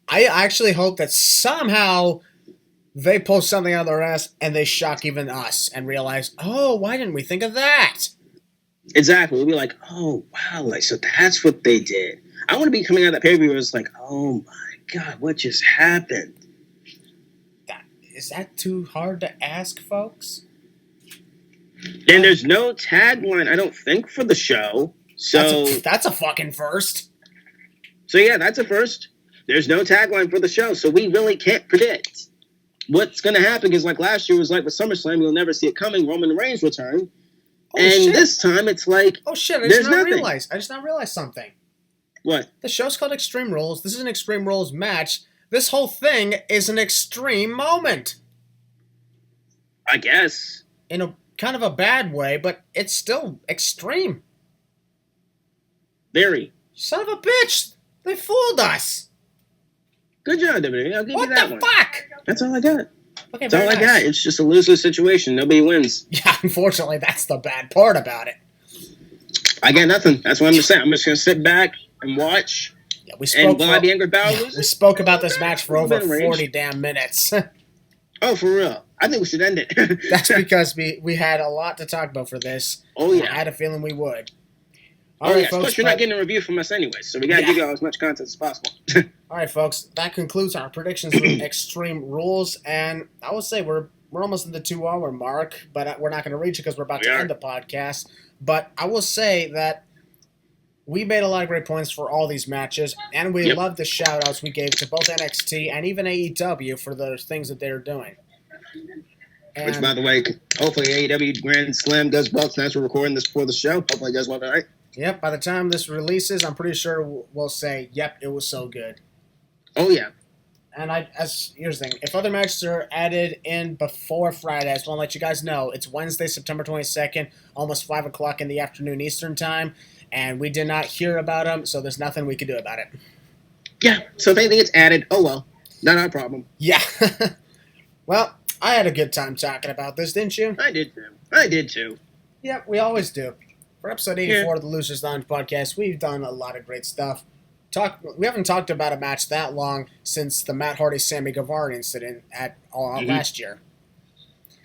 I actually hope that somehow they pull something out of their ass and they shock even us and realize, oh, why didn't we think of that? Exactly. We'll be like, oh, wow, so that's what they did. I want to be coming out of that pay-per-view where it's like, oh, my God, what just happened? Is that too hard to ask, folks? And there's no tagline, I don't think, for the show. So that's a fucking first. So, yeah, that's a first. There's no tagline for the show, so we really can't predict what's going to happen. Because like last year was like with SummerSlam, you'll never see it coming. Roman Reigns return. This time it's like, oh shit! I just not realized something. What? The show's called Extreme Rules. This is an Extreme Rules match. This whole thing is an extreme moment. I guess. In a kind of a bad way, but it's still extreme. Very. Son of a bitch! They fooled us. Good job, WWE. I'll give you that one. What the fuck? That's all I got. Okay, that's all I got. It's just a lose-lose situation. Nobody wins. Yeah, unfortunately, that's the bad part about it. I got nothing. That's what I'm just saying. I'm just going to sit back and watch. Yeah, we spoke. And will I be angry about losing? We spoke about this match for over 40 damn minutes. Oh, for real? I think we should end it. That's because we had a lot to talk about for this. Oh, yeah. I had a feeling we would. All right, folks. Plus, you're not getting a review from us anyway, so we got to give you all as much content as possible. All right, folks. That concludes our predictions for Extreme Rules, and I would say we're almost in the 2-hour mark, but we're not going to reach it because we're about to end the podcast. But I will say that we made a lot of great points for all these matches, and we love the shout-outs we gave to both NXT and even AEW for the things that they're doing. And which, by the way, hopefully AEW Grand Slam does well. Since we're recording this before the show, hopefully it does well, all right? Yep, by the time this releases, I'm pretty sure we'll say, yep, it was so good. Oh, yeah. And here's the thing. If other matches are added in before Friday, I just want to let you guys know, it's Wednesday, September 22nd, almost 5 o'clock in the afternoon Eastern Time, and we did not hear about them, so there's nothing we can do about it. Yeah, so if anything gets added, oh well. Not our problem. Yeah. Well, I had a good time talking about this, didn't you? I did too. Yep, we always do. For episode 84 of the Losers Lounge podcast, we've done a lot of great stuff. We haven't talked about a match that long since the Matt Hardy-Sammy Guevara incident at last year.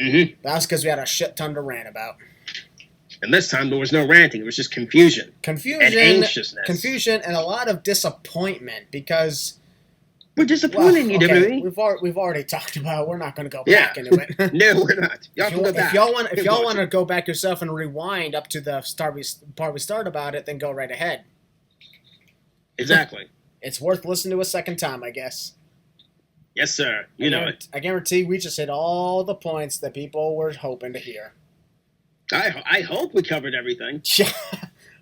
Mm-hmm. That's because we had a shit ton to rant about. And this time there was no ranting. It was just confusion. And anxiousness. Confusion and a lot of disappointment because... We're disappointed in you, WWE. We've already talked about it. We're not going to go back into it. No, we're not. If y'all want to go back yourself and rewind up to the part we started about it, then go right ahead. Exactly. It's worth listening to a second time, I guess. Yes, sir. You know it. I guarantee we just hit all the points that people were hoping to hear. I hope we covered everything. Yeah.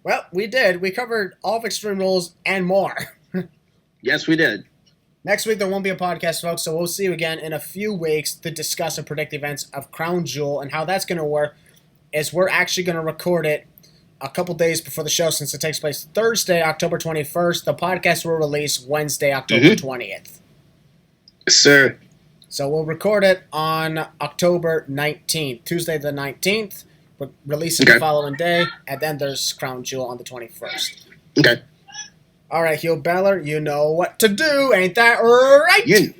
Well, we did. We covered all of Extreme Rules and more. Yes, we did. Next week, there won't be a podcast, folks, so we'll see you again in a few weeks to discuss and predict the events of Crown Jewel. And how that's going to work is we're actually going to record it a couple days before the show since it takes place Thursday, October 21st. The podcast will release Wednesday, October 20th. Yes, sir. So we'll record it on October 19th, Tuesday the 19th. We'll release it the following day, and then there's Crown Jewel on the 21st. Okay. All right, Heel Balor, you know what to do, ain't that right? You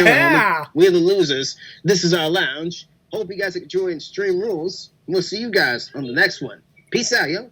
know, we're the losers. This is our lounge. Hope you guys enjoy Extreme Rules. We'll see you guys on the next one. Peace out, yo.